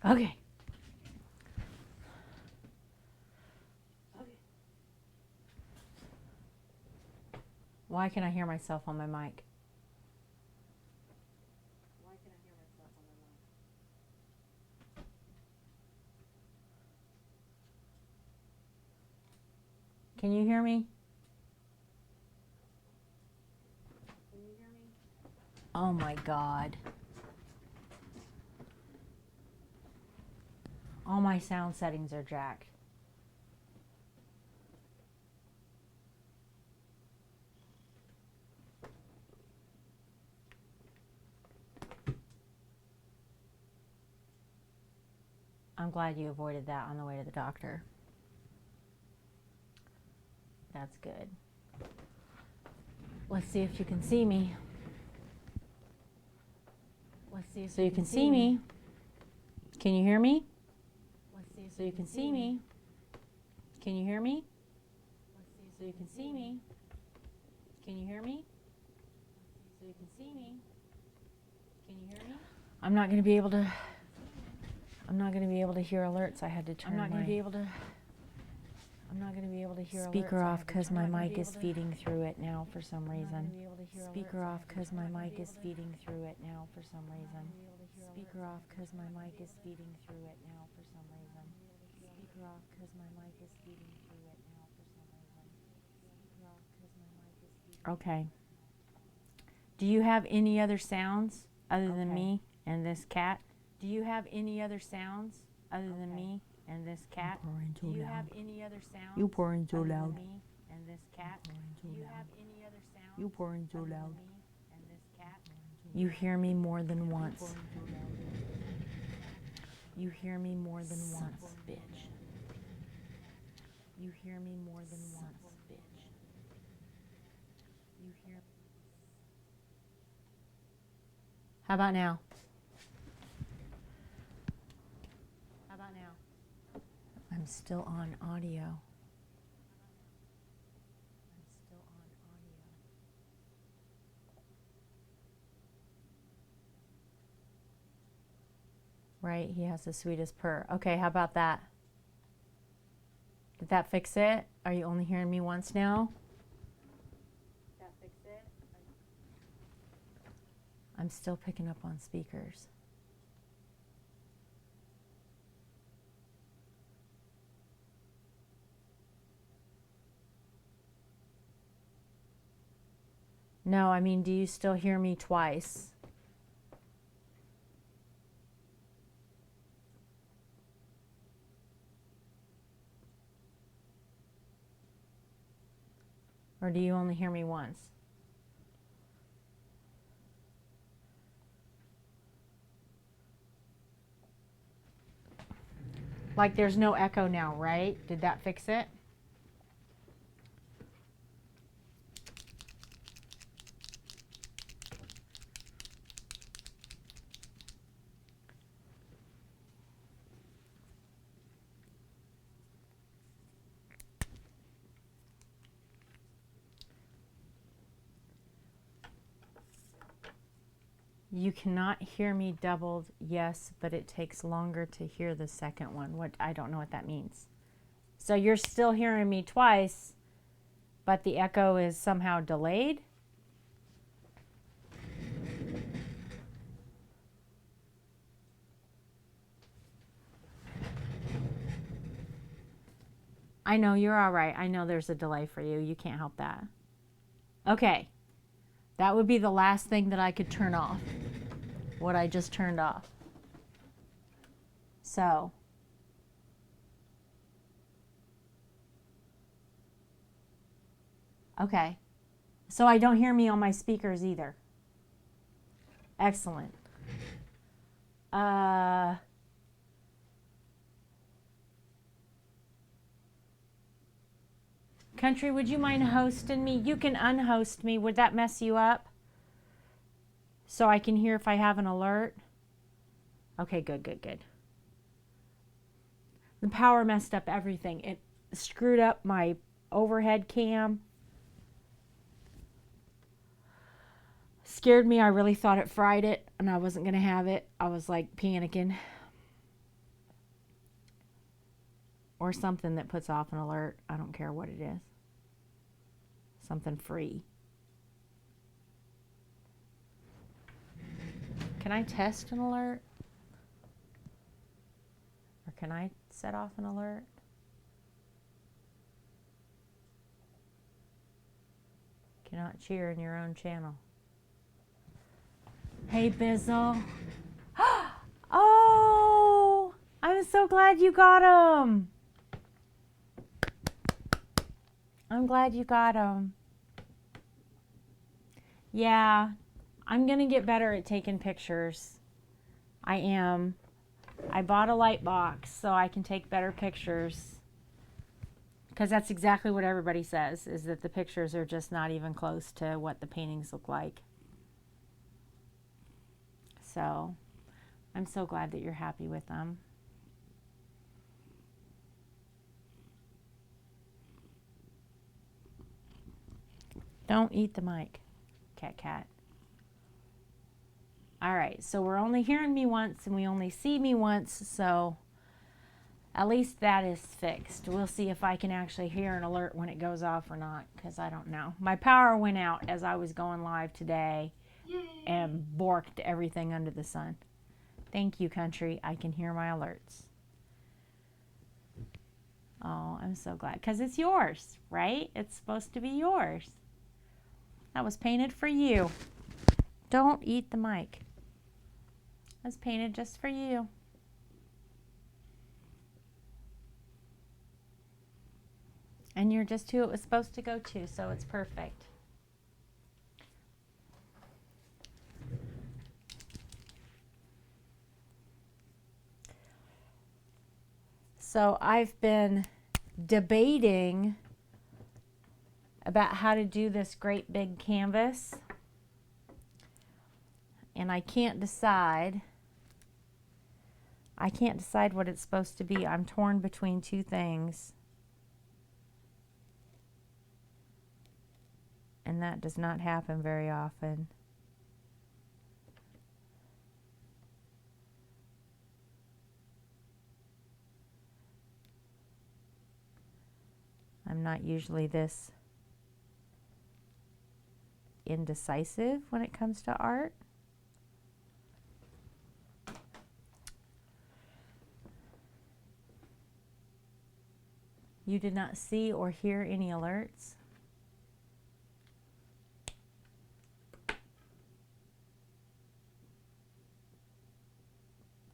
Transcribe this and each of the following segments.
Okay. Why can I hear myself on my mic? Can you hear me? Oh my God. All my sound settings are jacked. I'm glad you avoided that on the way to the doctor. That's good. Let's see if you can see me. Let's see if you can see me. Can you hear me? Let's see so you can see me. Can you hear me? Let's see so you can see me. Can you hear me? So you can see me. Can you hear me? I'm not going to be able to hear alerts. I had to turn my speaker off because my mic is feeding through it now for some reason. Speaker off because my mic is feeding through it now for some reason. Speaker off because my mic is feeding through it now for some reason. Speaker off because my mic is feeding through it now for some reason. Speaker off because my mic is feeding. Okay. Do you have any other sounds other than me and this cat? Do you have any other sounds other than me and this cat? Do you have any other sounds? You pouring too other loud. than me and this cat? Do you have any other sounds? You pouring too other than loud. me and this cat? You hear me more than once. You hear me more than once, bitch. You hear me more than once, bitch. You hear. How about now? How about now? I'm still on audio. I'm still on audio. Right, he has the sweetest purr. Okay, how about that? Did that fix it? Are you only hearing me once now? Did that fix it? I'm still picking up on speakers. No, I mean, do you still hear me twice? Or do you only hear me once? Like there's no echo now, right? Did that fix it? You cannot hear me doubled, yes, but it takes longer to hear the second one. What, I don't know what that means. So you're still hearing me twice, but the echo is somehow delayed? I know, you're all right. I know there's a delay for you. You can't help that. Okay. That would be the last thing that I could turn off. What I just turned off. So. Okay. So I don't hear me on my speakers either. Excellent. Country, would you mind hosting me? You can unhost me. Would that mess you up? So I can hear if I have an alert? Okay, good, good, good. The power messed up everything. It screwed up my overhead cam. Scared me. I really thought it fried it and I wasn't going to have it. I was like panicking. or something that puts off an alert. I don't care what it is. Something free. Can I test an alert? Or can I set off an alert? Cannot cheer in your own channel. Hey, Bizzle. Oh, I'm so glad you got him. I'm glad you got him. Yeah, I'm going to get better at taking pictures. I am. I bought a light box so I can take better pictures. Because that's exactly what everybody says, is that the pictures are just not even close to what the paintings look like. So, I'm so glad that you're happy with them. Don't eat the mic, cat. All right, so we're only hearing me once and we only see me once, so at least that is fixed. We'll see if I can actually hear an alert when it goes off or not, because I don't know. My power went out as I was going live today. Yay. And borked everything under the sun. Thank you, country. I can hear my alerts. Oh, I'm so glad, because it's yours, right? It's supposed to be yours. That was painted for you. Don't eat the mic. It was painted just for you. And you're just who it was supposed to go to, so it's perfect. So I've been debating about how to do this great big canvas. And I can't decide. I can't decide what it's supposed to be. I'm torn between two things. And that does not happen very often. I'm not usually this indecisive when it comes to art. You did not see or hear any alerts?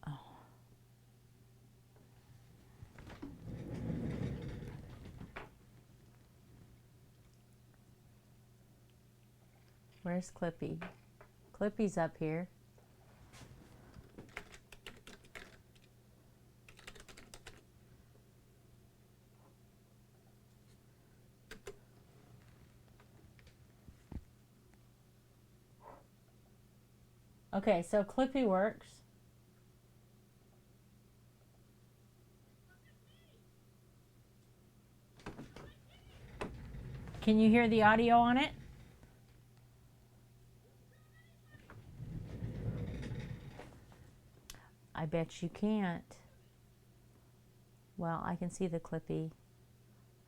Oh. Where's Clippy? Clippy's up here. Okay, so Clippy works. Can you hear the audio on it? I bet you can't. Well, I can see the Clippy.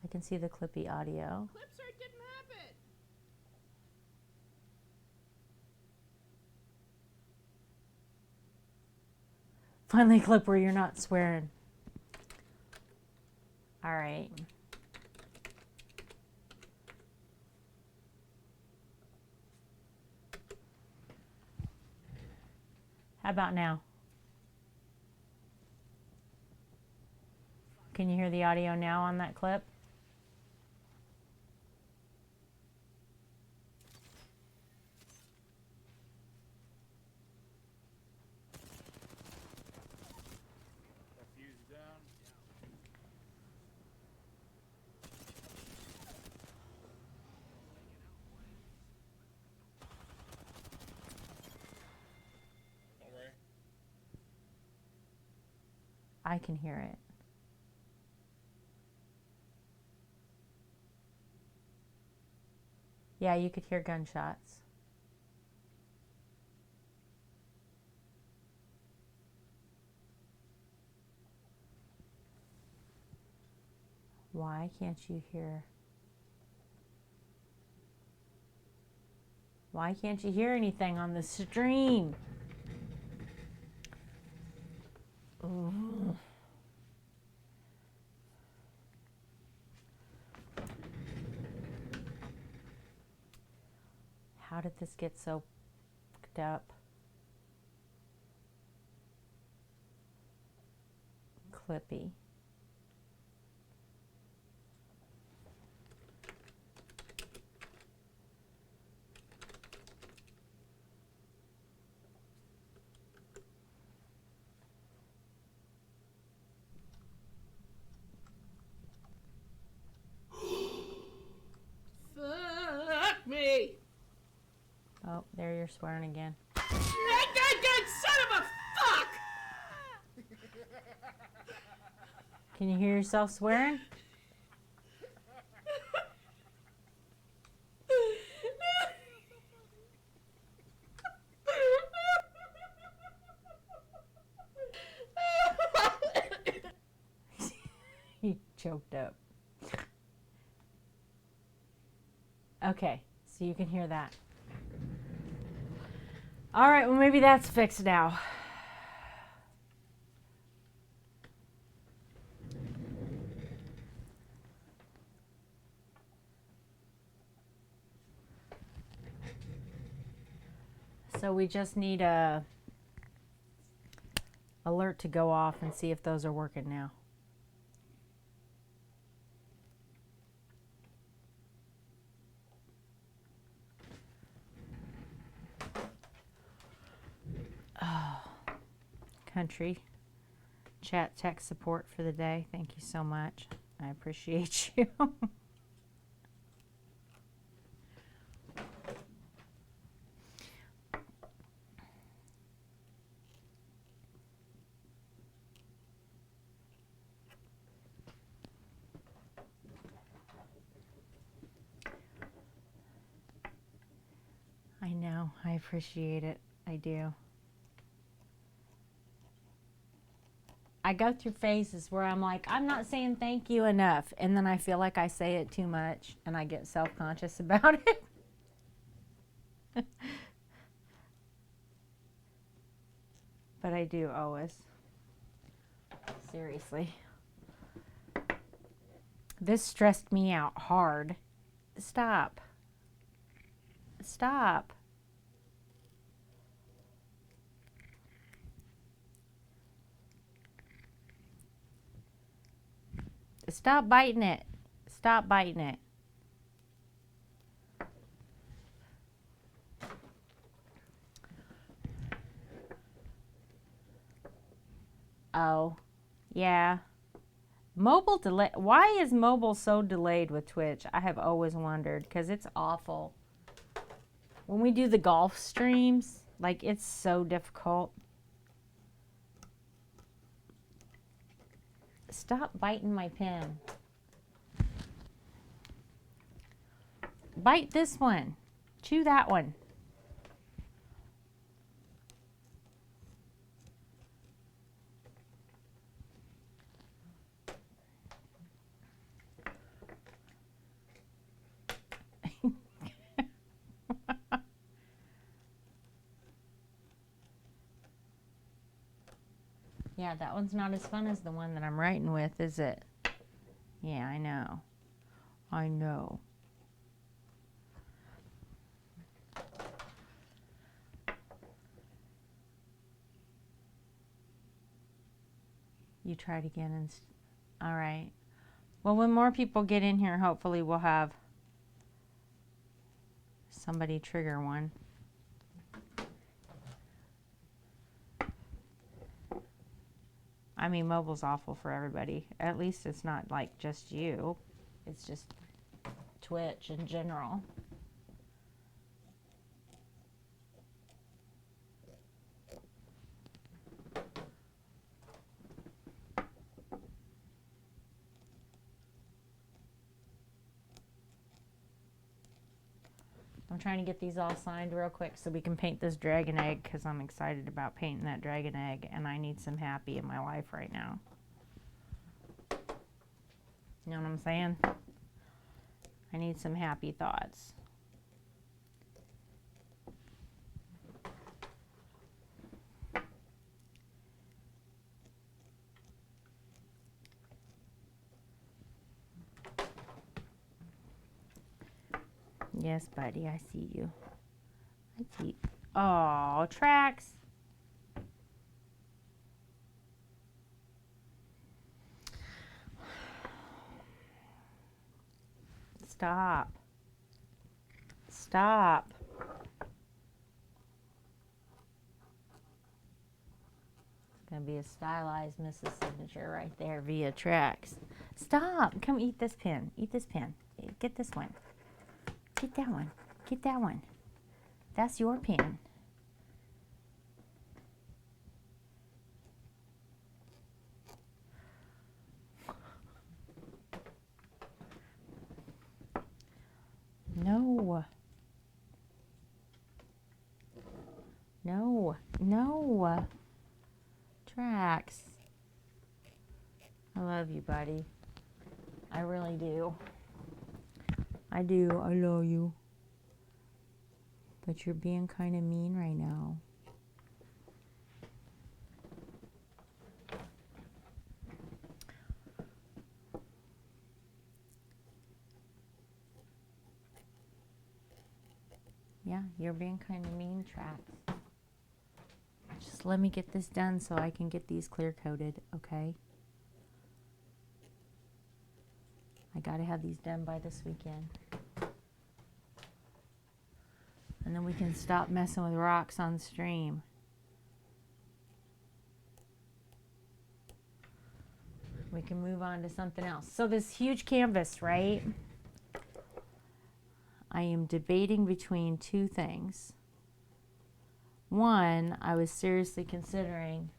I can see the Clippy audio. Clipsart didn't have it. Finally, clip where you're not swearing. All right. How about now? Can you hear the audio now on that clip? I can hear it. Yeah, you could hear gunshots. Why can't you hear? Why can't you hear anything on the stream? Ooh. How did this get so fucked up? Clippy. Fuck me! Oh, there you're swearing again. Son of a fuck! Can you hear yourself swearing? He choked up. Okay, so you can hear that. All right, well, maybe that's fixed now. So we just need a alert to go off and see if those are working now. Oh, country chat tech support for the day. Thank you so much. I appreciate you. I know. I appreciate it. I do. I go through phases where I'm like, I'm not saying thank you enough. And then I feel like I say it too much and I get self-conscious about it. But I do always. Seriously. This stressed me out hard. Stop. Stop. Stop biting it. Stop biting it. Oh, yeah. Mobile delay. Why is mobile so delayed with Twitch? I have always wondered, because it's awful. When we do the golf streams, like, it's so difficult. Stop biting my pen. Bite this one. Chew that one. Yeah, that one's not as fun as the one that I'm writing with, is it? Yeah, I know. I know. You tried again and... All right. Well, when more people get in here, hopefully we'll have somebody trigger one. I mean, mobile's awful for everybody. At least it's not like just you. It's just Twitch in general. I'm trying to get these all signed real quick so we can paint this dragon egg, because I'm excited about painting that dragon egg and I need some happy in my life right now. You know what I'm saying? I need some happy thoughts. Yes, buddy, I see you. I see. Oh, tracks. Stop. Stop. It's going to be a stylized Mrs. Signature right there via tracks. Stop. Come eat this pin. Eat this pin. Get this one. Get that one. Get that one. That's your pin. No. No. No. Tracks. I love you, buddy. I really do. I do. I love you. But you're being kind of mean right now. Yeah, you're being kind of mean, Tracks. Just let me get this done so I can get these clear coated, okay? I gotta have these done by this weekend. And then we can stop messing with rocks on stream. We can move on to something else. So this huge canvas, right? I am debating between two things. One, I was seriously considering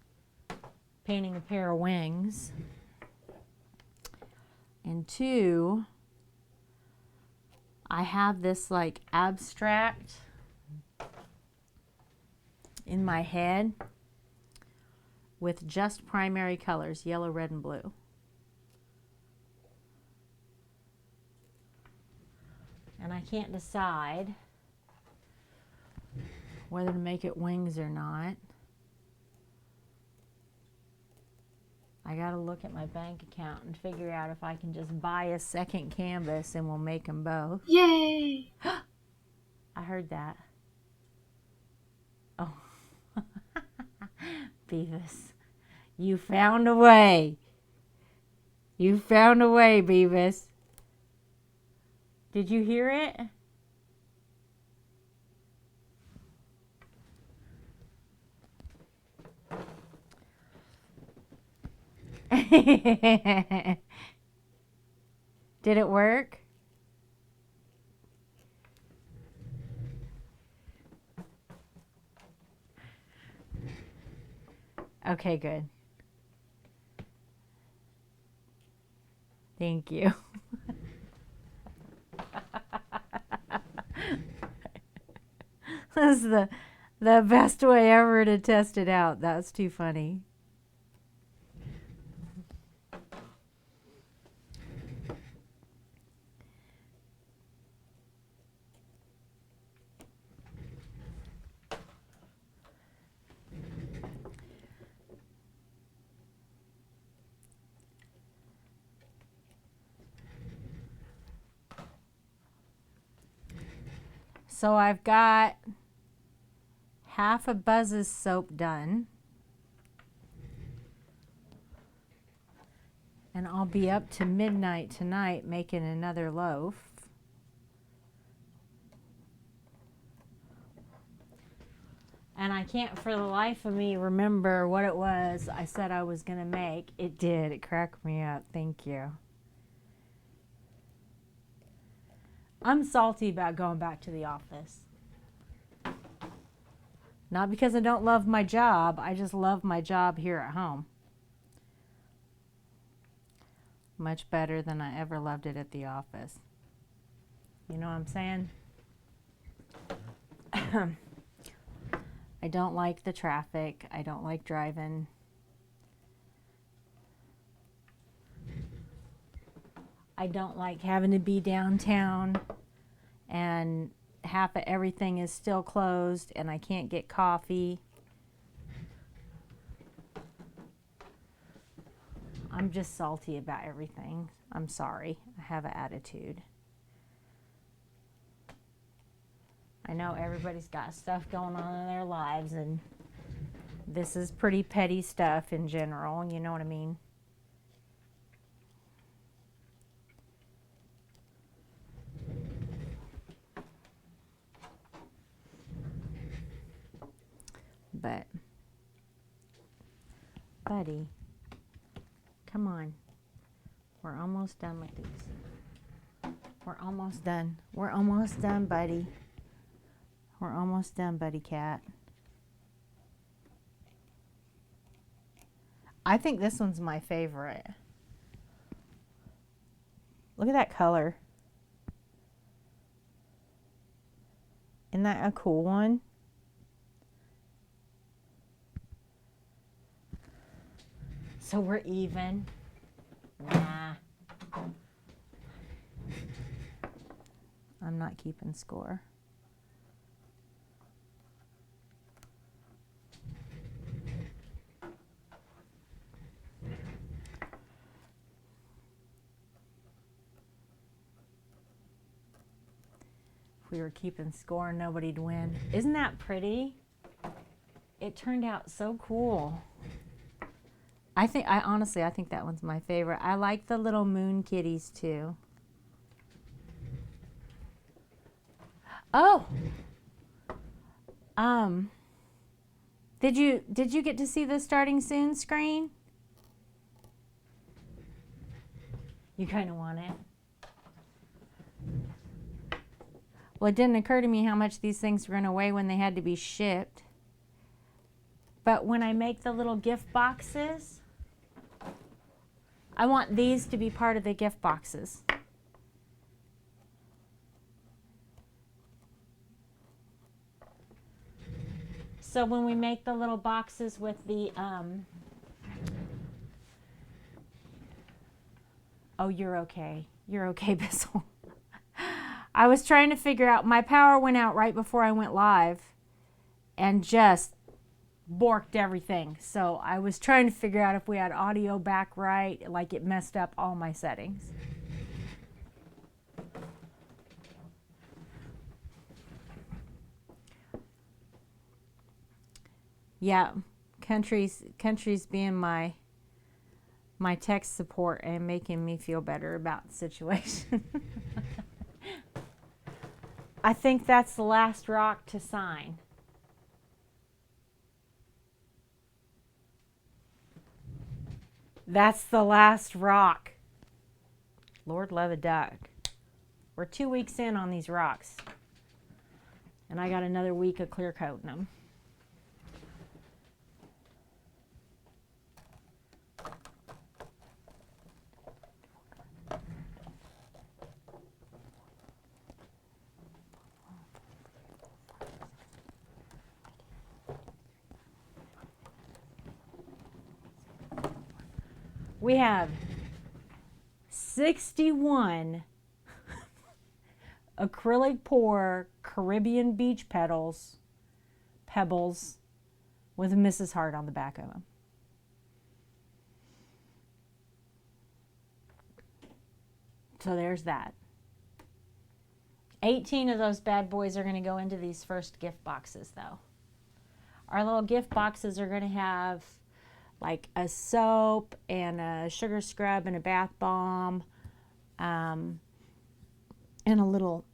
painting a pair of wings. And two, I have this like abstract in my head with just primary colors, yellow, red, and blue. And I can't decide whether to make it wings or not. I gotta look at my bank account and figure out if I can just buy a second canvas and we'll make them both. Yay! I heard that. Oh. Beavis, you found a way. You found a way, Beavis. Did you hear it? Did it work? Okay, good. Thank you. That's the best way ever to test it out. That's too funny. So I've got half a Buzz's soap done. And I'll be up to midnight tonight making another loaf. And I can't for the life of me remember what it was I said I was going to make. It did. It cracked me up. Thank you. I'm salty about going back to the office. Not because I don't love my job. I just love my job here at home. Much better than I ever loved it at the office. You know what I'm saying? I don't like the traffic. I don't like driving. I don't like having to be downtown and half of everything is still closed and I can't get coffee. I'm just salty about everything. I'm sorry. I have an attitude. I know everybody's got stuff going on in their lives, and this is pretty petty stuff in general, you know what I mean? But, buddy, come on. We're almost done with these. We're almost done. We're almost done, buddy. We're almost done, buddy cat. I think this one's my favorite. Look at that color. Isn't that a cool one? So we're even. Nah. I'm not keeping score. If we were keeping score, nobody'd win. Isn't that pretty? It turned out so cool. Honestly, I think that one's my favorite. I like the little moon kitties too. Oh, did you get to see the starting soon screen? You kind of want it. Well, it didn't occur to me how much these things were going to weigh when they had to be shipped. But when I make the little gift boxes, I want these to be part of the gift boxes. So when we make the little boxes with the, oh, you're okay. You're okay, Bissell. I was trying to figure out, my power went out right before I went live and just borked everything. So I was trying to figure out if we had audio back right, like it messed up all my settings. Yeah, country's being my tech support and making me feel better about the situation. I think that's the last rock to sign. That's the last rock. Lord love a duck. We're 2 weeks in on these rocks. And I got another week of clear coating them. We have 61 acrylic pour Caribbean beach pebbles with Mrs. Hart on the back of them. So there's that. 18 of those bad boys are going to go into these first gift boxes, though. Our little gift boxes are going to have like a soap and a sugar scrub and a bath bomb, and a little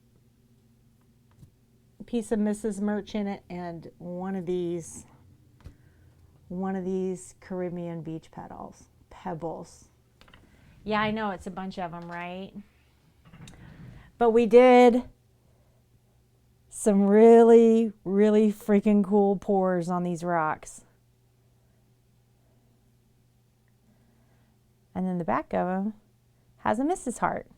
piece of Mrs. Murch in it, and one of these Caribbean beach pebbles. Yeah, I know it's a bunch of them, right? But we did some really, really freaking cool pours on these rocks. And then the back of them has a Mrs. Hart.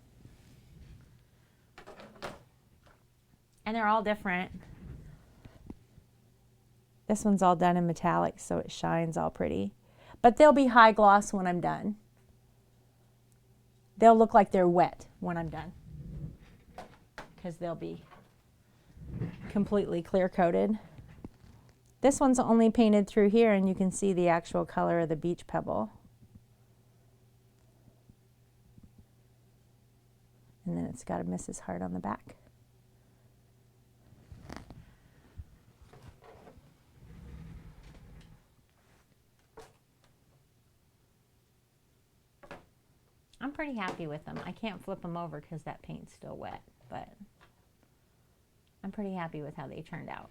And they're all different. This one's all done in metallic, so it shines all pretty. But they'll be high gloss when I'm done. they'll look like they're wet when I'm done, because they'll be completely clear coated. This one's only painted through here, and you can see the actual color of the beach pebble. And then it's got a Mrs. Hart on the back. I'm pretty happy with them. I can't flip them over because that paint's still wet, but I'm pretty happy with how they turned out.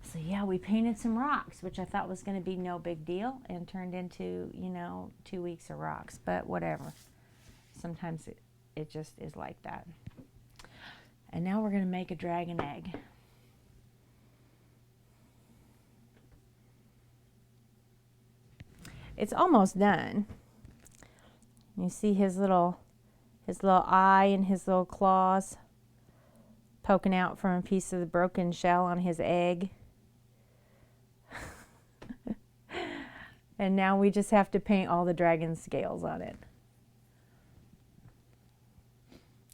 So yeah, we painted some rocks, which I thought was going to be no big deal, and turned into, you know, 2 weeks of rocks, but whatever. Sometimes it just is like that. And now we're going to make a dragon egg. It's almost done. You see his little eye and his little claws poking out from a piece of the broken shell on his egg. And now we just have to paint all the dragon scales on it.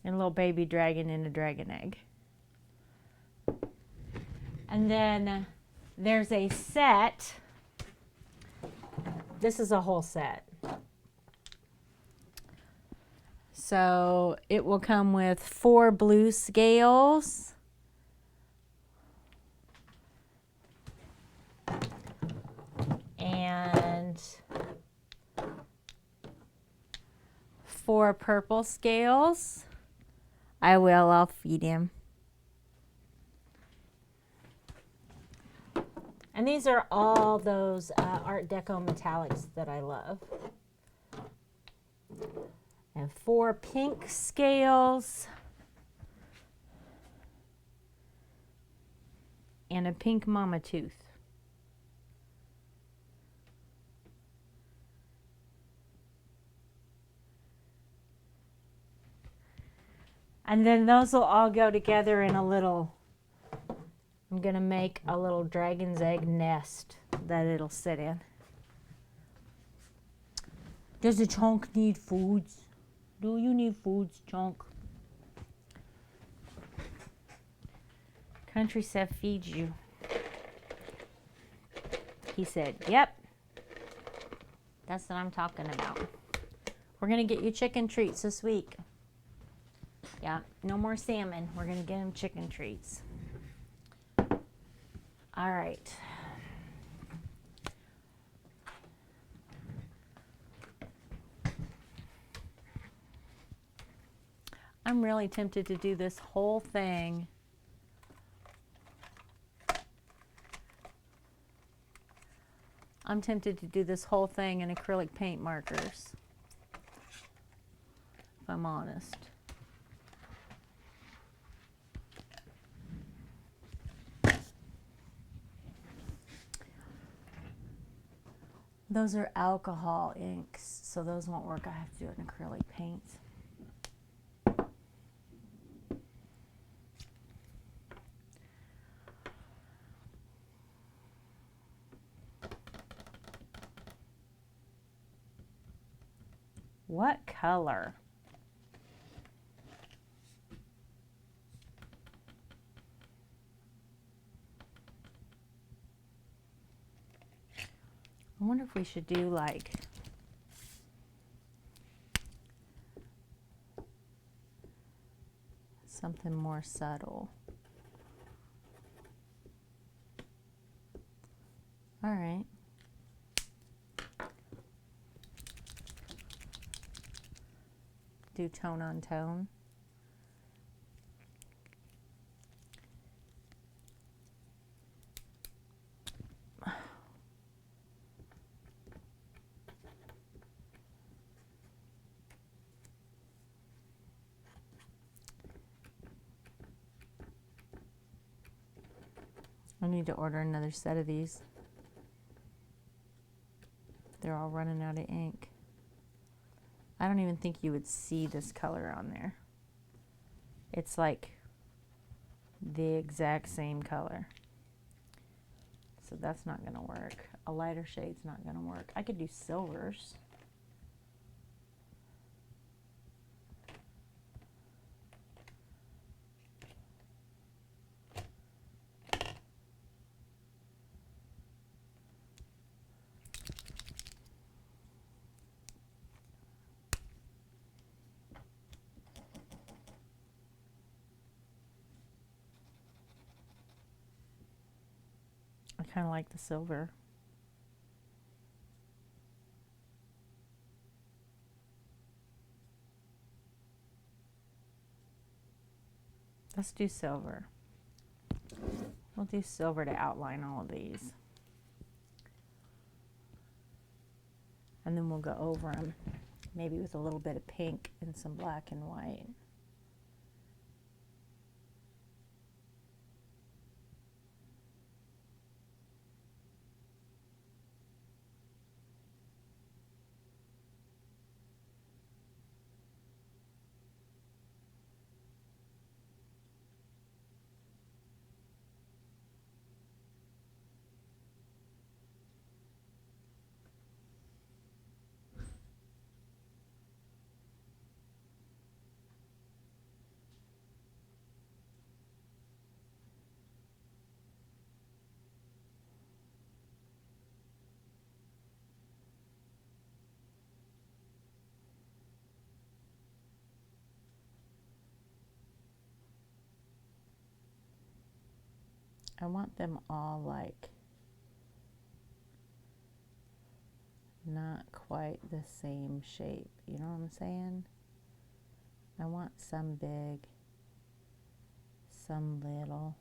And a little baby dragon in a dragon egg. And then there's a set. This is a whole set. So it will come with 4 blue scales, and 4 purple scales. I'll feed him. And these are all those Art Deco metallics that I love. And 4 pink scales. And a pink mama tooth. And then those will all go together in a little, I'm going to make a little dragon's egg nest that it'll sit in. Does the chunk need foods? Do you need foods, chunk? Country said feed you. He said, yep. That's what I'm talking about. We're going to get you chicken treats this week. Yeah, no more salmon. We're going to get him chicken treats. All right. I'm really tempted to do this whole thing in acrylic paint markers, if I'm honest. Those are alcohol inks, so those won't work. I have to do it in acrylic paints. What color? I wonder if we should do like something more subtle. All right. Do tone on tone. I need to order another set of these. They're all running out of ink. I don't even think you would see this color on there. It's like the exact same color. So that's not going to work. A lighter shade's not going to work. I could do silvers. kind of like the silver. Let's do silver. We'll do silver to outline all of these. And then we'll go over them, maybe with a little bit of pink and some black and white. I want them all like not quite the same shape. You know what I'm saying? I want some big, some little.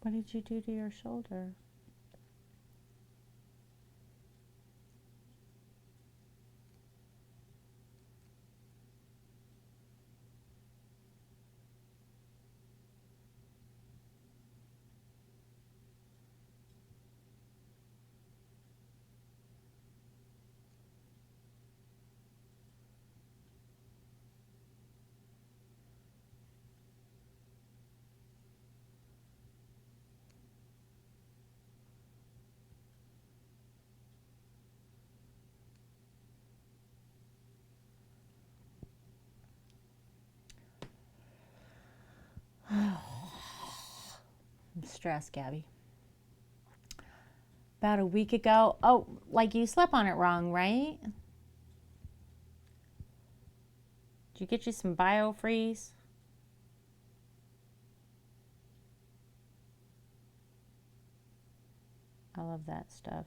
What did you do to your shoulder? I'm stressed, Gabby. About a week ago. Oh, like you slept on it wrong, right? Did you get you some BioFreeze? I love that stuff.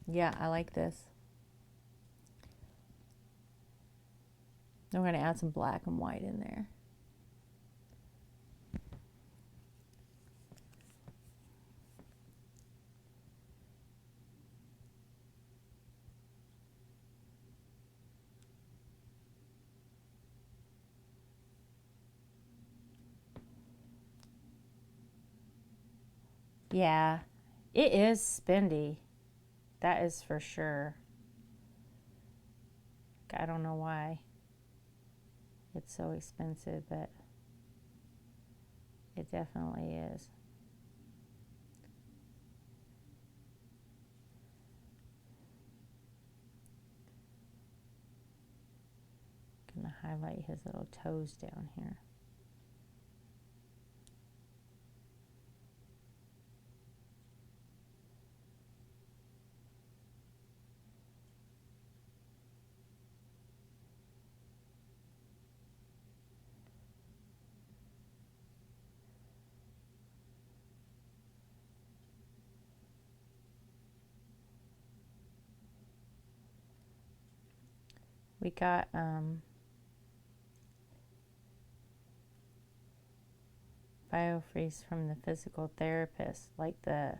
Yeah, I like this. I'm going to add some black and white in there. Yeah, it is spendy. That is for sure. I don't know why it's so expensive, but it definitely is. I'm going to highlight his little toes down here. We got biofreeze from the physical therapist, like the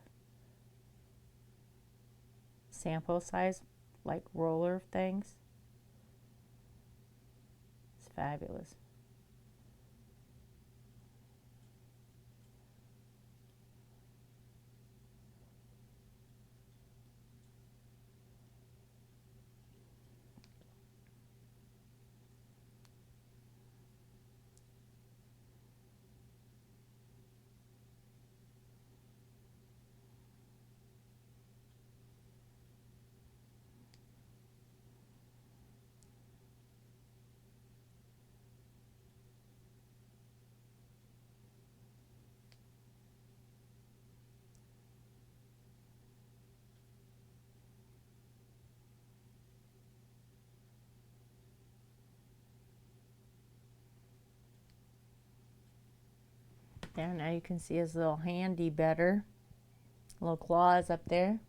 sample size, like roller things. It's fabulous. There, now you can see his little handy better. Little claws up there.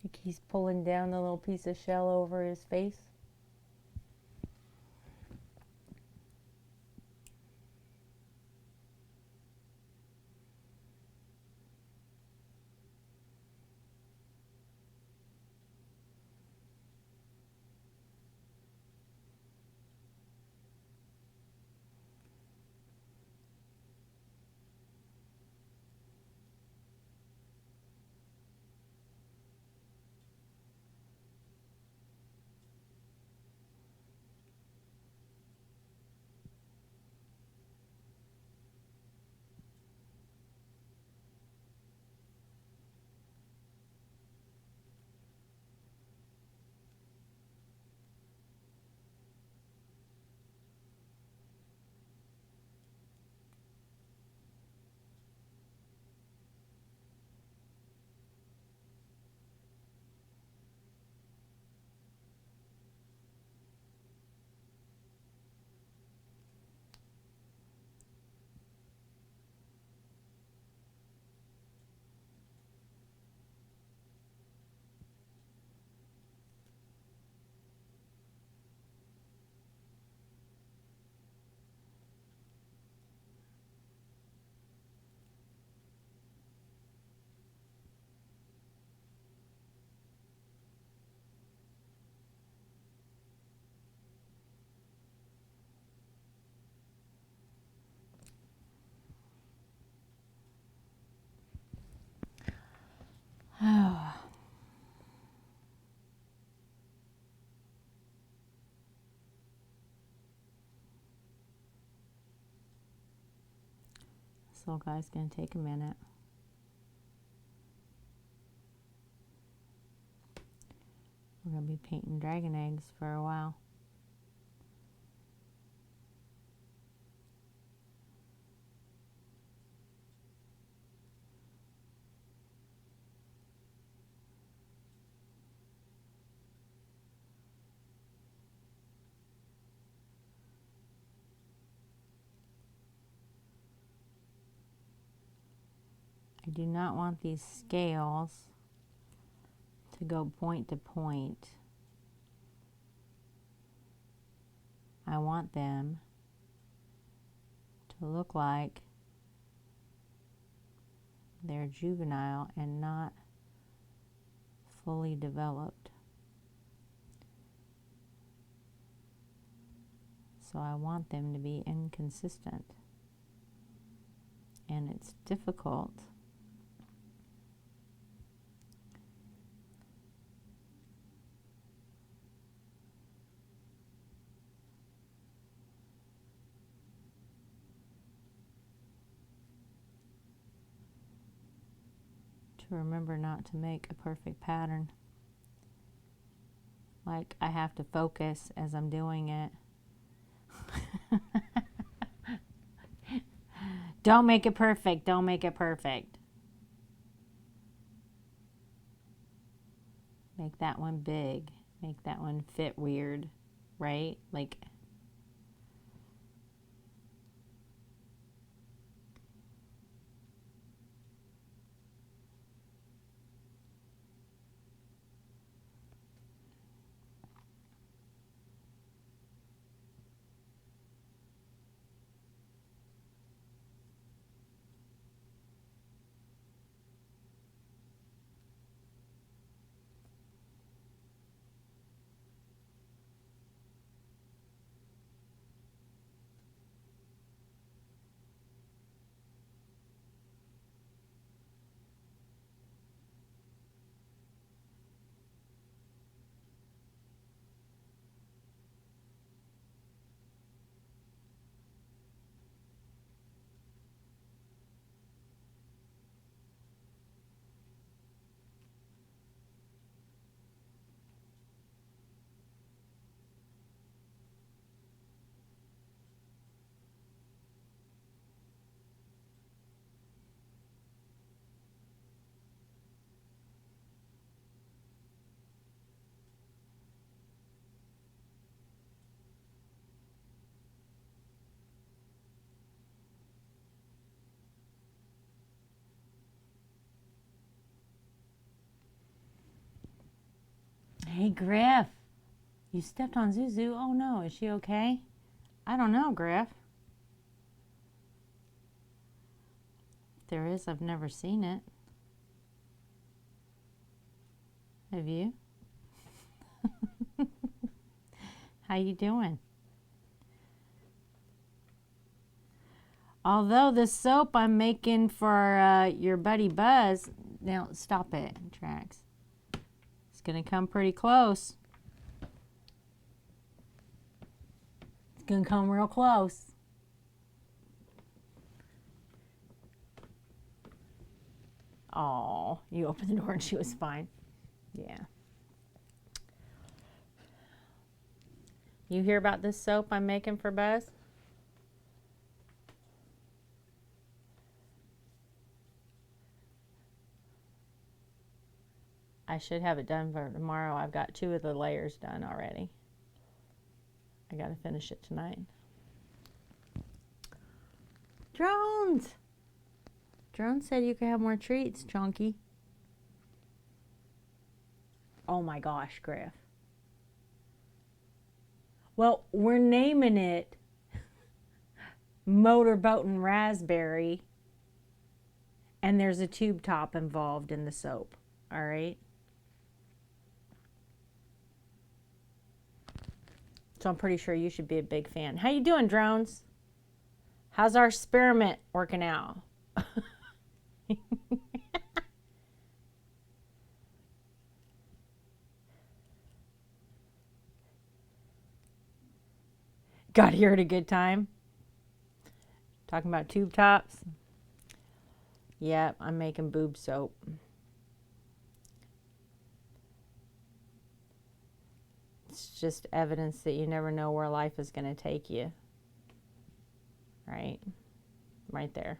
Like he's pulling down the little piece of shell over his face. Oh. This little guy's going to take a minute. We're going to be painting dragon eggs for a while. I do not want these scales to go point to point. I want them to look like they're juvenile and not fully developed. So I want them to be inconsistent. And it's difficult to remember not to make a perfect pattern. Like I have to focus as I'm doing it. Don't make it perfect. Don't make it perfect. Make that one big. Make that one fit weird, right? Like, hey, Griff, you stepped on Zuzu. Oh no, is she okay? I don't know, Griff. If there is, I've never seen it. Have you? How you doing? Although the soap I'm making for your buddy Buzz, now stop it, Trax. It's gonna come pretty close. It's gonna come real close. Oh, you opened the door and she was fine. Yeah. You hear about this soap I'm making for Buzz? I should have it done for tomorrow. I've got 2 of the layers done already. I gotta finish it tonight. Drones! Drone said you could have more treats, Chunky. Oh my gosh, Griff. Well, we're naming it Motorboat and Raspberry. And there's a tube top involved in the soap. All right? So I'm pretty sure you should be a big fan. How you doing, Drones? How's our experiment working out? Got here at a good time. Talking about tube tops. Yep, I'm making boob soap. It's just evidence that you never know where life is going to take you. Right? Right there.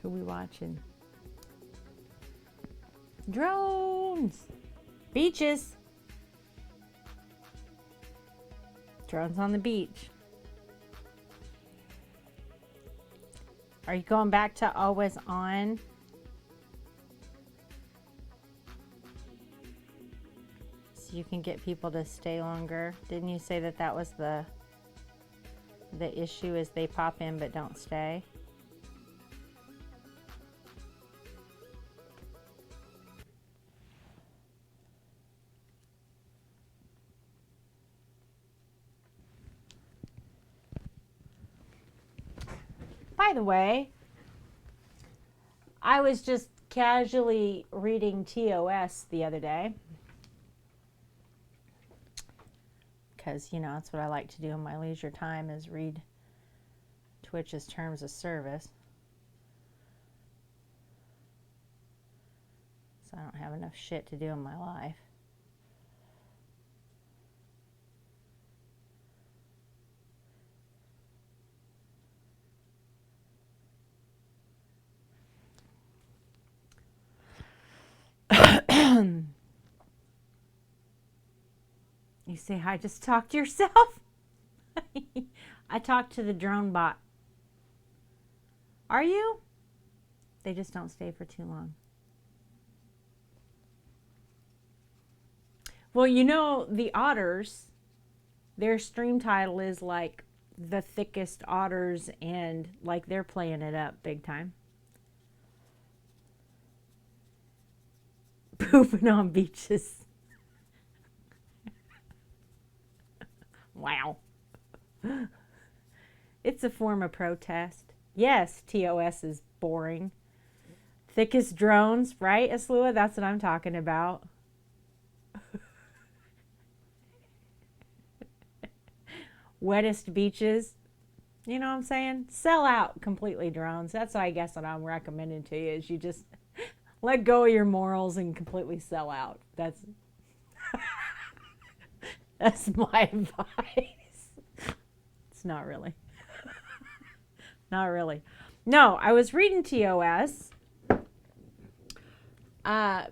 Who we watching? Drone! drones. Beaches. Drones on the beach. Are you going back to always on? So you can get people to stay longer. Didn't you say that that was the issue is they pop in but don't stay? By the way, I was just casually reading TOS the other day. Because, you know, that's what I like to do in my leisure time is read Twitch's terms of service. So I don't have enough shit to do in my life. You say hi, just talk to yourself. I talked to the drone bot. Are you? They just don't stay for too long. Well, you know, the otters, their stream title is like the thickest otters, and like they're playing it up big time. Pooping on beaches. Wow. It's a form of protest. Yes, TOS is boring. Thickest drones, right, Aslua? That's what I'm talking about. Wettest beaches. You know what I'm saying? Sell out completely, drones. That's, I guess, what I'm recommending to you is you just let go of your morals and completely sell out. That's my advice. It's not really. Not really. No, I was reading TOS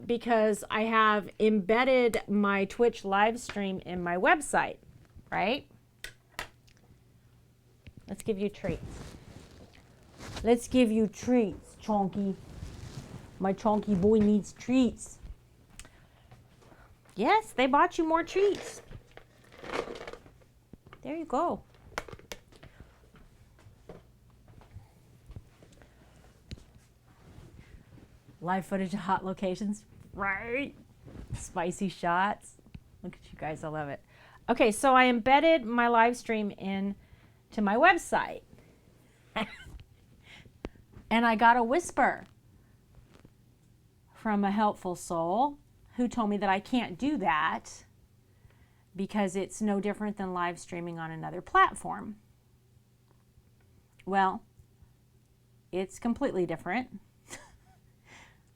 because I have embedded my Twitch live stream in my website, right? Let's give you treats. Let's give you treats, Chonky. My Chonky boy needs treats. Yes, they bought you more treats. There you go. Live footage of hot locations, right? Spicy shots. Look at you guys, I love it. Okay, so I embedded my live stream in to my website. And I got a whisper from a helpful soul who told me that I can't do that because it's no different than live streaming on another platform. Well, it's completely different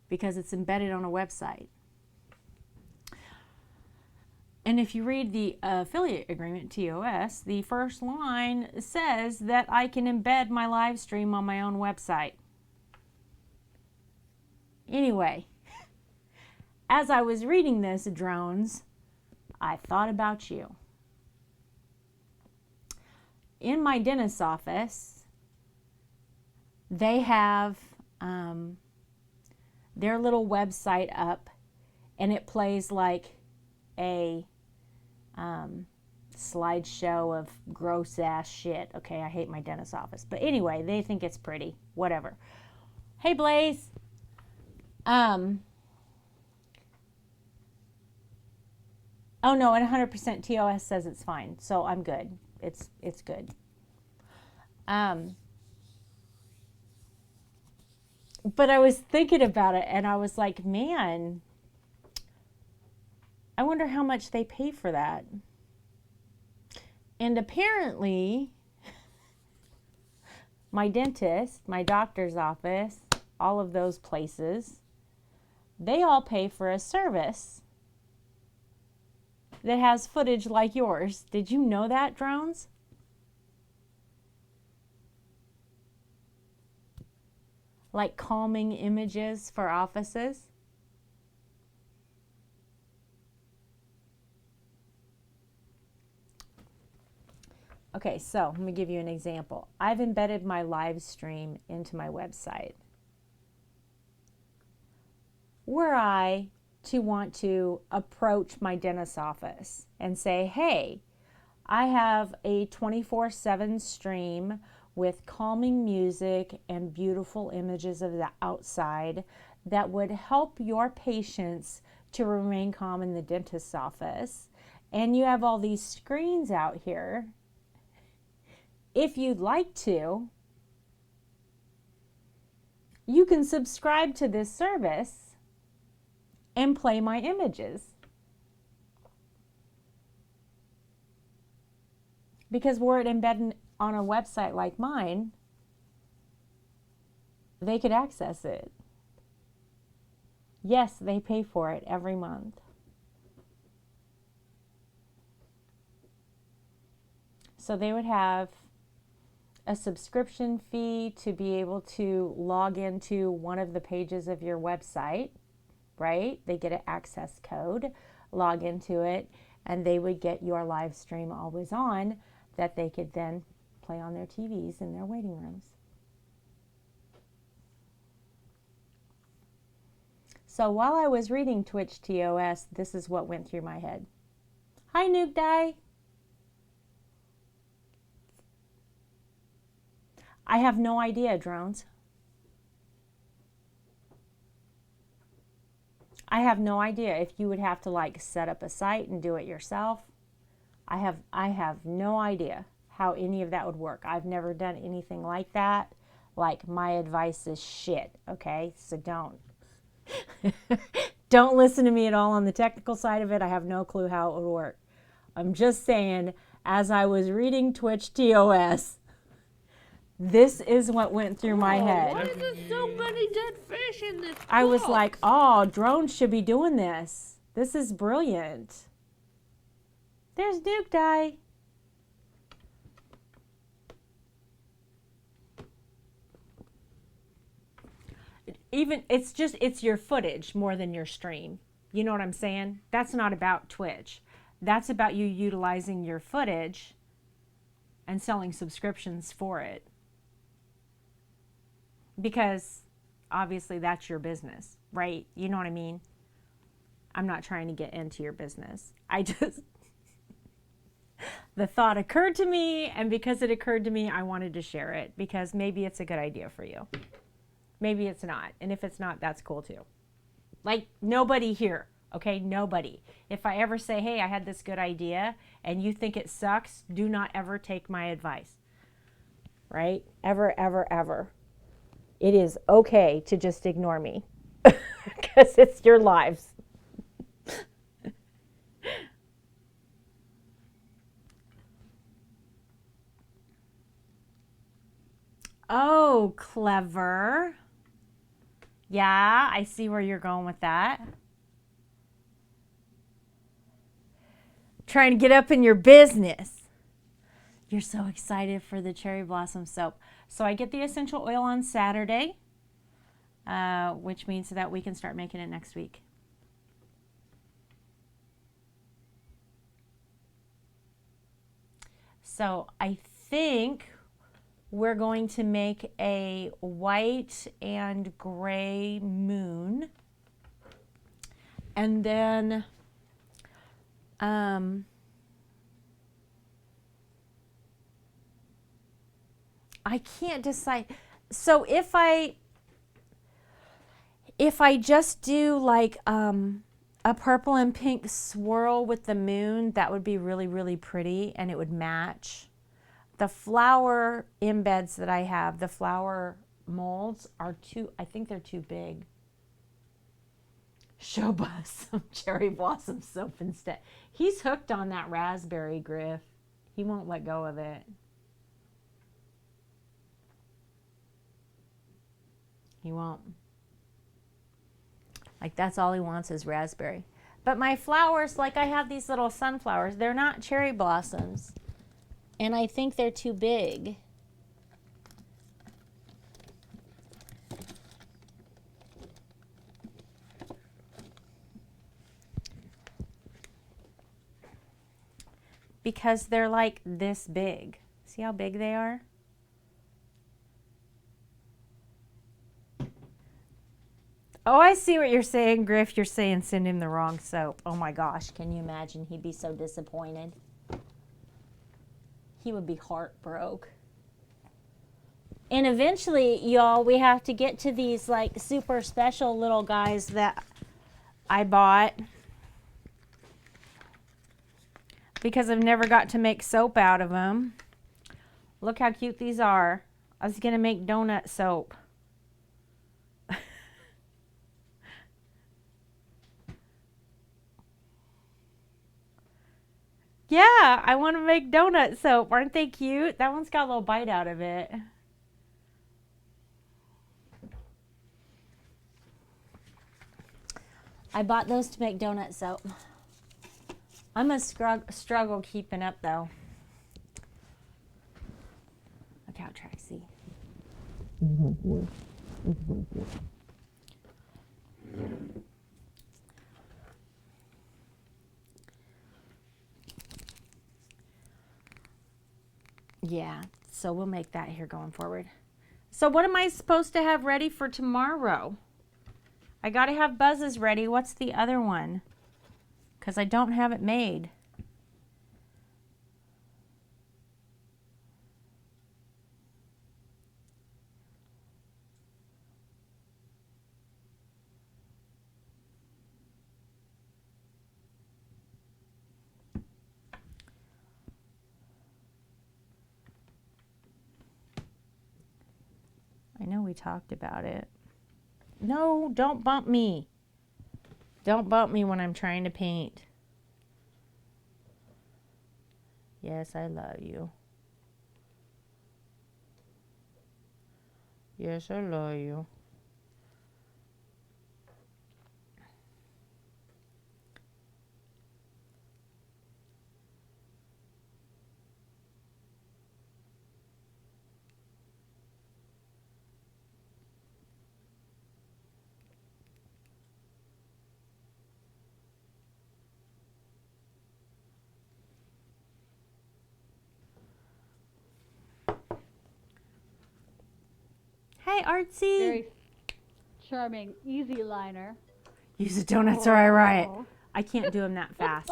because it's embedded on a website. And if you read the affiliate agreement, TOS, the first line says that I can embed my live stream on my own website. Anyway, as I was reading this, drones, I thought about you. In my dentist's office, they have their little website up, and it plays like a slideshow of gross ass shit. Okay, I hate my dentist's office. But anyway, they think it's pretty. Whatever. Hey, Blaze. Oh no, and 100% TOS says it's fine. So I'm good. It's good. But I was thinking about it and I was like, man, I wonder how much they pay for that. And apparently, my dentist, my doctor's office, all of those places, they all pay for a service that has footage like yours. Did you know that, drones? Like calming images for offices. Okay, so let me give you an example. I've embedded my live stream into my website. Were I to want to approach my dentist's office and say, hey, I have a 24/7 stream with calming music and beautiful images of the outside that would help your patients to remain calm in the dentist's office. And you have all these screens out here. If you'd like to, you can subscribe to this service and play my images. Because were it embedded on a website like mine, they could access it. Yes, they pay for it every month. So they would have a subscription fee to be able to log into one of the pages of your website, right? They get an access code, log into it, and they would get your live stream always on that they could then play on their TVs in their waiting rooms. So while I was reading Twitch TOS, this is what went through my head. Hi, Nuke Die. I have no idea, Drones. I have no idea if you would have to like set up a site and do it yourself. I have no idea how any of that would work. I've never done anything like that. Like, my advice is shit, okay? So don't. Don't listen to me at all on the technical side of it. I have no clue how it would work. I'm just saying, as I was reading Twitch TOS, this is what went through my head. Why is there so many dead fish in this book? I was like, oh, drones should be doing this. This is brilliant. There's Nuke Die. It's your footage more than your stream. You know what I'm saying? That's not about Twitch. That's about you utilizing your footage and selling subscriptions for it. Because obviously that's your business, right? You know what I mean? I'm not trying to get into your business. The thought occurred to me, and because it occurred to me, I wanted to share it because maybe it's a good idea for you. Maybe it's not. And if it's not, that's cool too. Like, nobody here, okay? Nobody. If I ever say, hey, I had this good idea and you think it sucks, do not ever take my advice, right? Ever, ever, ever. It is okay to just ignore me because it's your lives. Oh, clever. Yeah, I see where you're going with that. Trying to get up in your business. You're so excited for the cherry blossom soap. So I get the essential oil on Saturday, which means that we can start making it next week. So I think we're going to make a white and gray moon. And then I can't decide. So if I just do like a purple and pink swirl with the moon, that would be really, really pretty and it would match. The flower embeds that I have, the flower molds are I think they're too big. Show us some cherry blossom soap instead. He's hooked on that raspberry, Griff. He won't let go of it. He won't. Like, that's all he wants is raspberry. But my flowers, like I have these little sunflowers, they're not cherry blossoms. And I think they're too big. Because they're like this big. See how big they are? Oh, I see what you're saying, Griff. You're saying send him the wrong soap. Oh my gosh, can you imagine? He'd be so disappointed. He would be heartbroken. And eventually, y'all, we have to get to these like super special little guys that I bought because I've never got to make soap out of them. Look how cute these are. I was gonna make donut soap. Yeah, I want to make donut soap. Aren't they cute? That one's got a little bite out of it. I bought those to make donut soap. I'm a struggle keeping up though. Look how Tracy. Yeah, so we'll make that here going forward. So what am I supposed to have ready for tomorrow? I got to have Buzz's ready. What's the other one? Because I don't have it made. I know we talked about it. No, don't bump me. Don't bump me when I'm trying to paint. Yes, I love you. Yes, I love you. Hey, Artsy. Very charming, easy liner. Use the donuts or I riot. I can't do them that fast.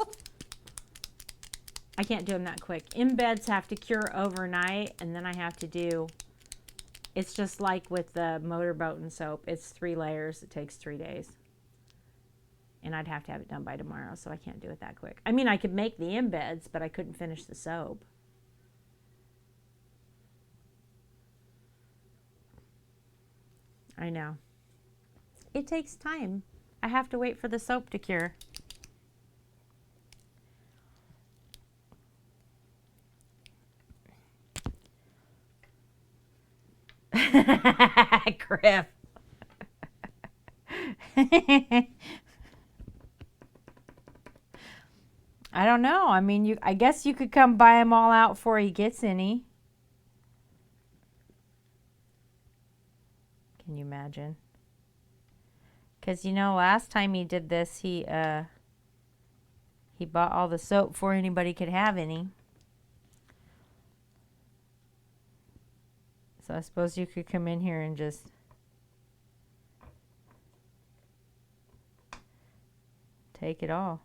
I can't do them that quick. Embeds have to cure overnight, and then I have to do, it's just like with the motorboat and soap. It's 3 layers. It takes 3 days. And I'd have to have it done by tomorrow, so I can't do it that quick. I mean, I could make the embeds, but I couldn't finish the soap. I know. It takes time. I have to wait for the soap to cure. Griff. I don't know. I mean, I guess you could come buy them all out before he gets any. Can you imagine? Because, you know, last time he did this, he bought all the soap before anybody could have any. So I suppose you could come in here and just take it all.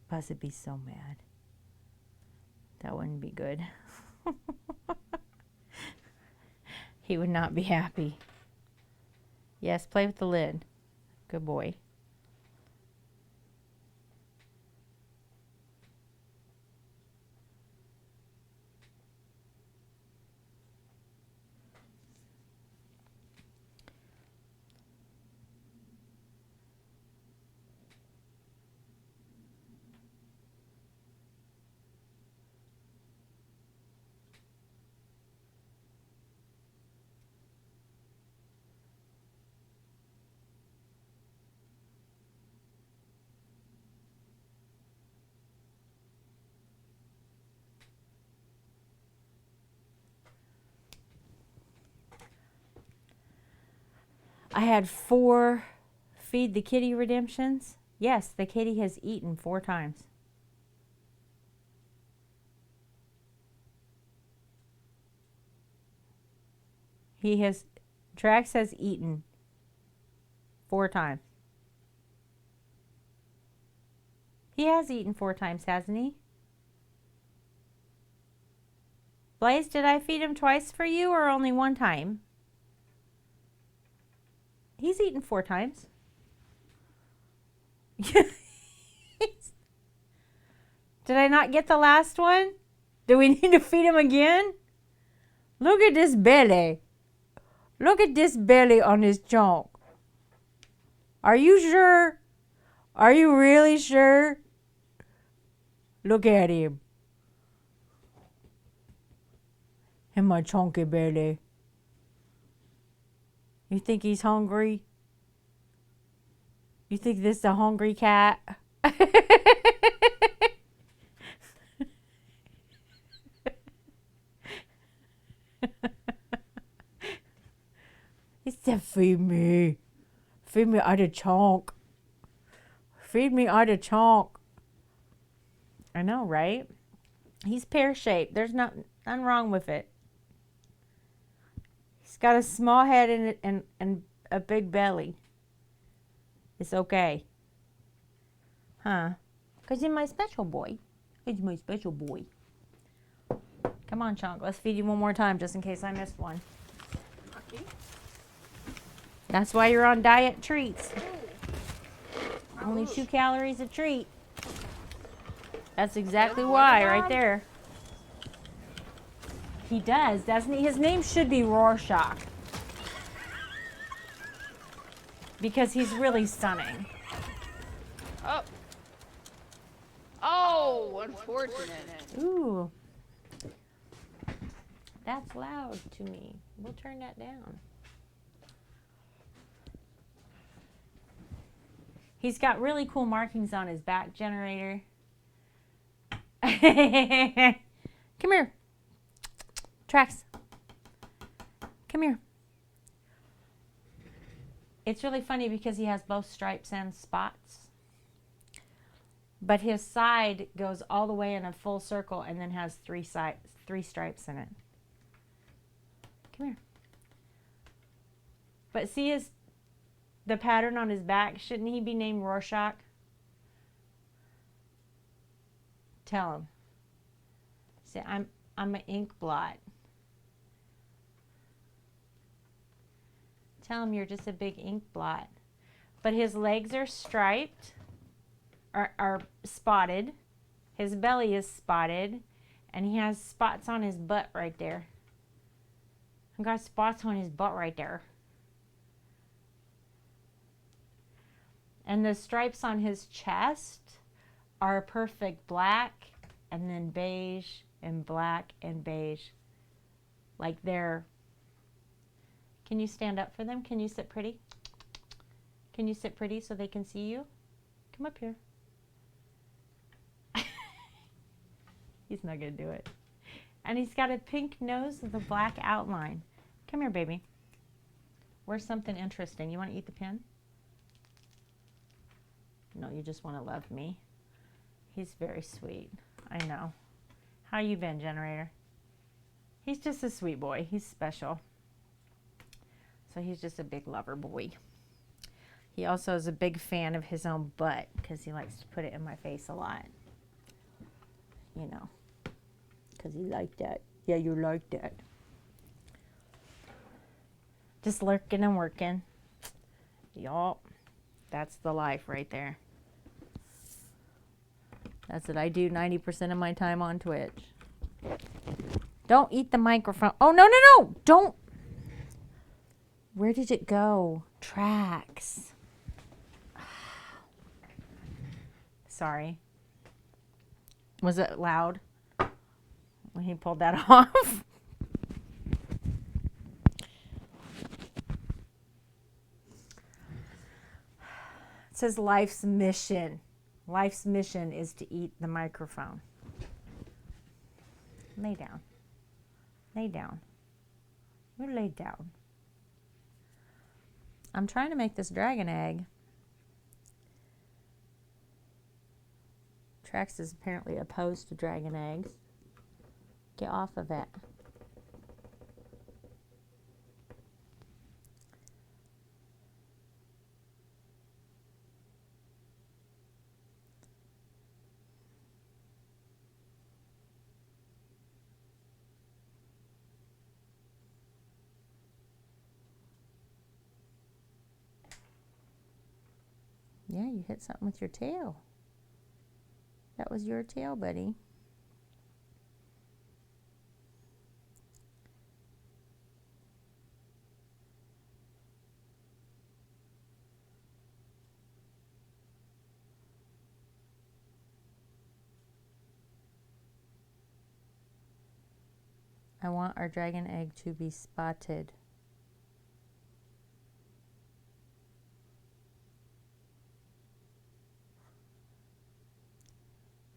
Buzz would be so mad. That wouldn't be good. He would not be happy. Yes, play with the lid. Good boy. I had 4 feed the kitty redemptions. Yes, the kitty has eaten 4 times. Drax has eaten 4 times. He has eaten 4 times, hasn't he? Blaze, did I feed him twice for you or only 1 time? He's eaten 4 times. Did I not get the last one? Do we need to feed him again? Look at this belly. Look at this belly on his chunk. Are you sure? Are you really sure? Look at him. And my chunky belly. You think he's hungry? You think this is a hungry cat? He said, feed me. Feed me out of chunk. Feed me out of chunk. I know, right? He's pear-shaped. There's nothing wrong with it. He's got a small head and a big belly. It's okay. Huh? Because he's my special boy. He's my special boy. Come on, Chunk. Let's feed you one more time just in case I missed one. Okay. That's why you're on diet treats. Only 2 calories a treat. That's exactly why, right there. He does, doesn't he? His name should be Rorschach. Because he's really stunning. Oh. Oh, unfortunate. Ooh. That's loud to me. We'll turn that down. He's got really cool markings on his back, Generator. Come here. Trax. Come here. It's really funny because he has both stripes and spots. But his side goes all the way in a full circle and then has 3 stripes in it. Come here. But see the pattern on his back? Shouldn't he be named Rorschach? Tell him. Say, I'm an ink blot. Tell him you're just a big ink blot. But his legs are striped, are spotted. His belly is spotted, and he has spots on his butt right there. He got spots on his butt right there. And the stripes on his chest are perfect black, and then beige, and black, and beige. Like they're... Can you stand up for them? Can you sit pretty? Can you sit pretty so they can see you? Come up here. He's not going to do it. And he's got a pink nose with a black outline. Come here, baby. Where's something interesting? You want to eat the pin? No, you just want to love me. He's very sweet. I know. How you been, Generator? He's just a sweet boy. He's special. So he's just a big lover boy. He also is a big fan of his own butt because he likes to put it in my face a lot. You know, because he liked that. Yeah, you like that. Just lurking and working. Yup. That's the life right there. That's what I do 90% of my time on Twitch. Don't eat the microphone. Oh, no, no, no. Don't. Where did it go? Trax. Sorry. Was it loud when he pulled that off? It says life's mission. Life's mission is to eat the microphone. Lay down. Lay down. You lay down. I'm trying to make this dragon egg. Trax is apparently opposed to dragon eggs. Get off of it. Yeah, you hit something with your tail. That was your tail, buddy. I want our dragon egg to be spotted.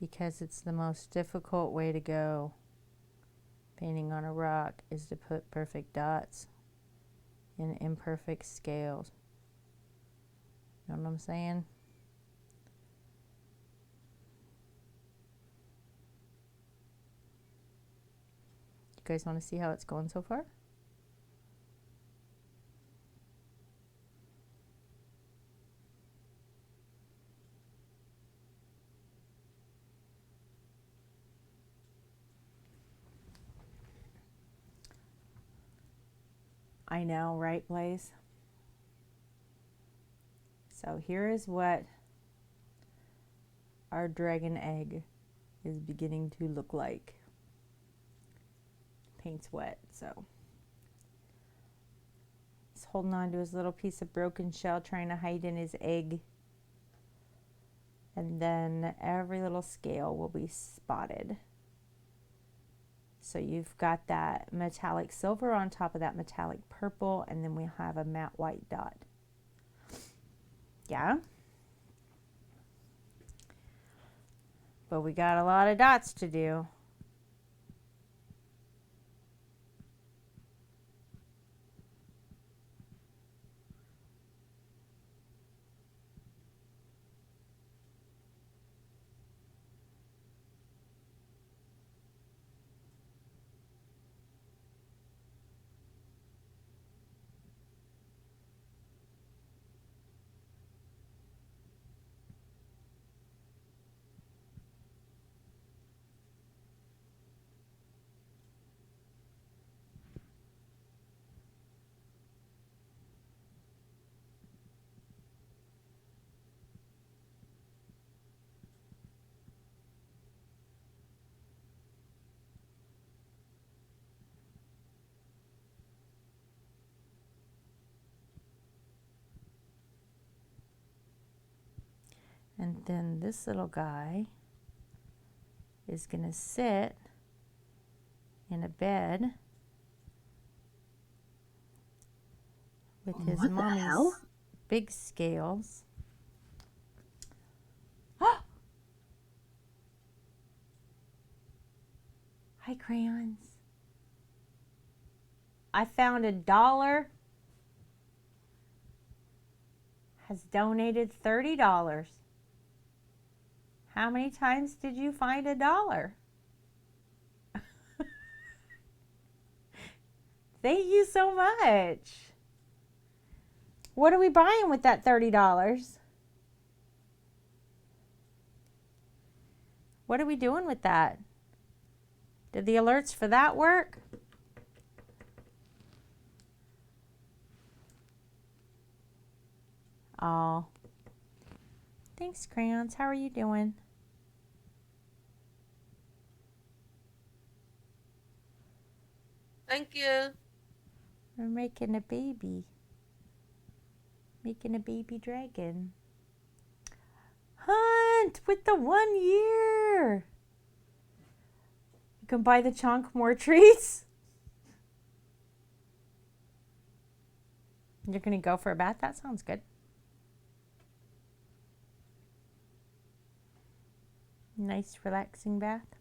Because it's the most difficult way to go painting on a rock is to put perfect dots in imperfect scales. You know what I'm saying? You guys want to see how it's going so far? I know, right, Blaze? So here is what our dragon egg is beginning to look like. Paint's wet, so he's holding on to his little piece of broken shell, trying to hide in his egg. And then every little scale will be spotted. So you've got that metallic silver on top of that metallic purple, and then we have a matte white dot. Yeah? But we got a lot of dots to do. And then this little guy is going to sit in a bed with his mommy's big scales. Hi, crayons. I found $1 has donated $30. How many times did you find $1? Thank you so much. What are we buying with that $30? What are we doing with that? Did the alerts for that work? Oh. Thanks, crayons. How are you doing? Thank you. We're making a baby. Making a baby dragon. Hunt with the 1 year. You can buy the chunk more treats. You're going to go for a bath? That sounds good. Nice relaxing bath.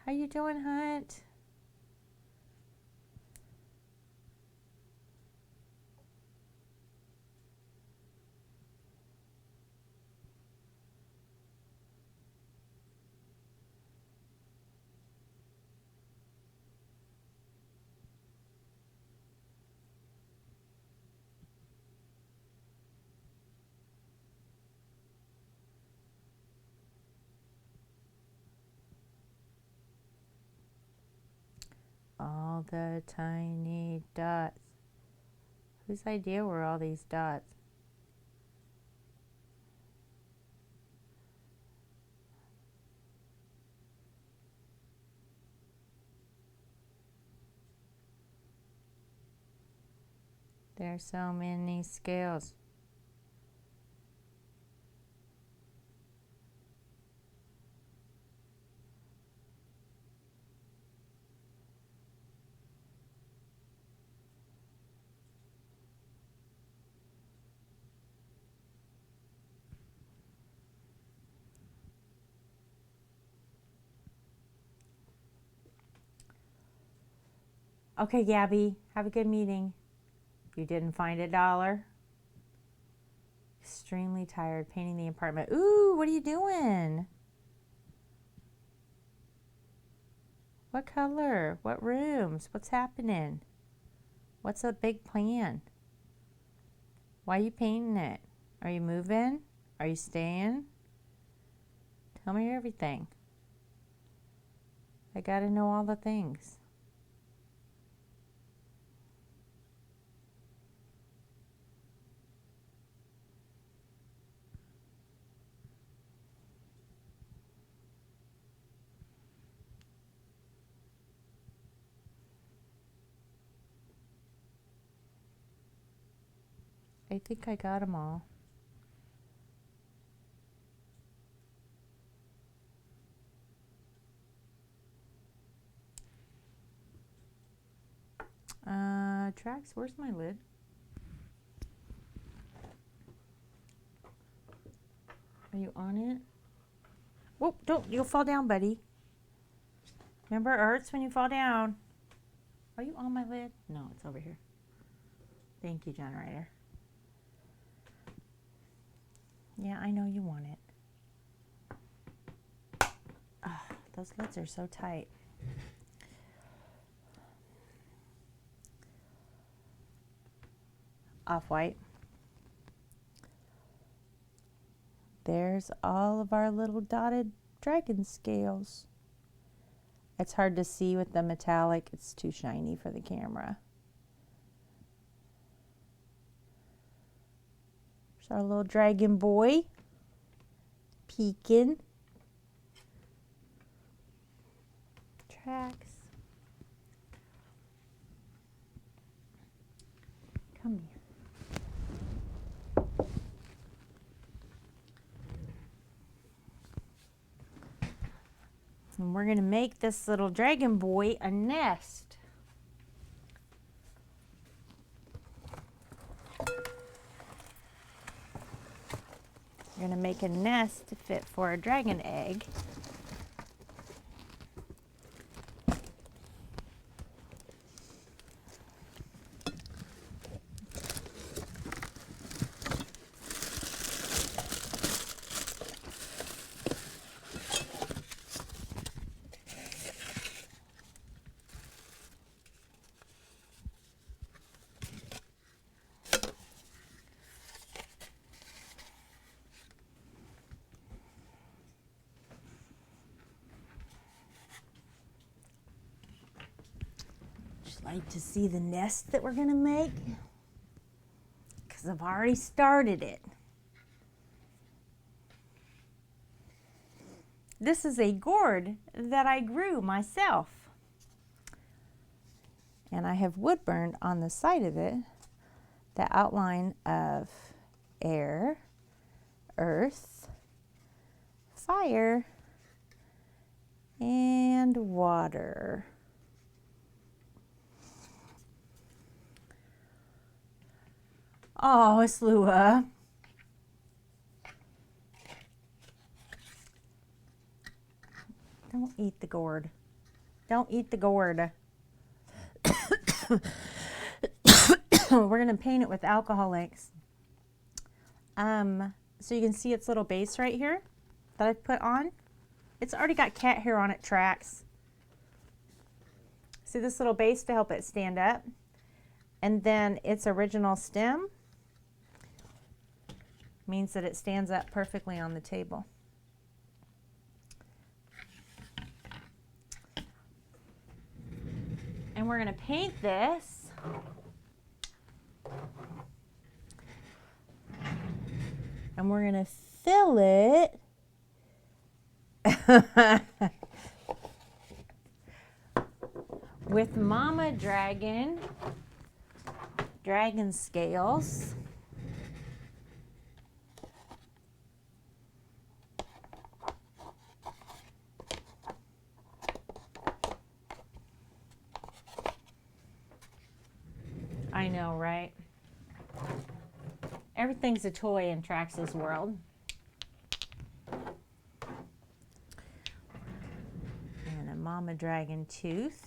How you doing, Hunt? All the tiny dots. Whose idea were all these dots? There's so many scales. Okay, Gabby, have a good meeting. You didn't find $1? Extremely tired painting the apartment. Ooh, what are you doing? What color? What rooms? What's happening? What's the big plan? Why are you painting it? Are you moving? Are you staying? Tell me everything. I gotta know all the things. I think I got them all. Trax, where's my lid? Are you on it? Whoop, don't, you'll fall down, buddy. Remember, it hurts when you fall down. Are you on my lid? No, it's over here. Thank you, generator. Yeah, I know you want it. Those lids are so tight. Off-white. There's all of our little dotted dragon scales. It's hard to see with the metallic. It's too shiny for the camera. There's our little dragon boy peeking. Trax. Come here. And we're going to make this little dragon boy a nest. We're going to make a nest to fit for a dragon egg. Like to see the nest that we're going to make? Because I've already started it. This is a gourd that I grew myself. And I have wood burned on the side of it the outline of air, earth, fire, and water. Oh, it's Lua. Don't eat the gourd. Don't eat the gourd. We're going to paint it with alcohol inks. So you can see its little base right here that I've put on. It's already got cat hair on it, Trax. See this little base to help it stand up? And then its original stem means that it stands up perfectly on the table. And And we're going to paint this. And we're going to fill it with Mama Dragon scales. I know, right? Everything's a toy in Trax's world. And a Mama Dragon tooth.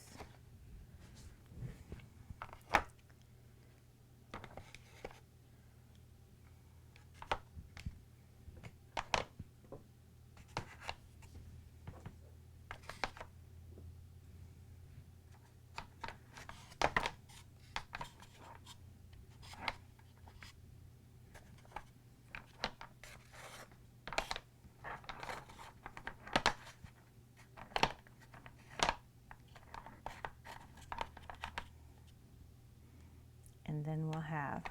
And then we'll have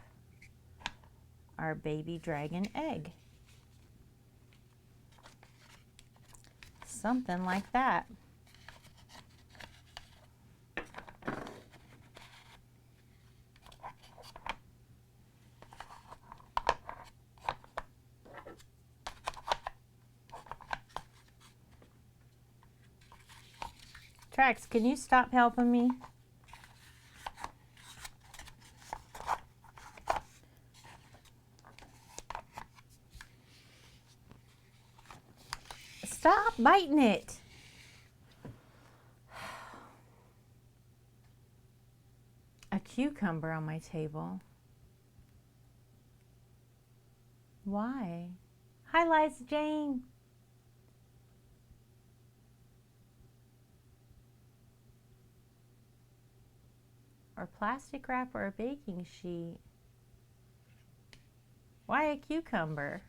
our baby dragon egg. Something like that. Trax, can you stop helping me? Stop biting it. A cucumber on my table. Why? Hi, Liza Jane. Or plastic wrap or a baking sheet. Why a cucumber?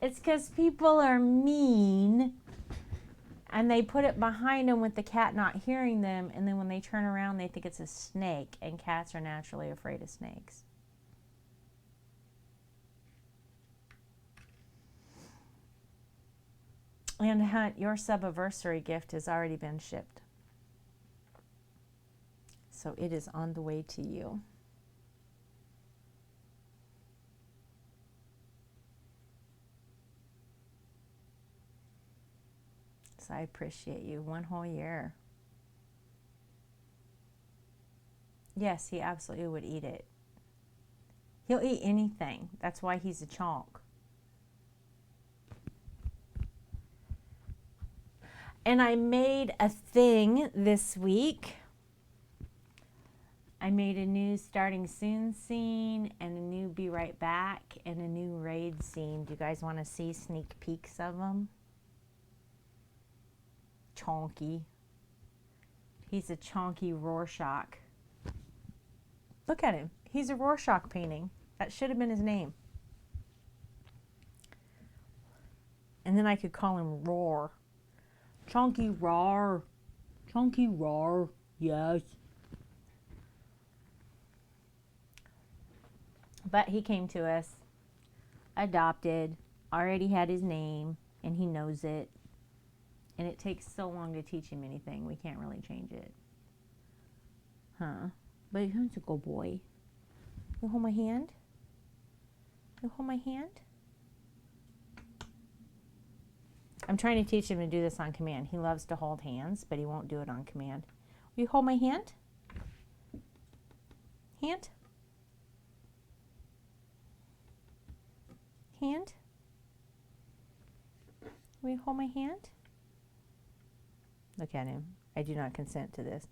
It's because people are mean and they put it behind them with the cat not hearing them, and then when they turn around they think it's a snake, and cats are naturally afraid of snakes. And Hunt, your sub-anniversary gift has already been shipped. So it is on the way to you. So I appreciate you. 1 whole year. Yes, he absolutely would eat it. He'll eat anything. That's why he's a chonk. And I made a thing this week. I made a new starting soon scene and a new be right back and a new raid scene. Do you guys want to see sneak peeks of them? Chonky. He's a chonky Rorschach. Look at him. He's a Rorschach painting. That should have been his name. And then I could call him Roar. Chonky Roar. Chonky Roar. Yes. But he came to us, adopted, already had his name, and he knows it. And it takes so long to teach him anything, we can't really change it. Huh? But he's a good boy. You hold my hand? You hold my hand? I'm trying to teach him to do this on command. He loves to hold hands, but he won't do it on command. Will you hold my hand? Hand? Hand? Will you hold my hand? Look at him. I do not consent to this.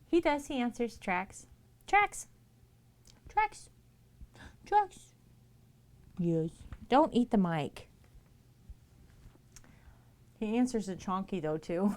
He does. He answers. Trax. Trax. Trax. Trax. Yes. Don't eat the mic. He answers a chonky though too.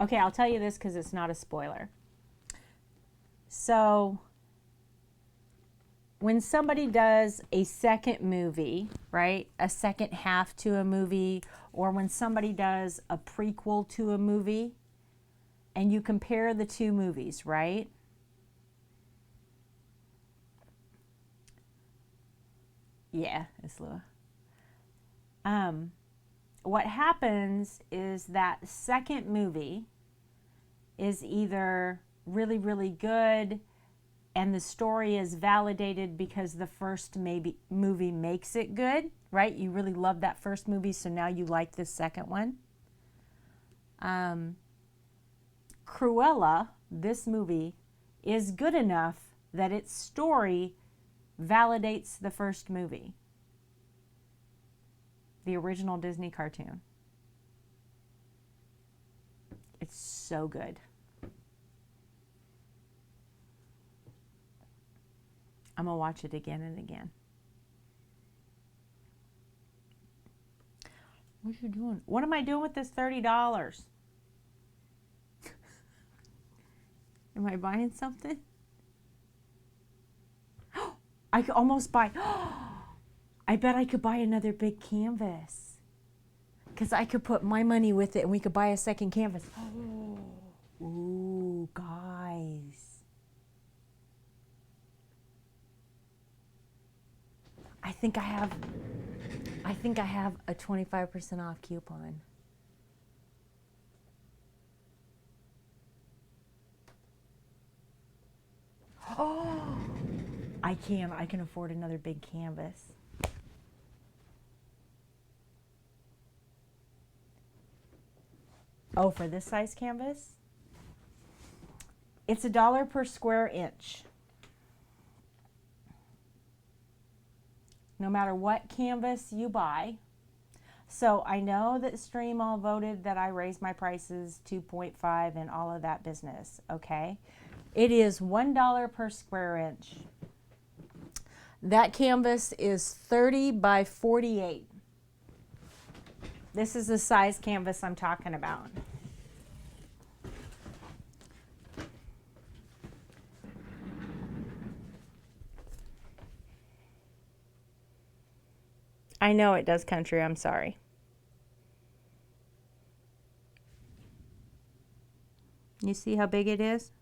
Okay, I'll tell you this because it's not a spoiler. So, when somebody does a second movie, right, a second half to a movie, or when somebody does a prequel to a movie, and you compare the two movies, right? Yeah, it's Lua. What happens is that second movie is either really, really good and the story is validated because the first movie makes it good, right? You really love that first movie, so now you like the second one. Cruella, this movie, is good enough that its story validates the first movie, the original Disney cartoon. It's so good. I'm going to watch it again and again. What are you doing? What am I doing with this $30? Am I buying something? I could almost buy. I bet I could buy another big canvas. Because I could put my money with it and we could buy a second canvas. Ooh, guys. I think I have a 25% off coupon. Oh, I can afford another big canvas. Oh, for this size canvas? It's $1 per square inch. No matter what canvas you buy. So I know that Stream all voted that I raised my prices 2.5 and all of that business, okay? It is $1 per square inch. That canvas is 30 by 48. This is the size canvas I'm talking about. I know it does, Country. I'm sorry. You see how big it is?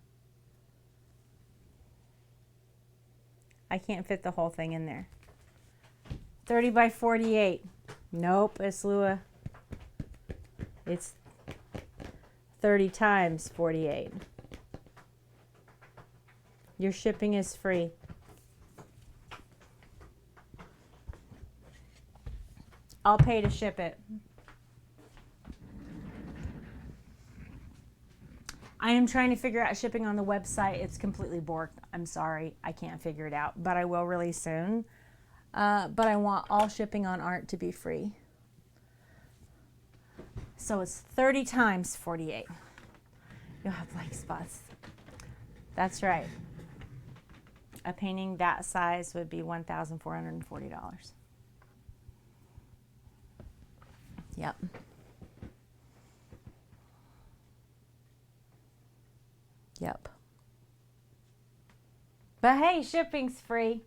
I can't fit the whole thing in there. 30 by 48. Nope, it's Lua. It's 30 times 48. Your shipping is free. I'll pay to ship it. I am trying to figure out shipping on the website. It's completely borked. I'm sorry. I can't figure it out, but I will really soon. But I want all shipping on art to be free. So it's 30 times 48. You'll have blank spots. That's right. A painting that size would be $1,440. Yep. Yep. But hey, shipping's free.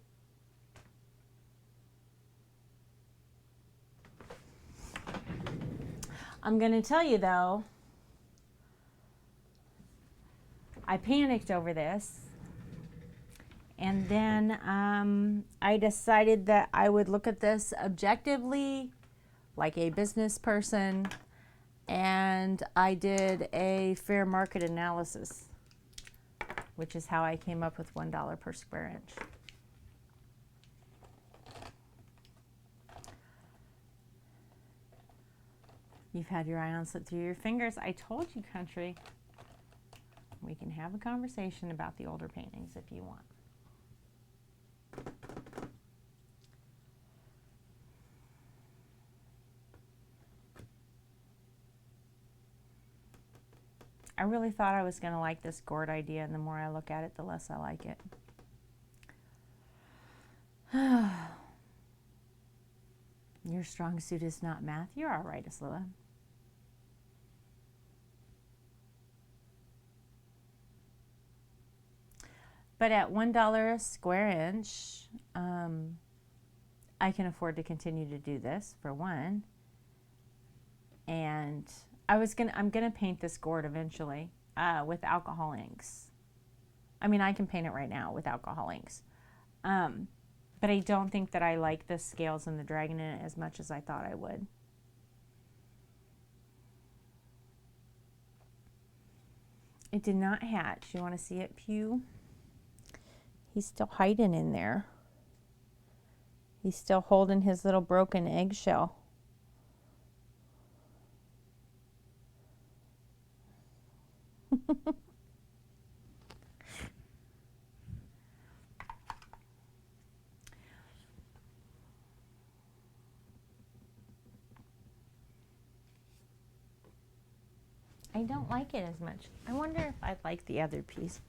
I'm going to tell you though, I panicked over this. And then I decided that I would look at this objectively, like a business person, and I did a fair market analysis, which is how I came up with $1 per square inch. You've had your ion slip through your fingers. I told you, Country. We can have a conversation about the older paintings if you want. I really thought I was going to like this gourd idea, and the more I look at it, the less I like it. Your strong suit is not math. You're all right, Aslua. But at $1 a square inch, I can afford to continue to do this for one. And I'm gonna paint this gourd eventually with alcohol inks. I mean, I can paint it right now with alcohol inks. But I don't think that I like the scales and the dragon in it as much as I thought I would. It did not hatch. You want to see it, Pew? He's still hiding in there. He's still holding his little broken eggshell. I don't like it as much. I wonder if I like the other piece.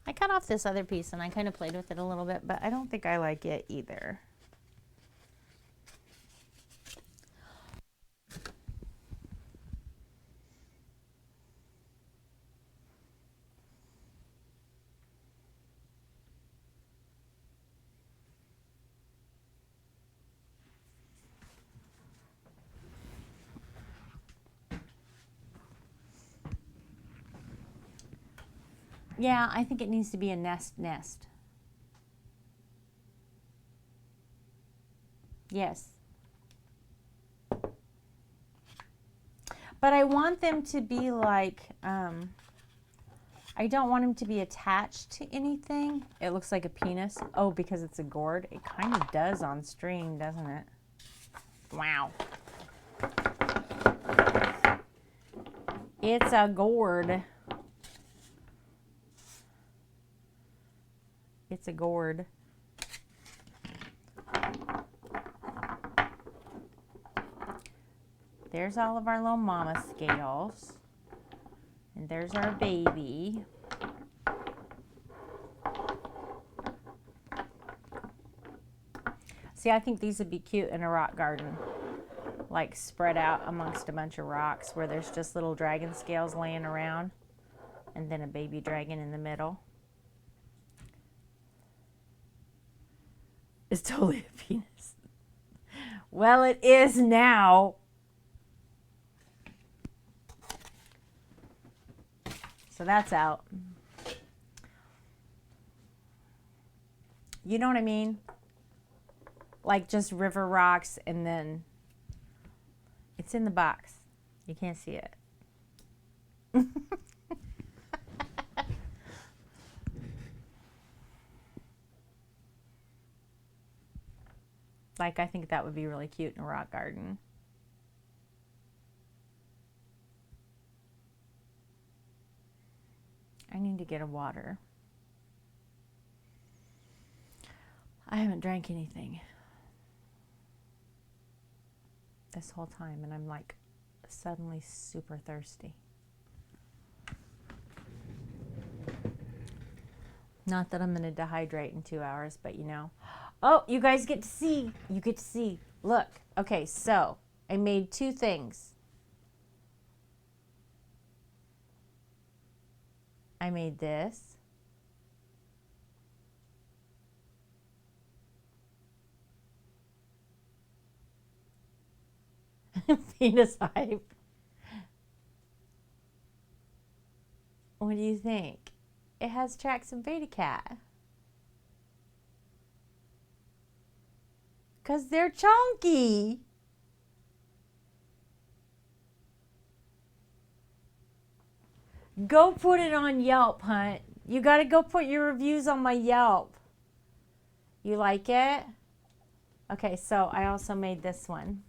I cut off this other piece and I kind of played with it a little bit, but I don't think I like it either. Yeah, I think it needs to be a nest. Yes. But I want them to be like, I don't want them to be attached to anything. It looks like a penis. Oh, because it's a gourd. It kind of does on string, doesn't it? Wow. It's a gourd. It's a gourd. There's all of our little mama scales. And there's our baby. See, I think these would be cute in a rock garden. Like spread out amongst a bunch of rocks where there's just little dragon scales laying around. And then a baby dragon in the middle. It's totally a penis. Well, it is now. So that's out. You know what I mean? Like just river rocks and then it's in the box. You can't see it. Like, I think that would be really cute in a rock garden. I need to get a water. I haven't drank anything this whole time, and I'm like suddenly super thirsty. Not that I'm going to dehydrate in 2 hours, but you know. Oh, you guys get to see. You get to see. Look. Okay, so I made two things. I made this. Penis hype. What do you think? It has tracks of Beta Cat. Because they're chunky. Go put it on Yelp, Hunt. You got to go put your reviews on my Yelp. You like it? Okay, so I also made this one.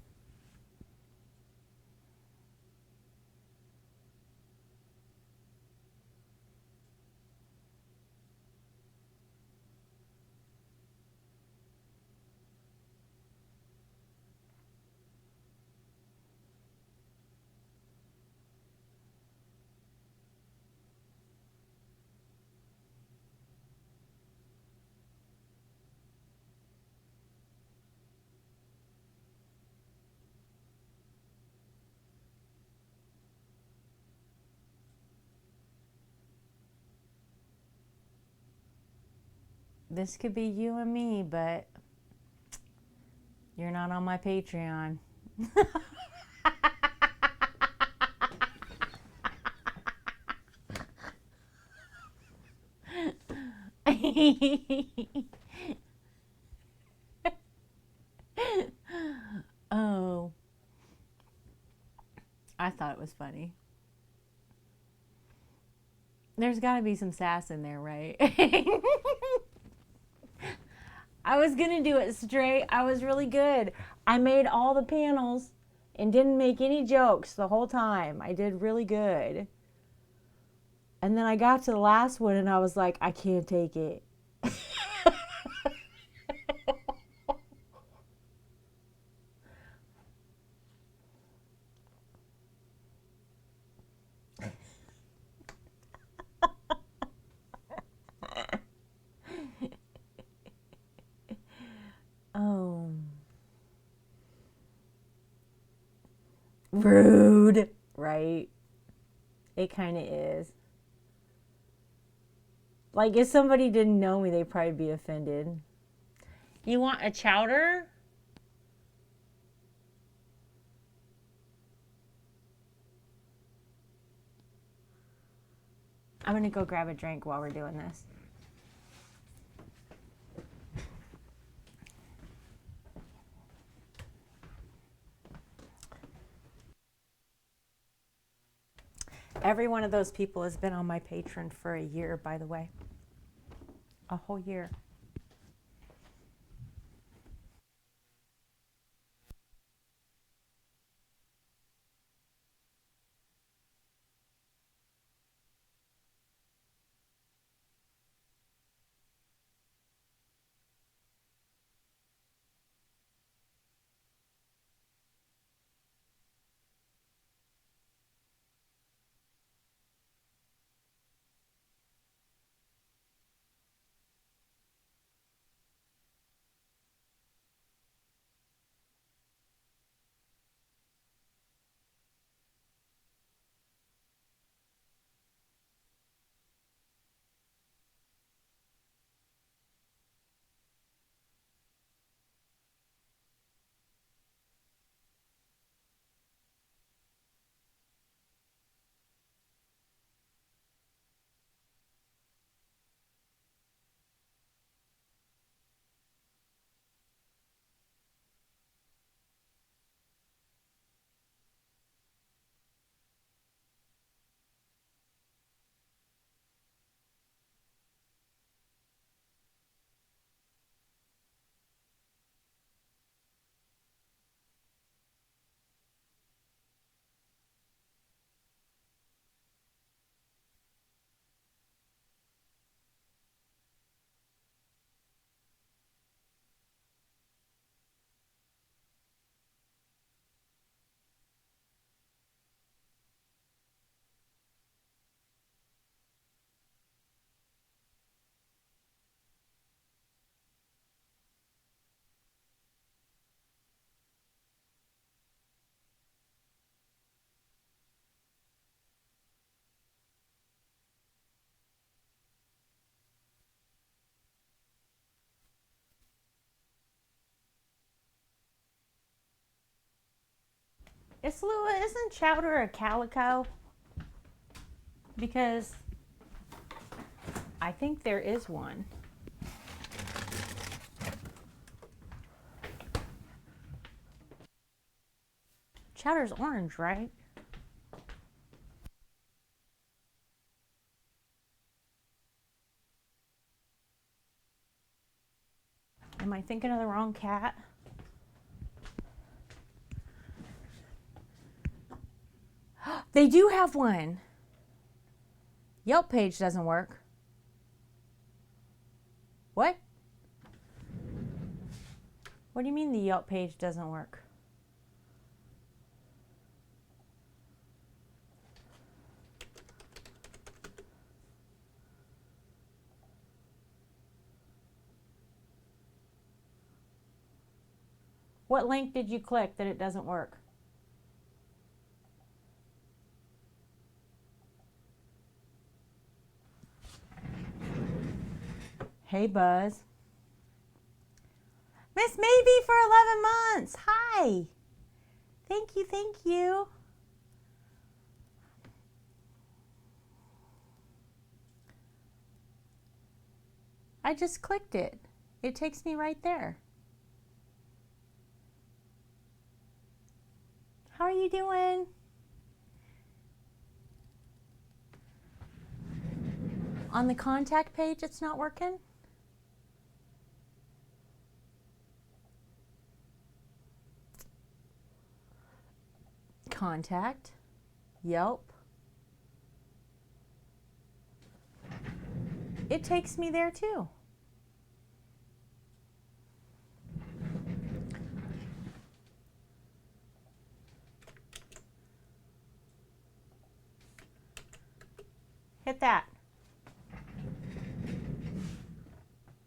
This could be you and me, but you're not on my Patreon. Oh, I thought it was funny. There's got to be some sass in there, right? I was going to do it straight. I was really good. I made all the panels and didn't make any jokes the whole time. I did really good. And then I got to the last one and I was like, I can't take it. Oh. Rude, right? It kind of is. Like, if somebody didn't know me, they'd probably be offended. You want a chowder? I'm gonna go grab a drink while we're doing this. Every one of those people has been on my Patreon for a year, by the way. A whole year. Isn't chowder a calico? Because I think there is one. Chowder's orange, right? Am I thinking of the wrong cat? They do have one. Yelp page doesn't work. What? What do you mean the Yelp page doesn't work? What link did you click that it doesn't work? Hey, Buzz. Miss Maybe for 11 months. Hi. Thank you, thank you. I just clicked it. It takes me right there. How are you doing? On the contact page, it's not working? Contact, Yelp. It takes me there too. Hit that.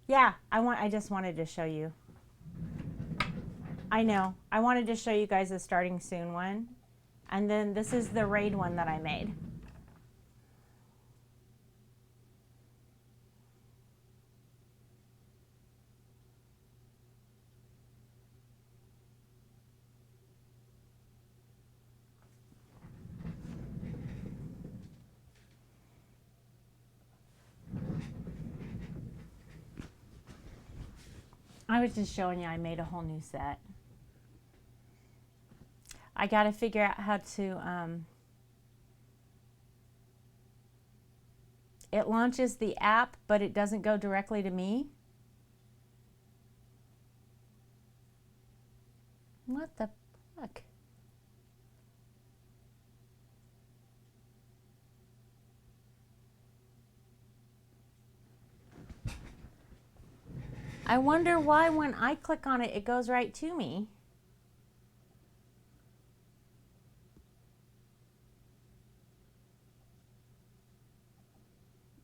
Yeah, I just wanted to show you. I know. I wanted to show you guys the starting soon one. And then this is the raid one that I made. I was just showing you I made a whole new set. I got to figure out how to, it launches the app, but it doesn't go directly to me. What the fuck? I wonder why when I click on it, it goes right to me.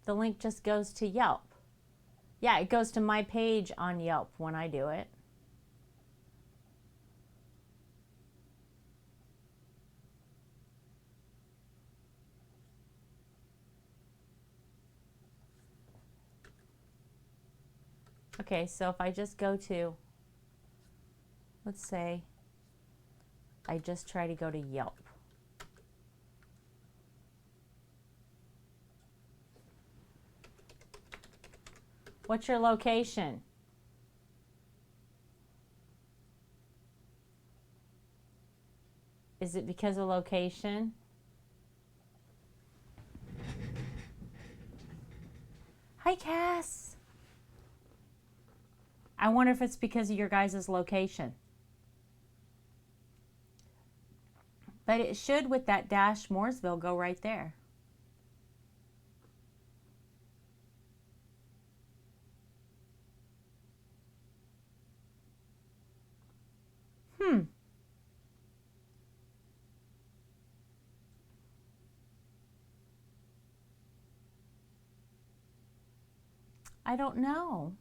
The link just goes to Yelp. Yeah, it goes to my page on Yelp when I do it. Okay, so if I just go to, let's say, I just try to go to Yelp. What's your location? Is it because of location? Hi, Cass. I wonder if it's because of your guys' location. But it should, with that dash Mooresville, go right there. I don't know.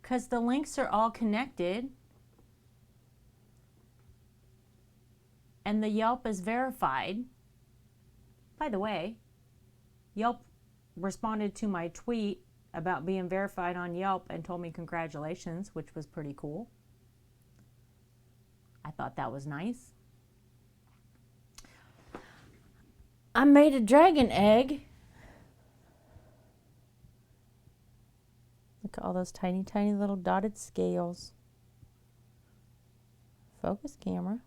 Because the links are all connected. And the Yelp is verified. By the way, Yelp responded to my tweet about being verified on Yelp and told me congratulations, which was pretty cool. I thought that was nice. I made a dragon egg. Look at all those tiny, tiny little dotted scales. Focus camera.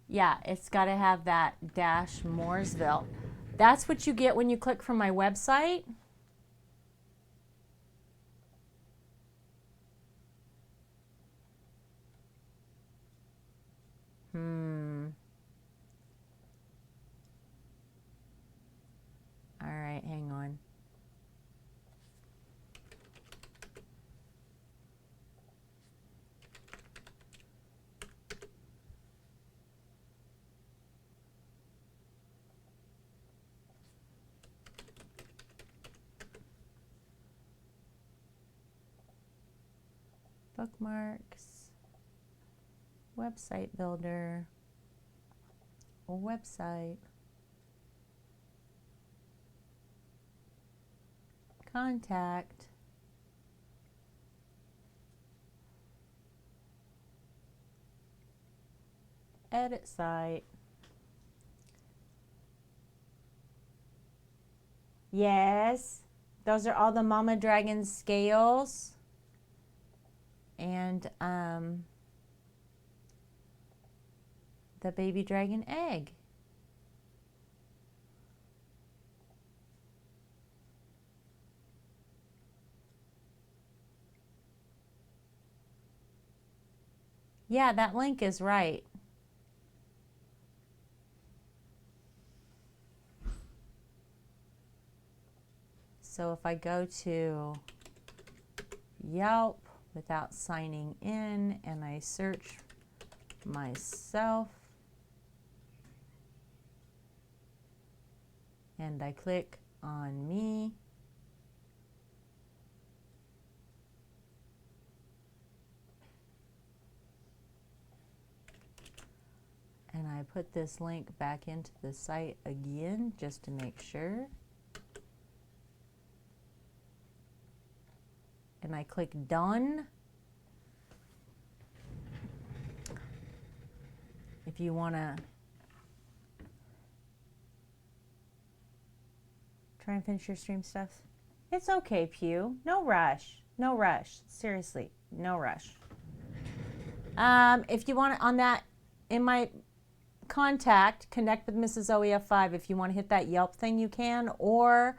Yeah, it's got to have that dash Mooresville. That's what you get when you click from my website. All right, hang on. Bookmarks. Website builder. Website. Contact. Edit site. Yes, those are all the mama dragon scales. And the baby dragon egg. Yeah, that link is right. So if I go to Yelp without signing in and I search myself and I click on me, and I put this link back into the site again just to make sure. And I click done. If you want to try and finish your stream stuff, it's okay, Pew. No rush. No rush. Seriously, no rush. If you want on that, in my contact, connect with Mrs. OEF5. If you want to hit that Yelp thing, you can. Or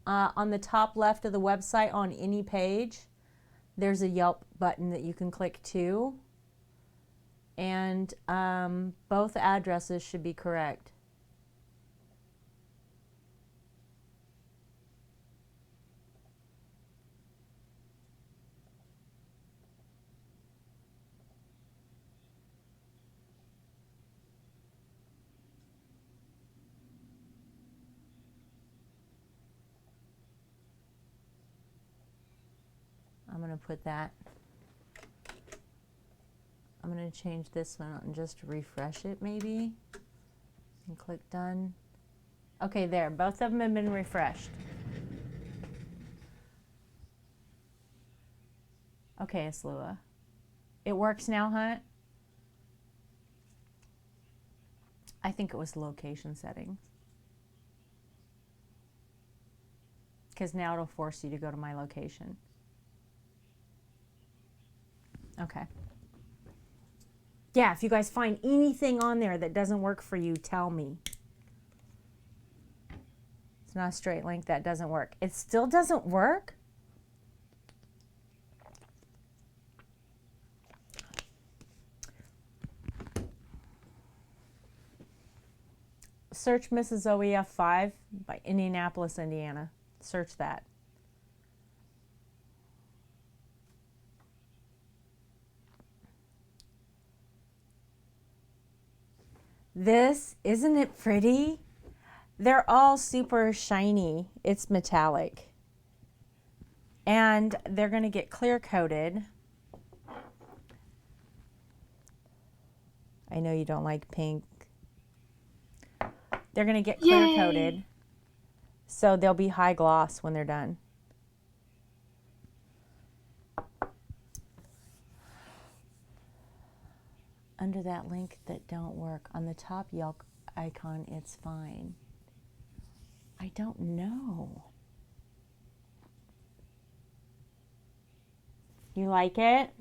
on the top left of the website on any page, there's a Yelp button that you can click to. And both addresses should be correct. I'm going to put that. I'm going to change this one and just refresh it maybe. And click done. Okay, there. Both of them have been refreshed. Okay, Aslua. It works now, Hunt? I think it was location settings. Because now it'll force you to go to my location. Okay. Yeah, if you guys find anything on there that doesn't work for you, tell me. It's not a straight link, that doesn't work. It still doesn't work? Search Mrs. OEF5 by Indianapolis, Indiana. Search that. This, isn't it pretty? They're all super shiny. It's metallic. And they're going to get clear coated. I know you don't like pink. They're going to get clear coated. So they'll be high gloss when they're done. Under that link that don't work, on the top Yelp icon, it's fine. I don't know. You like it?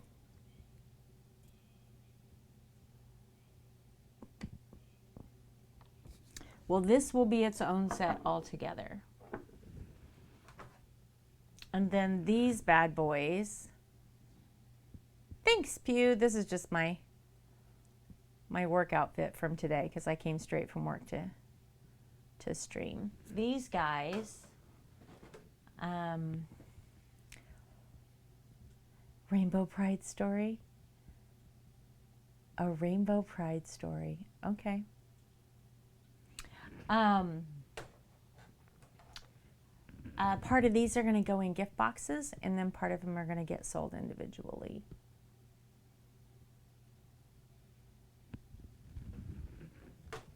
Well, this will be its own set altogether. And then these bad boys. Thanks, Pew. This is just my work outfit from today because I came straight from work to stream. These guys, Rainbow Pride story. A Rainbow Pride story. Okay. Part of these are going to go in gift boxes, and then part of them are going to get sold individually.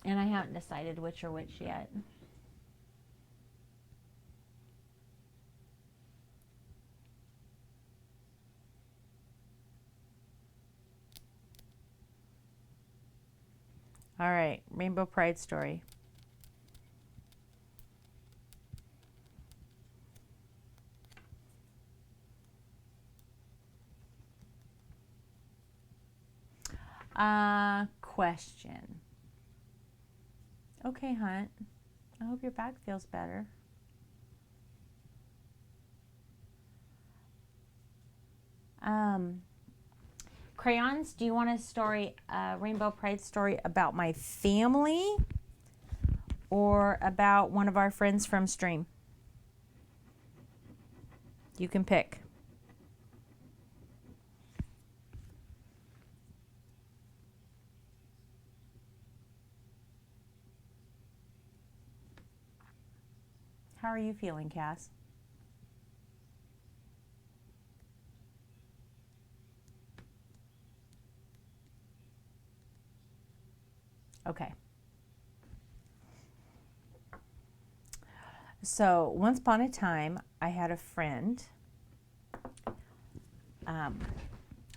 And I haven't decided which are which yet. All right, Rainbow Pride story. Question. Okay, Hunt. I hope your back feels better. Crayons, do you want a story, Rainbow Pride story about my family or about one of our friends from Stream? You can pick. How are you feeling, Cass? Okay. So once upon a time, I had a friend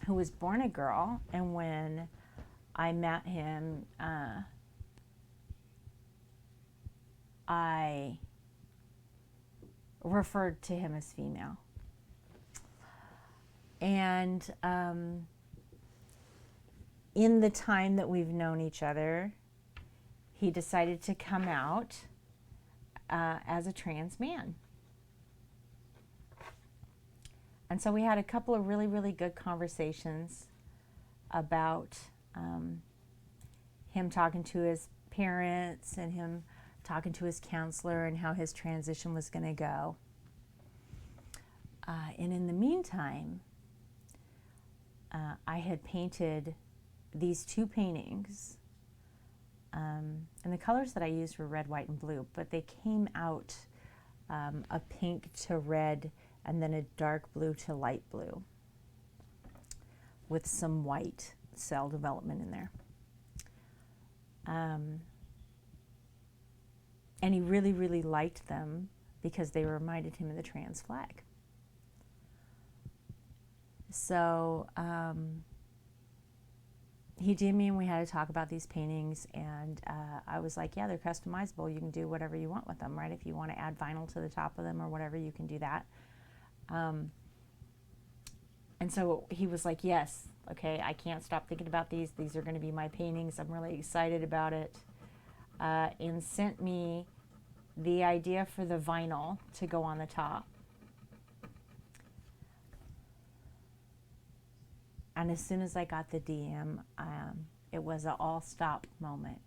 who was born a girl, and when I met him, I referred to him as female. And in the time that we've known each other, he decided to come out as a trans man. And so we had a couple of really, really good conversations about him talking to his parents and him talking to his counselor and how his transition was going to go. And in the meantime, I had painted these two paintings. And the colors that I used were red, white, and blue, but they came out a pink to red and then a dark blue to light blue with some white cell development in there. And he really, really liked them because they reminded him of the trans flag. So he DM'd me and we had to talk about these paintings, and I was like, yeah, they're customizable. You can do whatever you want with them, right? If you want to add vinyl to the top of them or whatever, you can do that. And so he was like, yes, okay, I can't stop thinking about these. These are going to be my paintings. I'm really excited about it. And sent me the idea for the vinyl to go on the top. And as soon as I got the DM, it was an all-stop moment.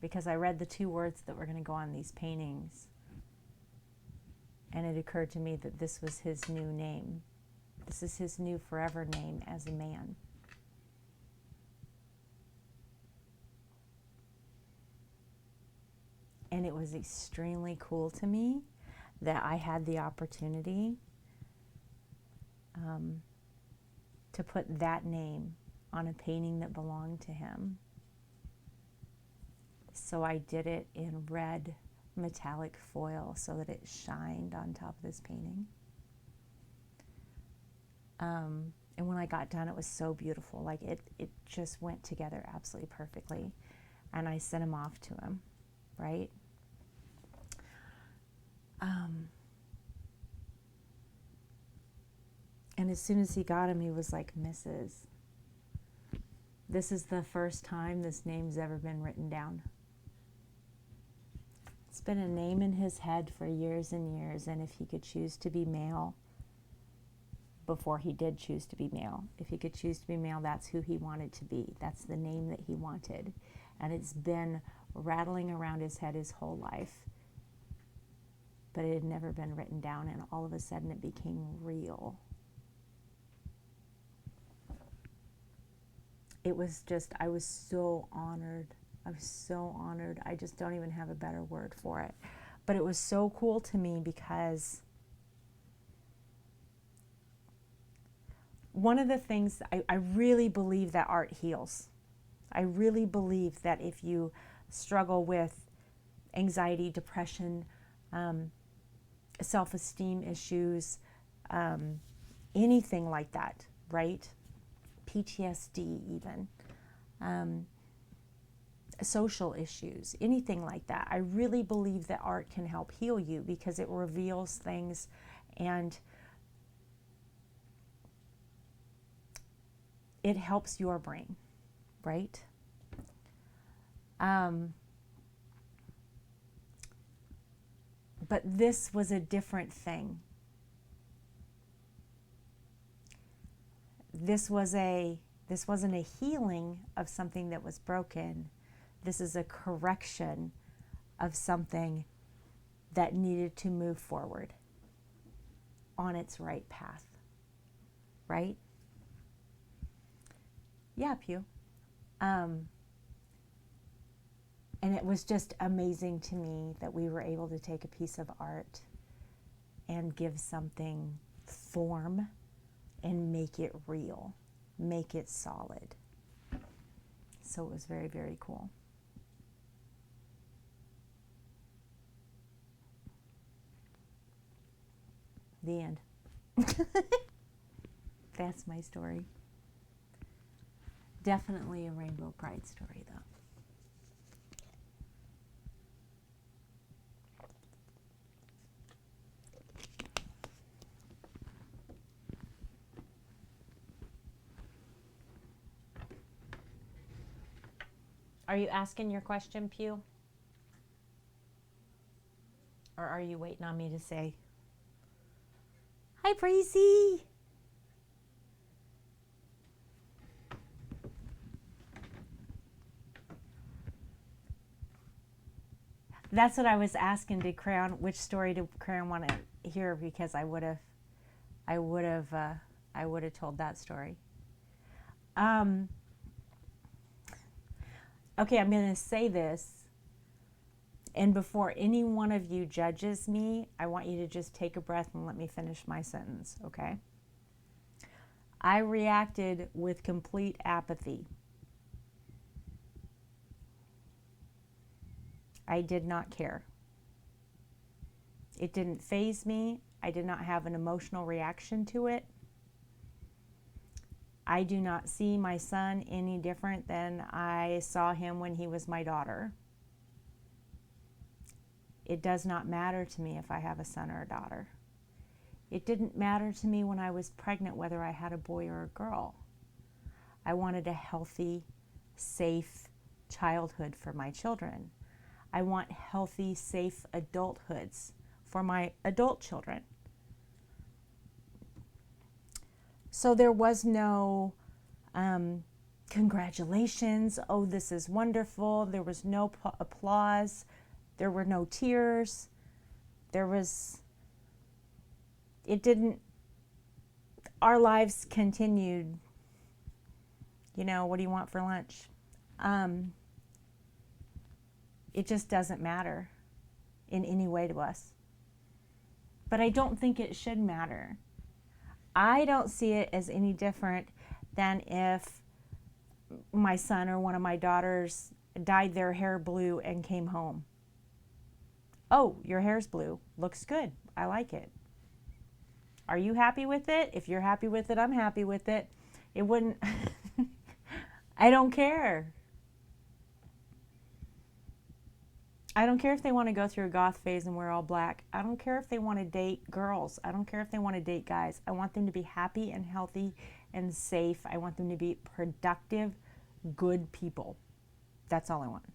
Because I read the two words that were going to go on these paintings. And it occurred to me that this was his new name. This is his new forever name as a man. And it was extremely cool to me that I had the opportunity to put that name on a painting that belonged to him. So I did it in red metallic foil so that it shined on top of this painting. And when I got done, it was so beautiful. Like it just went together absolutely perfectly. And I sent him off to him, right? And as soon as he got him, he was like, Mrs., this is the first time this name's ever been written down. It's been a name in his head for years and years, and if he could choose to be male, before he did choose to be male, if he could choose to be male, that's who he wanted to be. That's the name that he wanted. And it's been rattling around his head his whole life. But it had never been written down, and all of a sudden it became real. It was just, I was so honored. I was so honored. I just don't even have a better word for it. But it was so cool to me because one of the things I really believe that art heals. I really believe that if you struggle with anxiety, depression, self-esteem issues, anything like that, right? PTSD even, social issues, anything like that. I really believe that art can help heal you because it reveals things and it helps your brain, right? But this was a different thing. This wasn't a healing of something that was broken. This is a correction of something that needed to move forward on its right path. Right? Yeah, Pew. And it was just amazing to me that we were able to take a piece of art and give something form and make it real, make it solid. So it was very, very cool. The end. That's my story. Definitely a Rainbow Pride story, though. Are you asking your question, Pew? Or are you waiting on me to say, hi, Bracy? That's what I was asking. Did Crayon, which story did Crayon want to hear? Because I would have told that story. Okay, I'm going to say this, and before any one of you judges me, I want you to just take a breath and let me finish my sentence, okay? I reacted with complete apathy. I did not care. It didn't faze me. I did not have an emotional reaction to it. I do not see my son any different than I saw him when he was my daughter. It does not matter to me if I have a son or a daughter. It didn't matter to me when I was pregnant whether I had a boy or a girl. I wanted a healthy, safe childhood for my children. I want healthy, safe adulthoods for my adult children. So there was no congratulations, oh, this is wonderful. There was no applause. There were no tears. Our lives continued. You know, what do you want for lunch? It just doesn't matter in any way to us. But I don't think it should matter. I don't see it as any different than if my son or one of my daughters dyed their hair blue and came home. Oh, your hair's blue. Looks good. I like it. Are you happy with it? If you're happy with it, I'm happy with it. It wouldn't... I don't care. I don't care if they want to go through a goth phase and wear all black. I don't care if they want to date girls. I don't care if they want to date guys. I want them to be happy and healthy and safe. I want them to be productive, good people. That's all I want.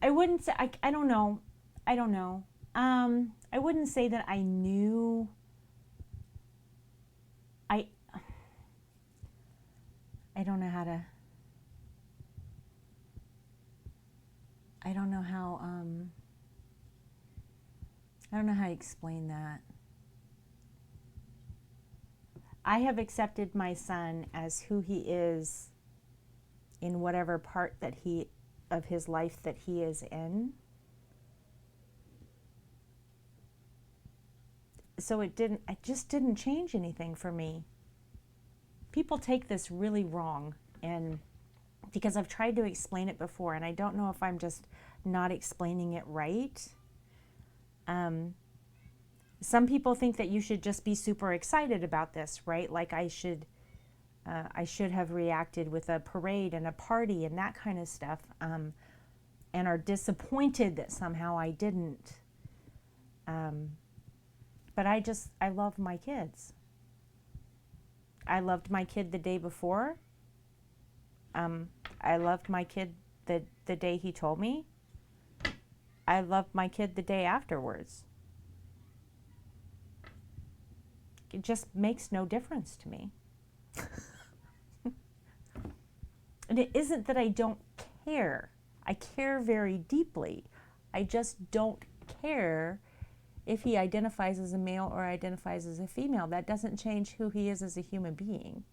I wouldn't say, I don't know. I don't know. I wouldn't say that I knew. I don't know how to, I don't know how to explain that. I have accepted my son as who he is in whatever part that of his life that he is in. it just didn't change anything for me. People take this really wrong, and because I've tried to explain it before, and I don't know if I'm just not explaining it right. Some people think that you should just be super excited about this, right? Like I should have reacted with a parade and a party and that kind of stuff, and are disappointed that somehow I didn't. But I love my kids. I loved my kid the day before. I loved my kid the day he told me. I loved my kid the day afterwards. It just makes no difference to me. And it isn't that I don't care. I care very deeply. I just don't care if he identifies as a male or identifies as a female. That doesn't change who he is as a human being.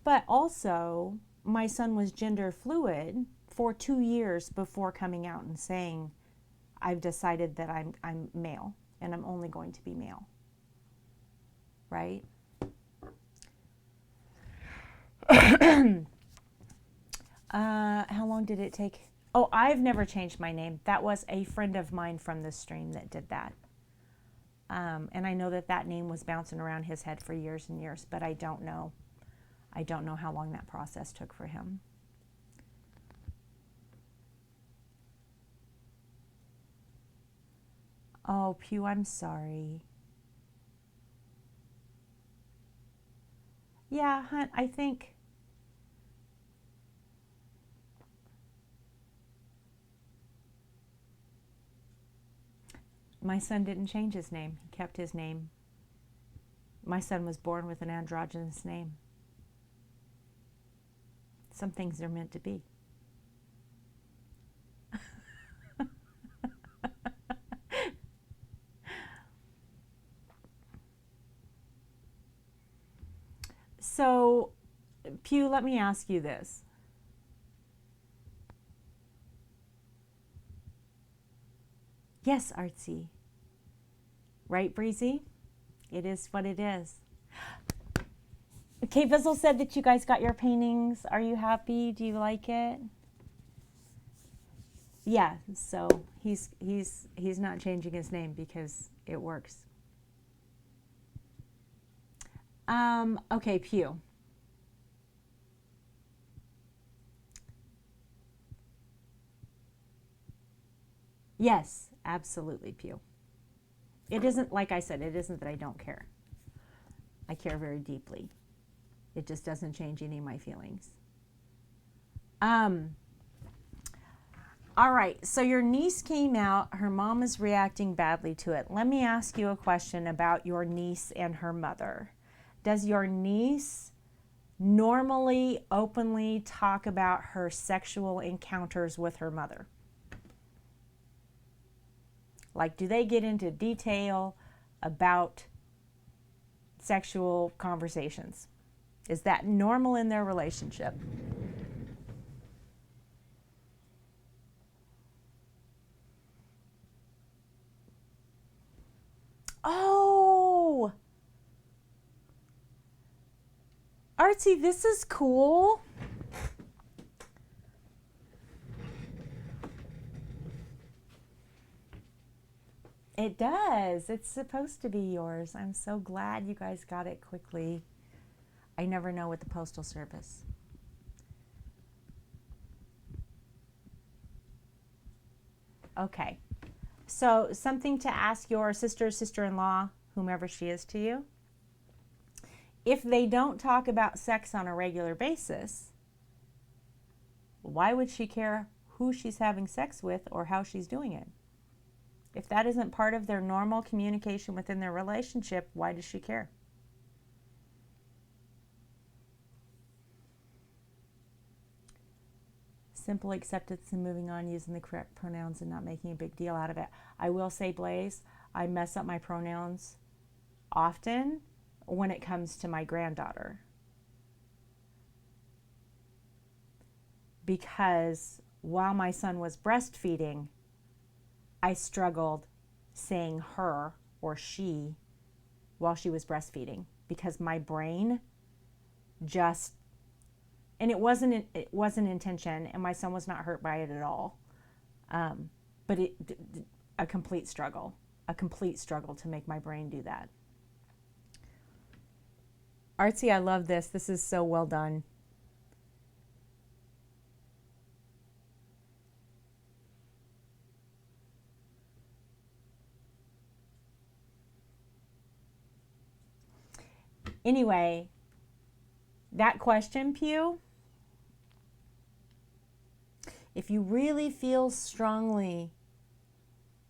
But also, my son was gender fluid for 2 years before coming out and saying, I've decided that I'm male and I'm only going to be male. Right? How long did it take? Oh, I've never changed my name. That was a friend of mine from the stream that did that. And I know that name was bouncing around his head for years and years, but I don't know. I don't know how long that process took for him. Oh, Pew, I'm sorry. Yeah, Hunt, I think my son didn't change his name. He kept his name. My son was born with an androgynous name. Some things are meant to be. So, Pew, let me ask you this. Yes, Artsy. Right, Breezy? It is what it is. Okay, Bizzle said that you guys got your paintings. Are you happy? Do you like it? Yeah, so he's not changing his name because it works. Okay, Pew. Yes, absolutely, Pew. It isn't, like I said, it isn't that I don't care. I care very deeply. It just doesn't change any of my feelings. All right, so your niece came out. Her mom is reacting badly to it. Let me ask you a question about your niece and her mother. Does your niece normally openly talk about her sexual encounters with her mother? Like, do they get into detail about sexual conversations? Is that normal in their relationship? Oh! Artsy, this is cool. It does. It's supposed to be yours. I'm so glad you guys got it quickly. I never know with the Postal Service. Okay. So something to ask your sister, sister-in-law, whomever she is to you. If they don't talk about sex on a regular basis, why would she care who she's having sex with or how she's doing it? If that isn't part of their normal communication within their relationship, why does she care? Simple acceptance and moving on using the correct pronouns and not making a big deal out of it. I will say, Blaze, I mess up my pronouns often when it comes to my granddaughter. because while my son was breastfeeding, I struggled saying her or she while she was breastfeeding because my brain just, and it wasn't intention, and my son was not hurt by it at all. But a complete struggle to make my brain do that. Artsy, I love this. This is so well done. Anyway, that question, Pew, if you really feel strongly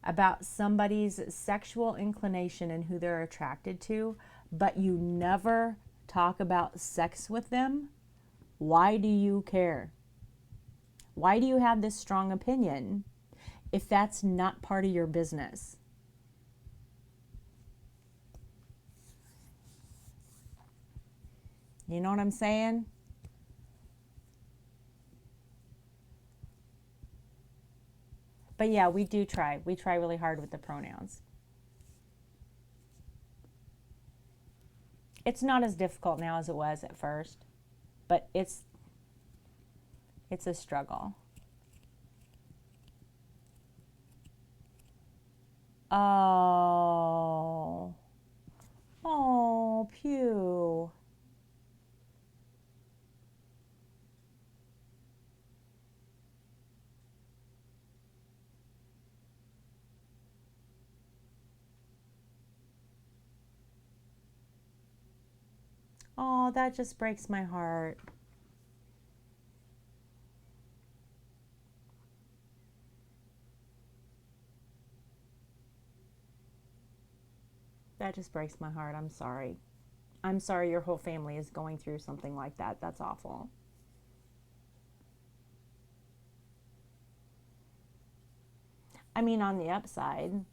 about somebody's sexual inclination and who they're attracted to, but you never talk about sex with them, why do you care? Why do you have this strong opinion if that's not part of your business? You know what I'm saying? But yeah, we do try. We try really hard with the pronouns. It's not as difficult now as it was at first, but it's a struggle. Oh, Pew. Oh, that just breaks my heart. That just breaks my heart. I'm sorry. I'm sorry your whole family is going through something like that. That's awful. I mean, on the upside,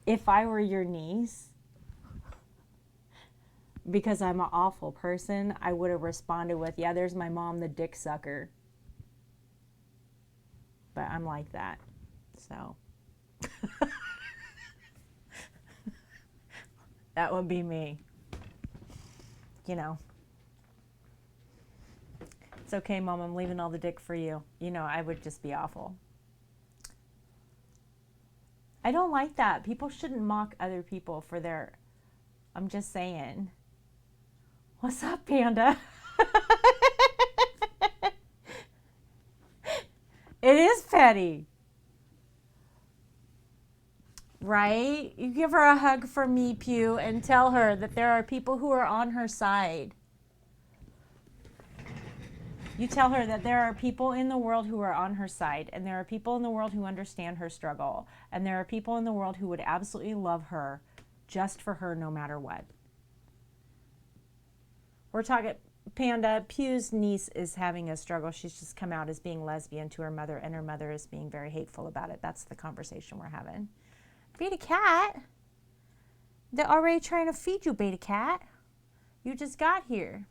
if I were your niece, because I'm an awful person, I would have responded with, yeah, there's my mom, the dick sucker. But I'm like that, so. That would be me. You know. It's okay, Mom, I'm leaving all the dick for you. You know, I would just be awful. I don't like that. People shouldn't mock other people for their, I'm just saying. What's up, Panda? It is petty. Right? You give her a hug from me, Pew, and tell her that there are people who are on her side. You tell her that there are people in the world who are on her side, and there are people in the world who understand her struggle, and there are people in the world who would absolutely love her just for her no matter what. We're talking, Panda, Pew's niece is having a struggle. She's just come out as being lesbian to her mother, and her mother is being very hateful about it. That's the conversation we're having. Beta Cat? They're already trying to feed you, Beta Cat. You just got here.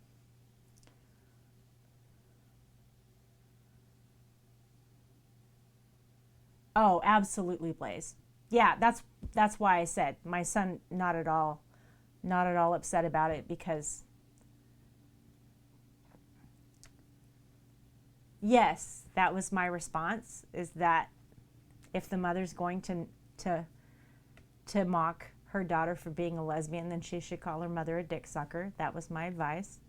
Oh, absolutely, Blaze. Yeah, that's why I said my son not at all upset about it, because yes, that was my response, is that if the mother's going to mock her daughter for being a lesbian, then she should call her mother a dick sucker. That was my advice.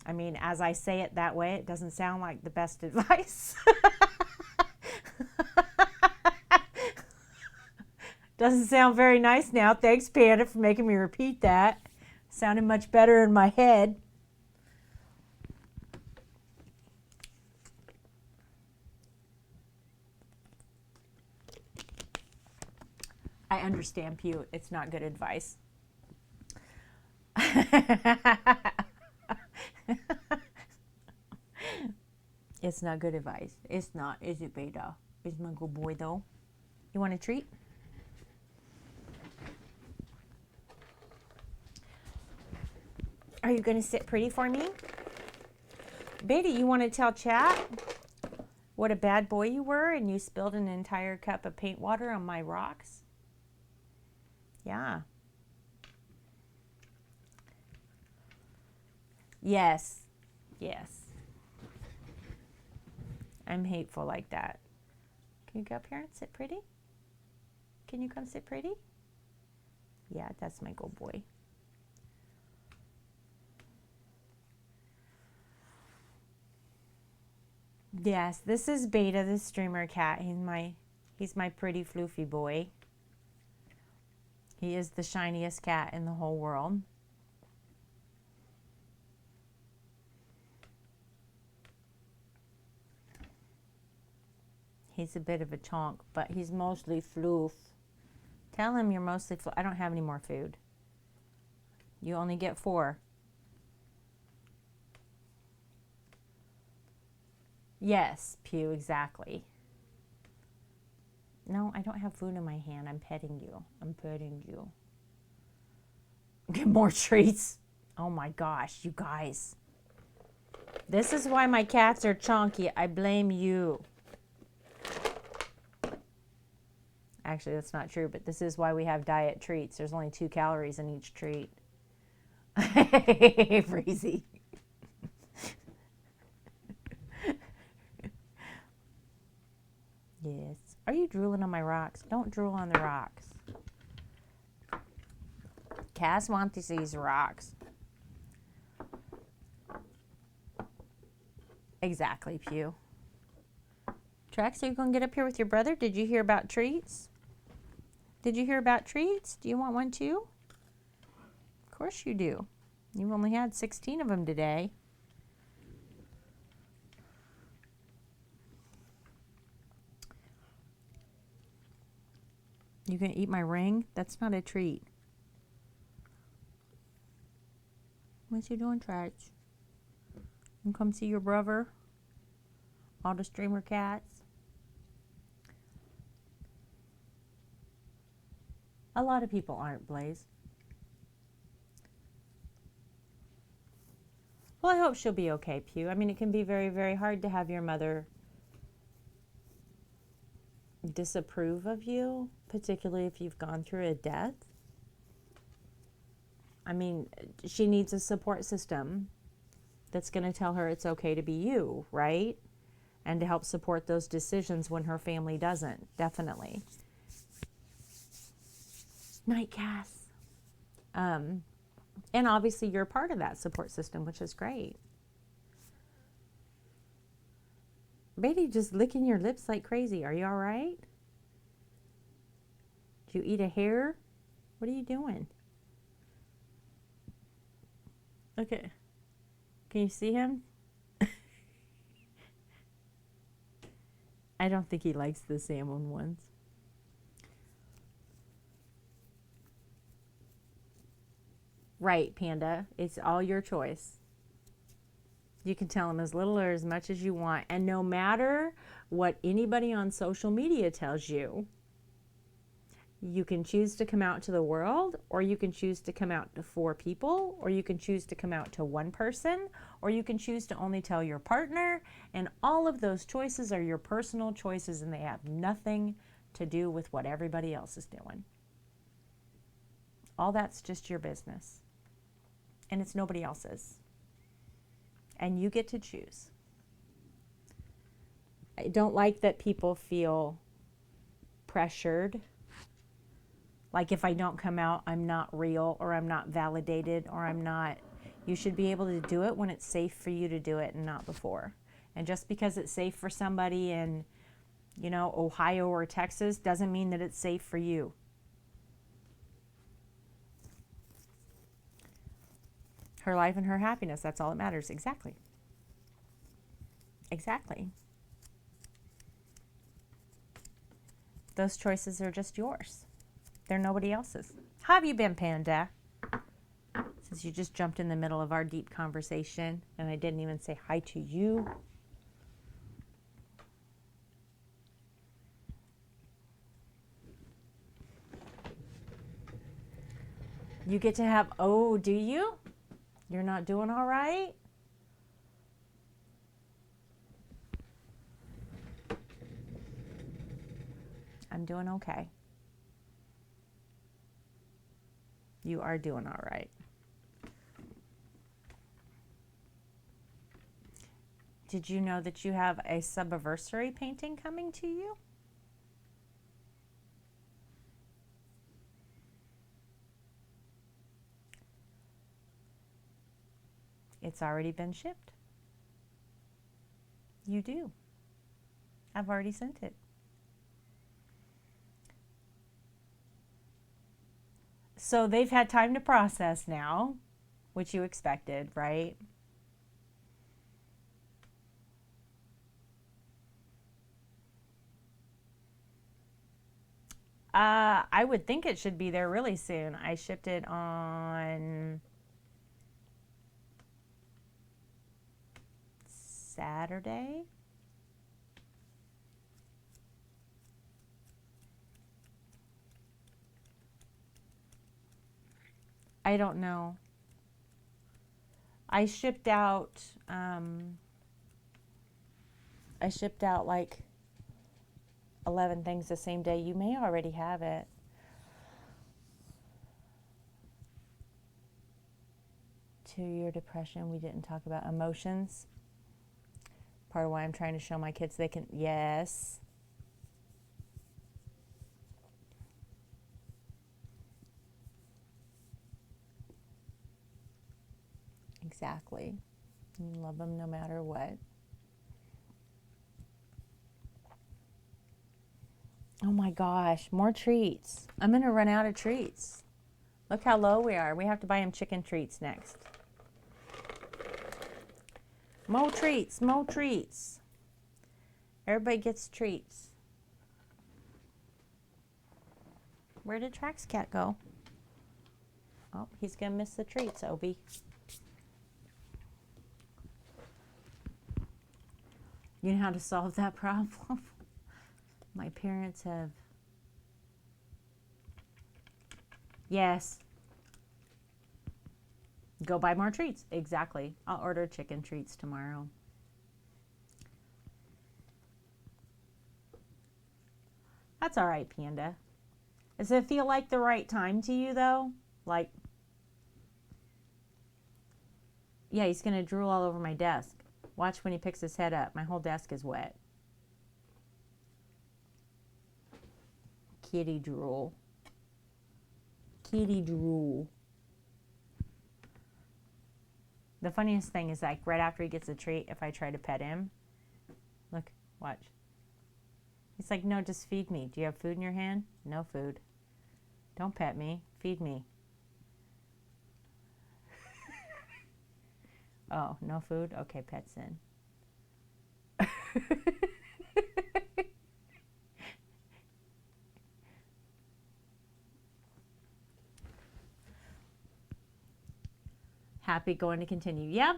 I mean, as I say it that way, it doesn't sound like the best advice. Doesn't sound very nice now. Thanks, Panda, for making me repeat that. Sounded much better in my head. I understand, Pew. It's not good advice. It's not good advice. It's not, is it, Beta? Is my good boy, though? You want a treat? Are you going to sit pretty for me? Beta, you want to tell chat what a bad boy you were and you spilled an entire cup of paint water on my rocks? Yeah. Yes. Yes. I'm hateful like that. Can you go up here and sit pretty? Can you come sit pretty? Yeah, that's my good boy. Yes, this is Beta, the streamer cat. He's my pretty floofy boy. He is the shiniest cat in the whole world. He's a bit of a chonk, but he's mostly floof. Tell him you're mostly floof. I don't have any more food. You only get 4. Yes, Pew, exactly. No, I don't have food in my hand. I'm petting you. I'm petting you. Get more treats. Oh my gosh, you guys. This is why my cats are chonky. I blame you. Actually, that's not true, but this is why we have diet treats. There's only 2 calories in each treat. Breezy. Yes. Are you drooling on my rocks? Don't drool on the rocks. Cass wants to see these rocks. Exactly, Pew. Trax, are you going to get up here with your brother? Did you hear about treats? Did you hear about treats? Do you want one too? Of course you do. You've only had 16 of them today. You gonna eat my ring? That's not a treat. What you doing, Trax? You come see your brother? All the streamer cats? A lot of people aren't, Blaze. Well, I hope she'll be okay, Pew. I mean, it can be very, very hard to have your mother disapprove of you, particularly if you've gone through a death. I mean, she needs a support system that's going to tell her it's okay to be you, right? And to help support those decisions when her family doesn't, definitely. Night, Cass. And obviously you're part of that support system, which is great. Baby, just licking your lips like crazy. Are you all right? Did you eat a hair? What are you doing? Okay. Can you see him? I don't think he likes the salmon ones. Right, Panda. It's all your choice. You can tell him as little or as much as you want. And no matter what anybody on social media tells you, you can choose to come out to the world, or you can choose to come out to 4 people, or you can choose to come out to 1 person, or you can choose to only tell your partner. And all of those choices are your personal choices, and they have nothing to do with what everybody else is doing. All that's just your business. And it's nobody else's. And you get to choose. I don't like that people feel pressured. Like if I don't come out, I'm not real, or I'm not validated, or I'm not. You should be able to do it when it's safe for you to do it and not before. And just because it's safe for somebody in, you know, Ohio or Texas doesn't mean that it's safe for you. Her life and her happiness, that's all that matters. Exactly. Exactly. Those choices are just yours. They're nobody else's. How have you been, Panda? Since you just jumped in the middle of our deep conversation and I didn't even say hi to you. You get to have, oh, do you? You're not doing all right? I'm doing okay. You are doing all right. Did you know that you have a subiversary painting coming to you? It's already been shipped. You do. I've already sent it. So they've had time to process now, which you expected, right? I would think it should be there really soon. I shipped it on Saturday. I don't know. I shipped out like 11 things the same day. You may already have it. Two-year depression. We didn't talk about emotions. Part of why I'm trying to show my kids they can, yes. Exactly. You love them no matter what. Oh my gosh, more treats. I'm going to run out of treats. Look how low we are. We have to buy him chicken treats next. More treats, more treats. Everybody gets treats. Where did Trax Cat go? Oh, he's going to miss the treats, Obi. You know how to solve that problem? My parents have... Yes. Go buy more treats. Exactly. I'll order chicken treats tomorrow. That's all right, Panda. Does it feel like the right time to you, though? Like... Yeah, he's going to drool all over my desk. Watch when he picks his head up. My whole desk is wet. Kitty drool. Kitty drool. The funniest thing is, like, right after he gets a treat, if I try to pet him, look, watch. He's like, no, just feed me. Do you have food in your hand? No food. Don't pet me. Feed me. Oh, no food? Okay, pet's in. Happy going to continue. Yep.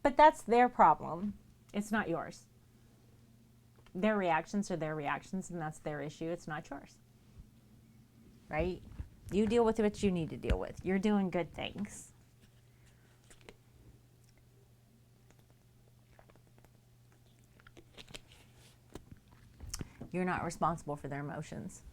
But that's their problem. It's not yours. Their reactions are their reactions, and that's their issue. It's not yours. Right? You deal with what you need to deal with. You're doing good things. You're not responsible for their emotions.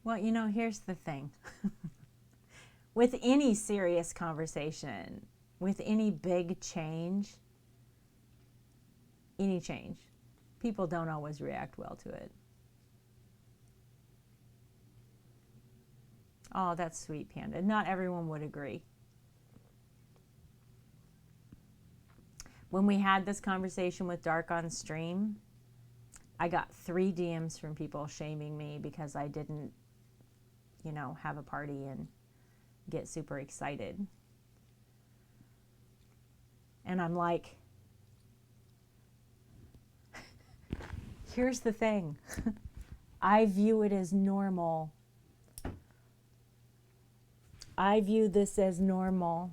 Well, you know, here's the thing. With any serious conversation, with any big change, any change, people don't always react well to it. Oh, that's sweet, Panda. Not everyone would agree. When we had this conversation with Dark on stream, I got 3 DMs from people shaming me because I didn't, you know, have a party and get super excited. And I'm like, here's the thing. I view it as normal. I view this as normal.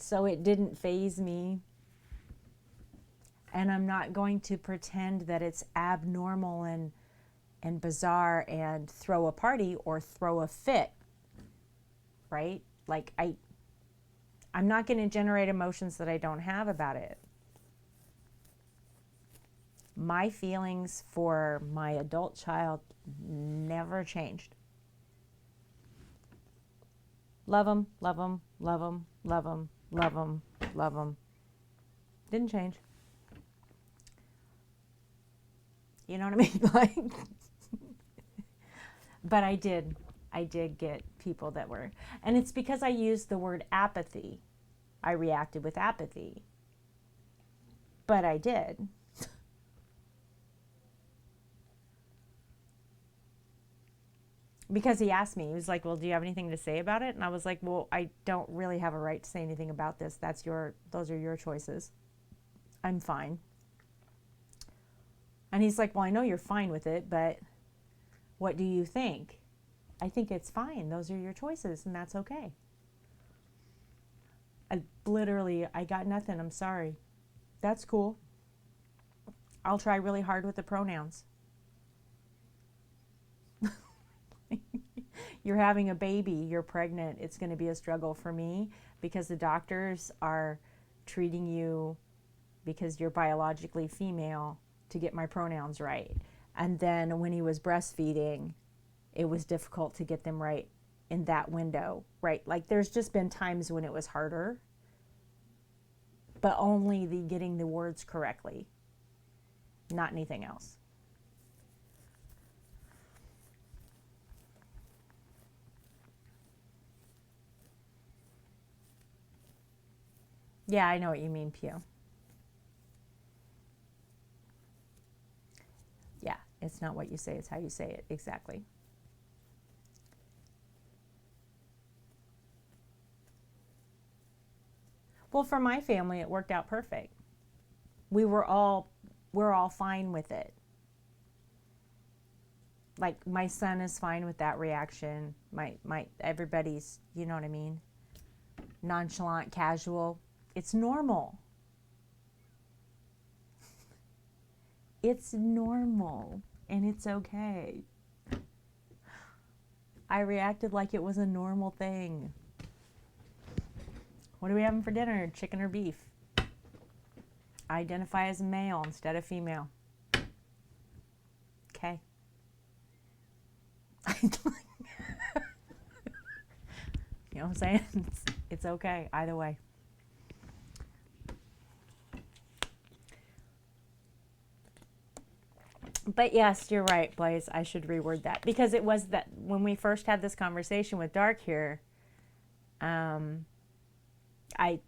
So it didn't faze me. And I'm not going to pretend that it's abnormal and bizarre and throw a party or throw a fit, right? Like I'm not going to generate emotions that I don't have about it. My feelings for my adult child never changed. Love him, love him, love him, love him, love him, love him. Didn't change. You know what I mean? Like, but I did get people that were, and it's because I used the word apathy. I reacted with apathy. But I did. Because he asked me, he was like, well, do you have anything to say about it? And I was like, well, I don't really have a right to say anything about this. Those are your choices. I'm fine. And he's like, well, I know you're fine with it, but what do you think? I think it's fine. Those are your choices, and that's okay. I got nothing. I'm sorry. That's cool. I'll try really hard with the pronouns. You're having a baby, you're pregnant, it's going to be a struggle for me because the doctors are treating you because you're biologically female to get my pronouns right. And then when he was breastfeeding, it was difficult to get them right in that window, right? Like there's just been times when it was harder, but only the getting the words correctly, not anything else. Yeah, I know what you mean, Pew. Yeah, it's not what you say, it's how you say it. Exactly. Well, for my family, it worked out perfect. We're all fine with it. Like my son is fine with that reaction. Everybody's, you know what I mean? Nonchalant, casual. It's normal. It's normal, and it's okay. I reacted like it was a normal thing. What are we having for dinner? Chicken or beef? I identify as male instead of female. Okay. You know what I'm saying? It's okay, either way. But yes, you're right, Blaze. I should reword that. Because it was that when we first had this conversation with Dark here, I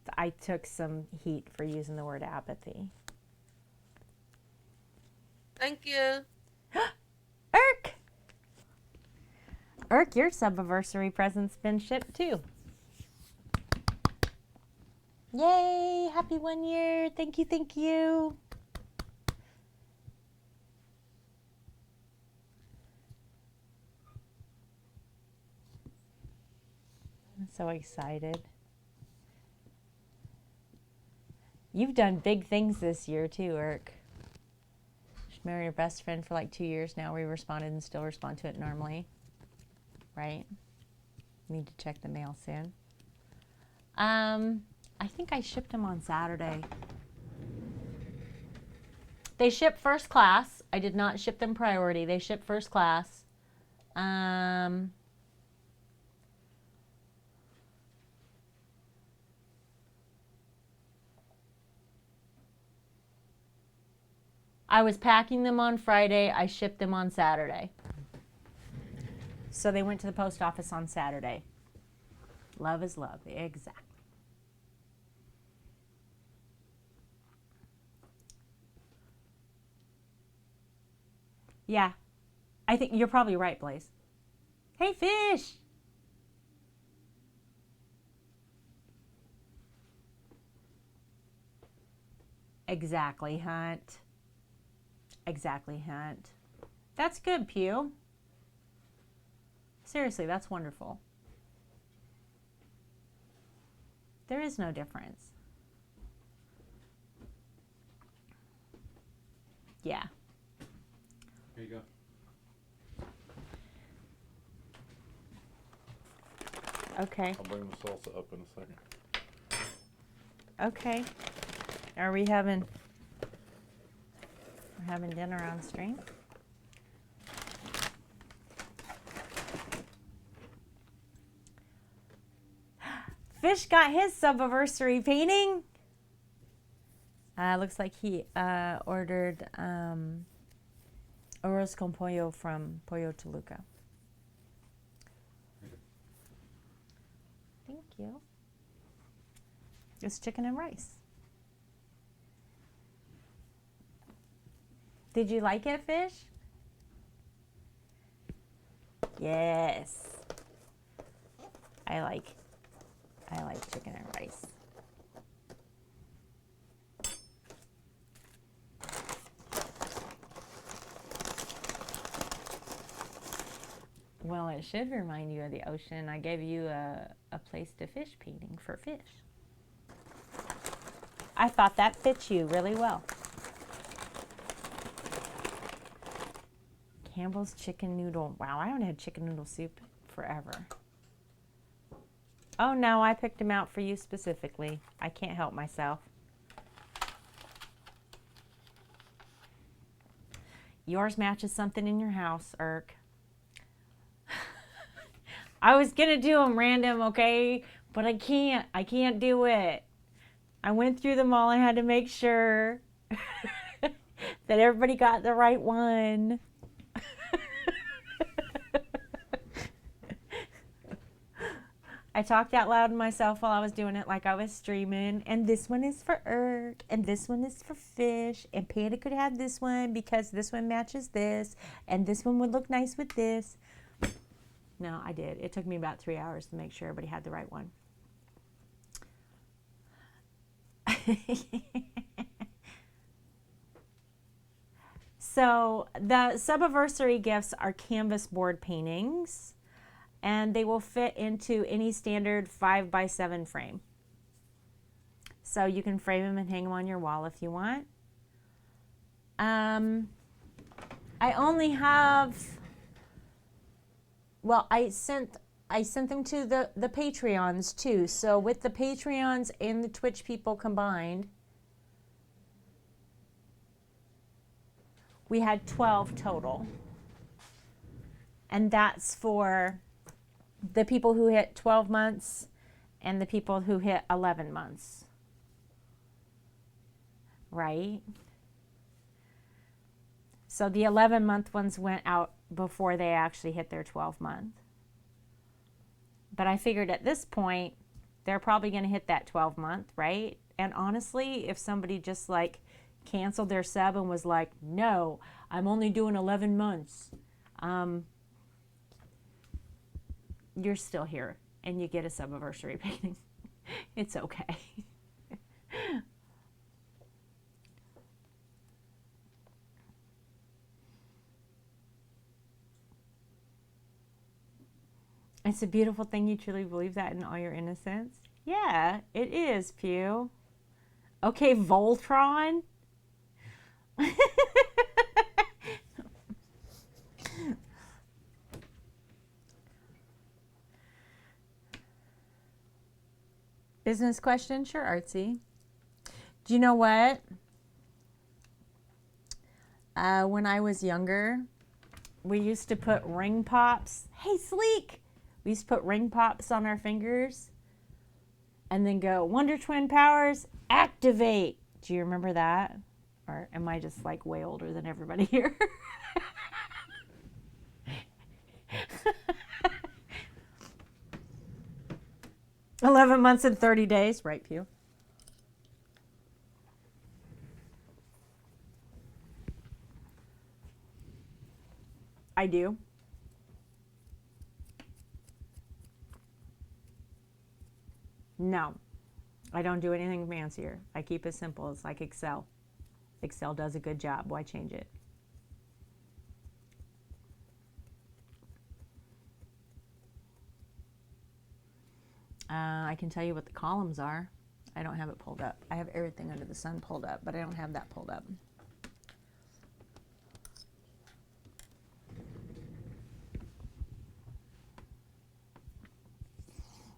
took some heat for using the word apathy. Thank you. Irk! Irk, your sub-anniversary present's been shipped too. Yay! Happy 1 year! Thank you, thank you! I'm so excited. You've done big things this year too, Irk. She's married her best friend for like 2 years now. We responded and still respond to it normally. Right? Need to check the mail soon. I think I shipped them on Saturday. They ship first class. I did not ship them priority. They ship first class. I was packing them on Friday. I shipped them on Saturday. So they went to the post office on Saturday. Love is love. Exactly. Yeah. I think you're probably right, Blaze. Hey, fish! Exactly, Hunt. Exactly, Hunt. That's good, Pew. Seriously, that's wonderful. There is no difference. Yeah. Here you go. Okay. I'll bring the salsa up in a second. Okay. Are we having we're having dinner on stream? Fish got his sub-anniversary painting. Looks like he ordered arroz con pollo from Pollo Toluca. Thank you. It's chicken and rice. Did you like it, Fish? Yes. I like chicken and rice. Well, it should remind you of the ocean. I gave you a place to fish painting for fish. I thought that fits you really well. Campbell's chicken noodle. Wow, I haven't had chicken noodle soup forever. Oh no, I picked them out for you specifically. I can't help myself. Yours matches something in your house, Irk. I was gonna do them random, okay? But I can't. I can't do it. I went through them all. I had to make sure that everybody got the right one. I talked out loud to myself while I was doing it like I was streaming. And this one is for Irk. And this one is for Fish. And Panda could have this one because this one matches this. And this one would look nice with this. No, I did. It took me about 3 hours to make sure everybody had the right one. So the sub-anniversary gifts are canvas board paintings. And they will fit into any standard 5x7 frame. So you can frame them and hang them on your wall if you want. I only have, well, I sent them to the Patreons too. So with the Patreons and the Twitch people combined, we had 12 total. And that's for the people who hit 12 months and the people who hit 11 months. Right? So the 11-month ones went out before they actually hit their 12-month. But I figured at this point, they're probably going to hit that 12-month, right? And honestly, if somebody just like canceled their sub and was like, no, I'm only doing 11 months. You're still here and you get a sub-anniversary painting. It's okay. It's a beautiful thing you truly believe that in all your innocence. Yeah, it is, Pew. Okay, Voltron. Business question? Sure, Artsy. Do you know what? When I was younger, we used to put ring pops. Hey, Sleek! We used to put ring pops on our fingers and then go, Wonder Twin powers, activate. Do you remember that? Or am I just like way older than everybody here? 11 months and 30 days, right, Pew? I do. No, I don't do anything fancier. I keep it simple. It's like Excel. Excel does a good job. Why change it? I can tell you what the columns are. I don't have it pulled up. I have everything under the sun pulled up, but I don't have that pulled up.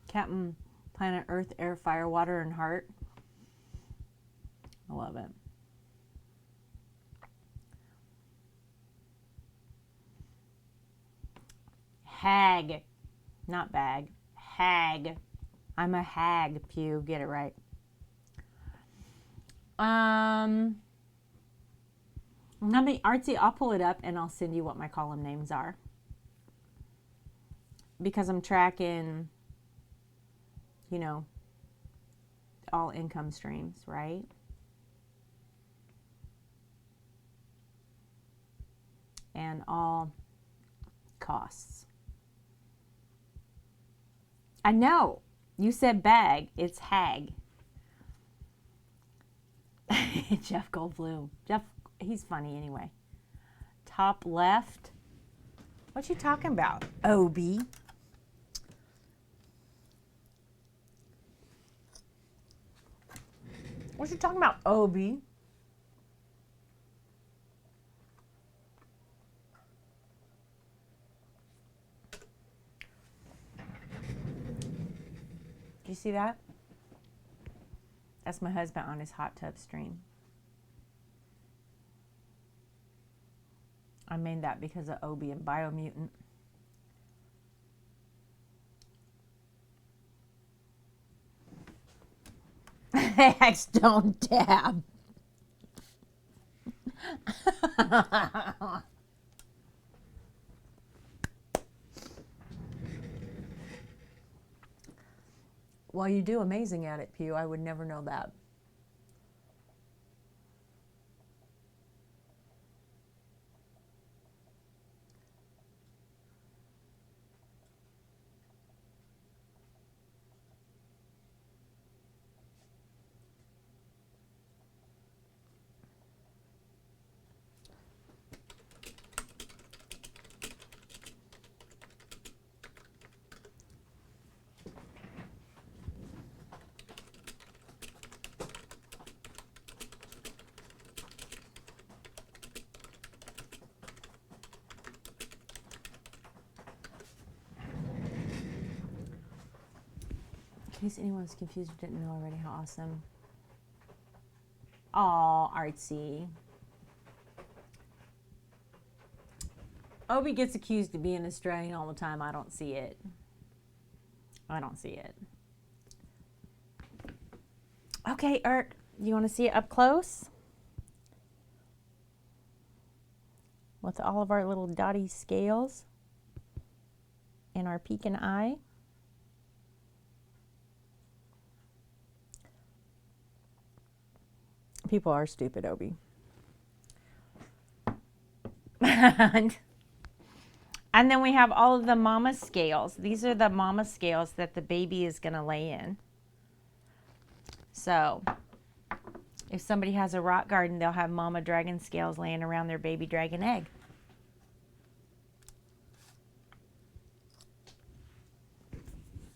Captain Planet Earth, Air, Fire, Water, and Heart. I love it. Hag, not bag. Hag. I'm a hag, Pew. Get it right. Let me, Artsy, I'll pull it up and I'll send you what my column names are. Because I'm tracking, you know, all income streams, right? And all costs. I know. You said bag. It's hag. Jeff Goldblum. Jeff, he's funny anyway. Top left. What you talking about? Obi. What you talking about, Obi? Do you see that? That's my husband on his hot tub stream. I made that because of Obi and Biomutant. Hags don't dab. Well, you do amazing at it, Pew. I would never know that. In case anyone's confused or didn't know already, how awesome. Aw, Artsy. Obi gets accused of being Australian all the time. I don't see it. I don't see it. Okay, Ert, you want to see it up close? With all of our little dotty scales and our peeking eye. People are stupid, Obi. And then we have all of the mama scales. These are the mama scales that the baby is going to lay in. So, if somebody has a rock garden, they'll have mama dragon scales laying around their baby dragon egg.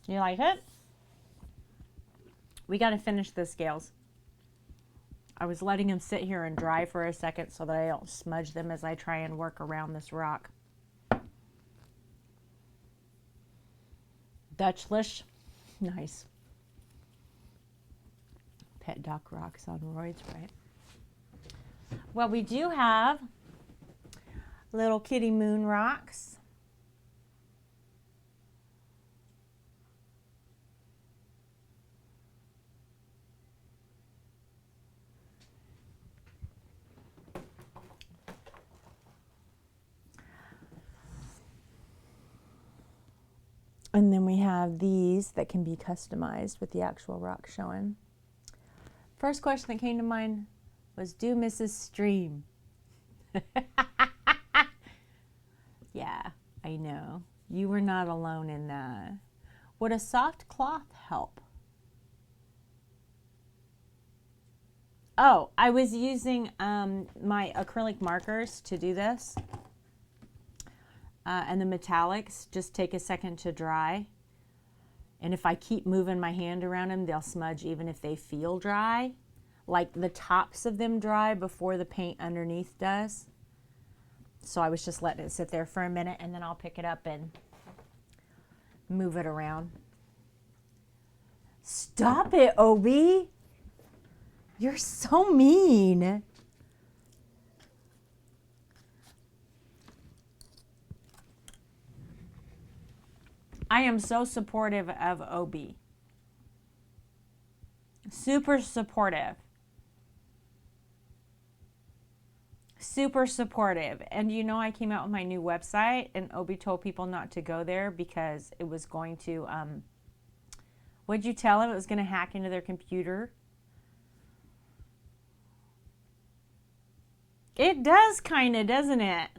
You like it? We got to finish the scales. I was letting them sit here and dry for a second so that I don't smudge them as I try and work around this rock. Dutchlish. Nice. Pet Doc rocks on roids, right? Well, we do have little kitty moon rocks. And then we have these that can be customized with the actual rock showing. First question that came to mind was, do Mrs. Stream? Yeah, I know. You were not alone in that. Would a soft cloth help? Oh, I was using my acrylic markers to do this. And the metallics just take a second to dry. And if I keep moving my hand around them, they'll smudge even if they feel dry. Like the tops of them dry before the paint underneath does. So I was just letting it sit there for a minute, and then I'll pick it up and move it around. Stop it, Obi. You're so mean. I am so supportive of Obi. Super supportive. Super supportive. And you know, I came out with my new website, and Obi told people not to go there because it was going to, what'd you tell him? It was going to hack into their computer. It does kind of, doesn't it?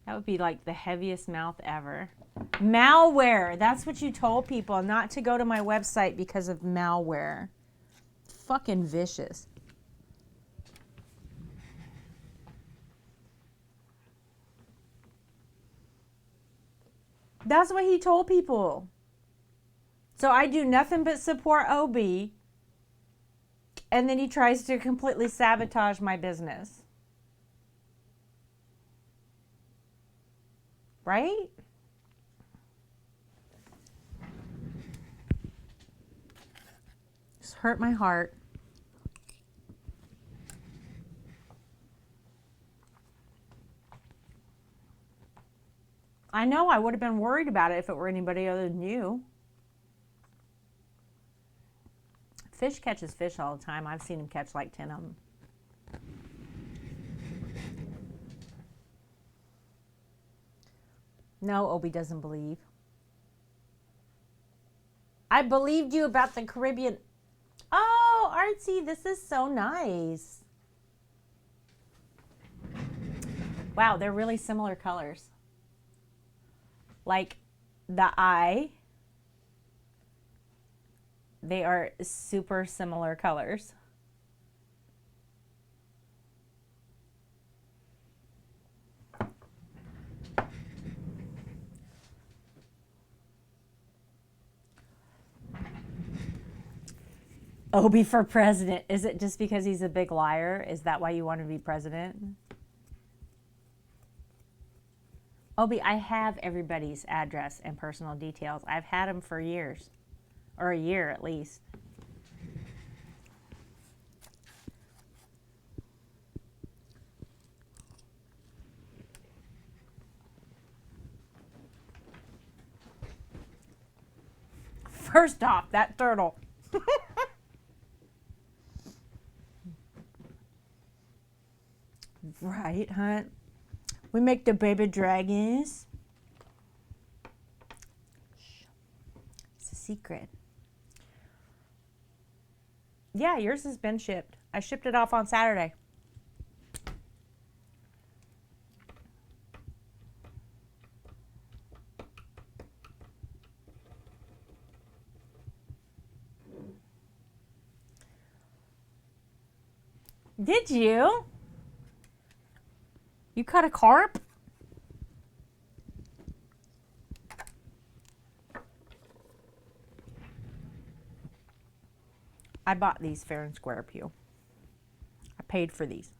That would be like the heaviest mouth ever. Malware. That's what you told people, not to go to my website because of malware. Fucking vicious. That's what he told people. So I do nothing but support OB. And then he tries to completely sabotage my business. Right? Just hurt my heart. I know, I would have been worried about it if it were anybody other than you. Fish catches fish all the time. I've seen him catch like 10 of them. No, Obi doesn't believe. I believed you about the Caribbean. Oh, Artsy, this is so nice. Wow, they're really similar colors. Like the eye, they are super similar colors. Obi for president. Is it just because he's a big liar? Is that why you want to be president? Obi, I have everybody's address and personal details. I've had them for years, or a year at least. First off, that turtle. Right, Hunt? We make the baby dragons. Shh. It's a secret. Yeah, yours has been shipped. I shipped it off on Saturday. Did you? You caught a carp? I bought these fair and square, Pew. I paid for these.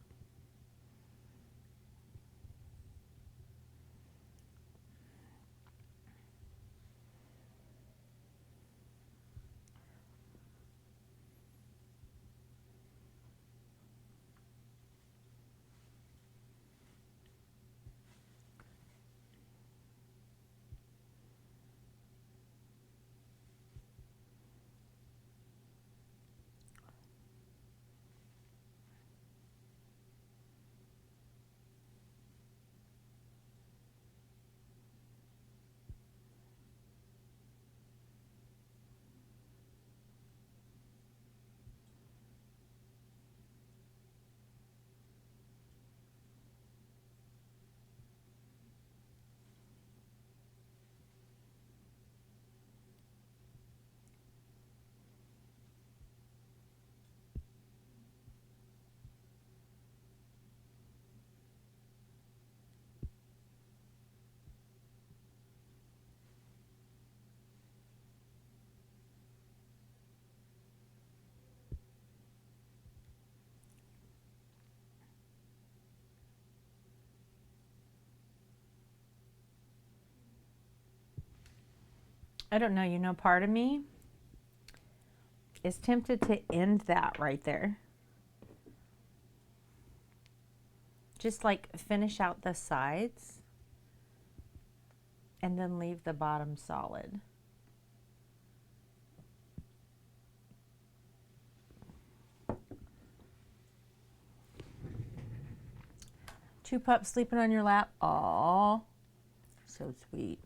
I don't know, you know, part of me is tempted to end that right there. Just like finish out the sides and then leave the bottom solid. Two pups sleeping on your lap. Aw, so sweet.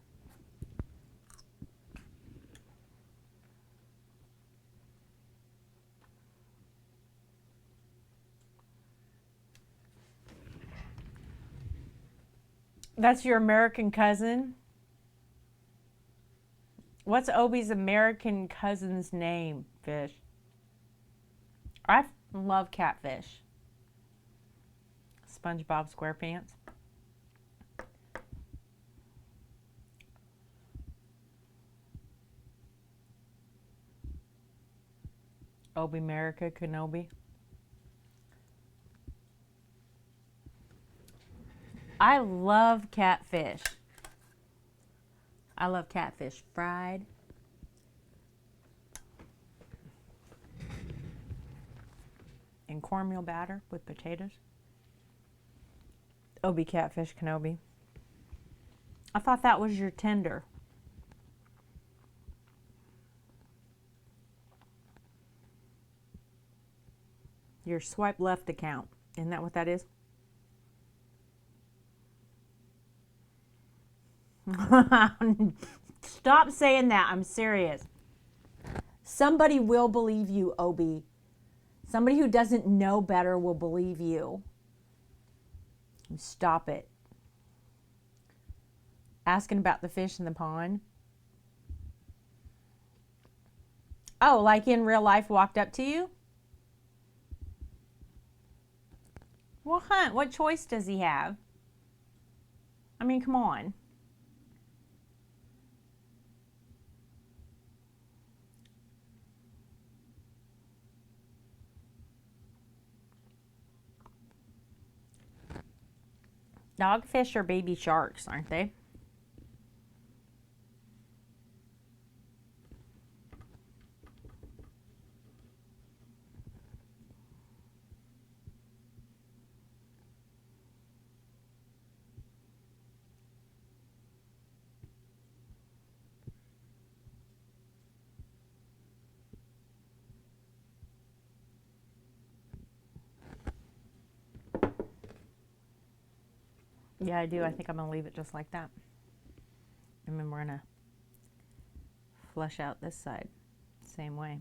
That's your American cousin? What's Obi's American cousin's name, Fish? I love Catfish. SpongeBob SquarePants. Obi America Kenobi. I love catfish. I love catfish fried. In cornmeal batter with potatoes. Obi Catfish Kenobi. I thought that was your tender. Your swipe left account. Isn't that what that is? Stop saying that. I'm serious. Somebody will believe you, Obi. Somebody who doesn't know better will believe you. Stop it. Asking about the fish in the pond. Oh, like in real life walked up to you? Well, Hunt, what choice does he have? I mean, come on. Dogfish are baby sharks, aren't they? Yeah, I do. I think I'm going to leave it just like that. And then we're going to flush out this side same way.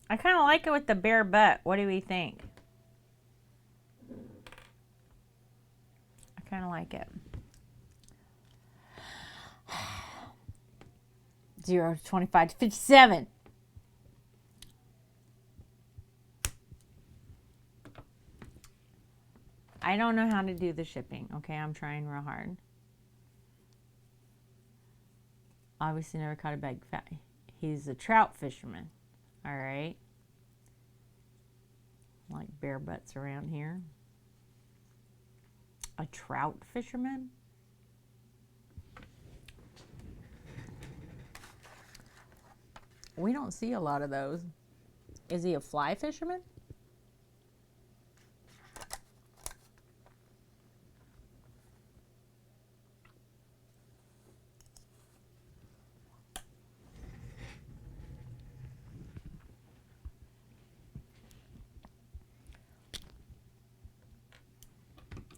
I kind of like it with the bare butt. What do we think? I kind of like it. 0 to 25 to 57. I don't know how to do the shipping. Okay, I'm trying real hard. Obviously never caught a big fat. He's a trout fisherman. All right. Like bare butts around here. A trout fisherman? We don't see a lot of those. Is he a fly fisherman?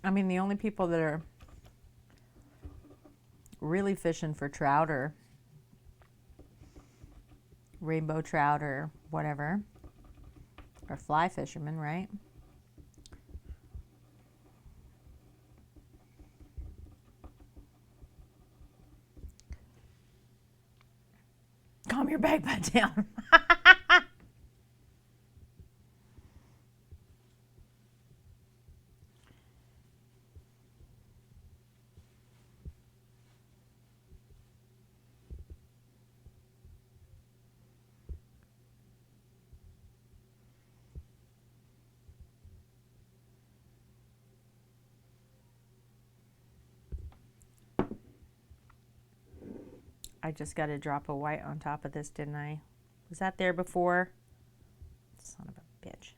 I mean, the only people that are really fishing for trout or rainbow trout or whatever are fly fishermen, right? your back butt down. I just got a drop of white on top of this, didn't I? Was that there before? Son of a bitch.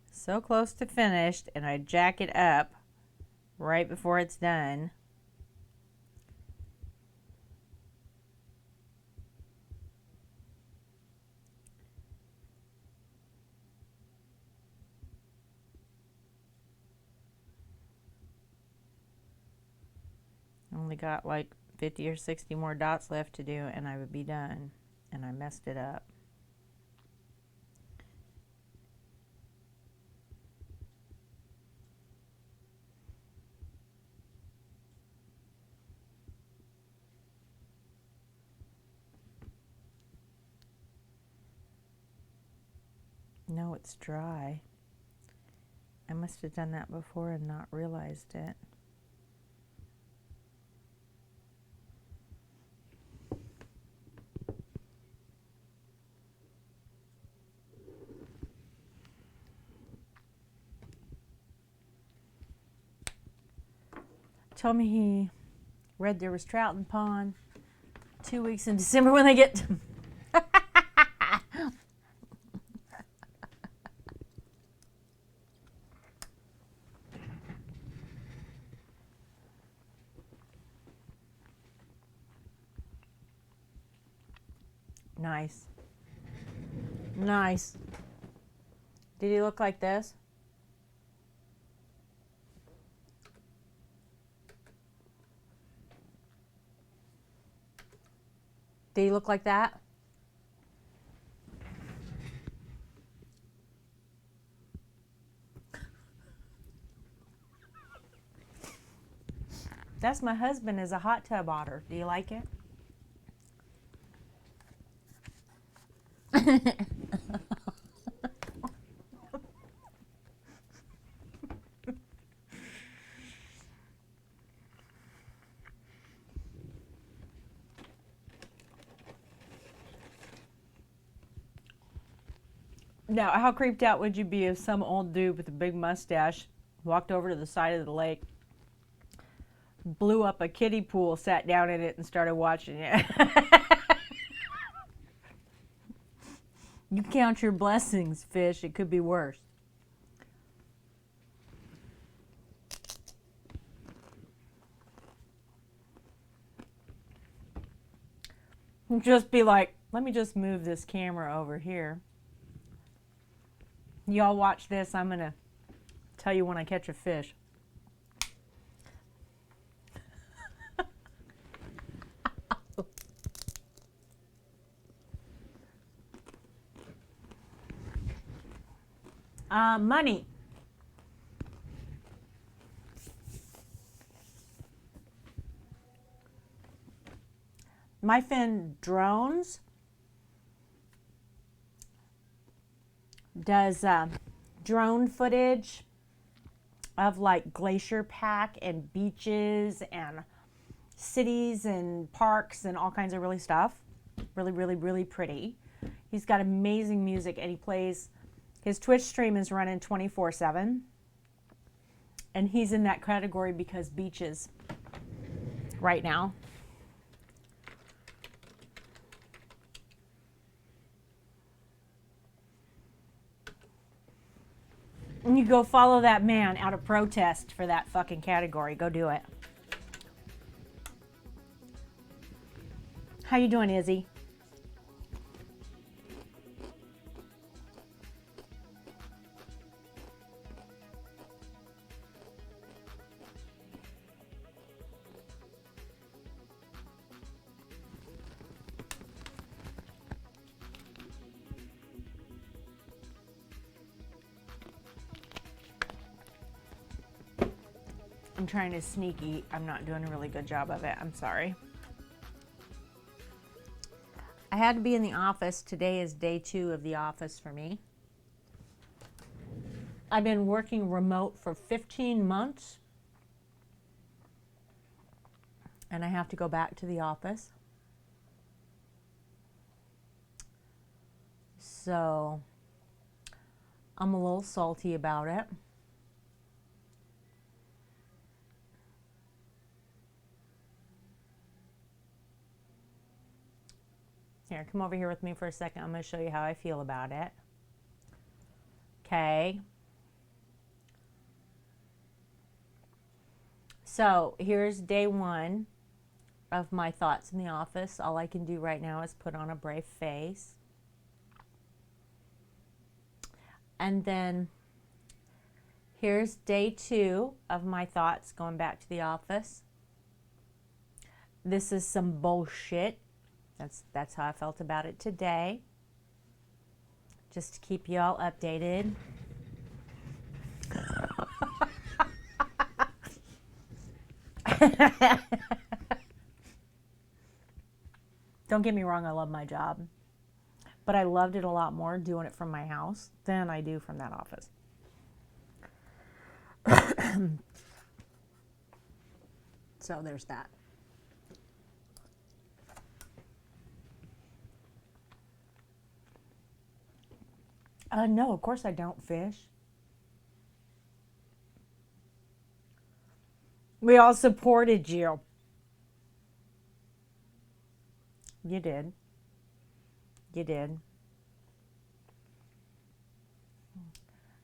So close to finished, and I jack it up right before it's done. Only got like 50 or 60 more dots left to do and I would be done, and I messed it up. No, it's dry. I must have done that before and not realized it. Told me he read there was trout in the pond 2 weeks in December when they get to Nice. Nice. Did he look like this? Did he look like that? That's my husband as a hot tub otter. Do you like it? Now, how creeped out would you be if some old dude with a big mustache walked over to the side of the lake, blew up a kiddie pool, sat down in it, and started watching it? You count your blessings, fish. It could be worse. Just be like, let me just move this camera over here. Y'all watch this. I'm going to tell you when I catch a fish. Money. My friend Drones does drone footage of like Glacier Pack and beaches and cities and parks and all kinds of really stuff. Really, really, really pretty. He's got amazing music, and he plays, his Twitch stream is running 24/7. And he's in that category because beaches right now. And you go follow that man out of protest for that fucking category. Go do it. How you doing, Izzy? I'm trying to sneaky. I'm not doing a really good job of it. I'm sorry. I had to be in the office. Today is day 2 of the office for me. I've been working remote for 15 months. And I have to go back to the office. So I'm a little salty about it. Here, come over here with me for a second. I'm going to show you how I feel about it. Okay. So here's day 1 of my thoughts in the office. All I can do right now is put on a brave face. And then here's day 2 of my thoughts going back to the office. This is some bullshit. That's how I felt about it today. Just to keep y'all updated. Don't get me wrong, I love my job. But I loved it a lot more doing it from my house than I do from that office. So there's that. No, of course I don't fish. We all supported you. You did. You did.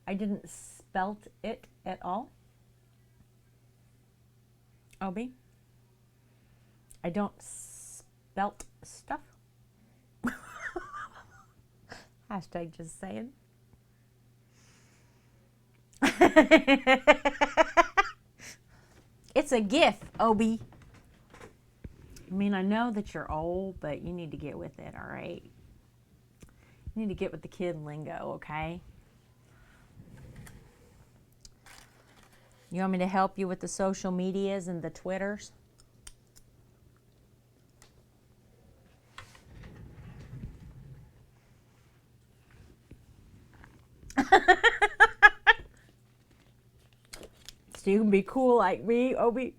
I didn't spelt it at all. Obi. I don't spelt stuff. Hashtag just saying. It's a gift, Obi. I mean, I know that you're old, but you need to get with it, all right? You need to get with the kid lingo, okay? You want me to help you with the social medias and the Twitters? So you can be cool like me, Obi.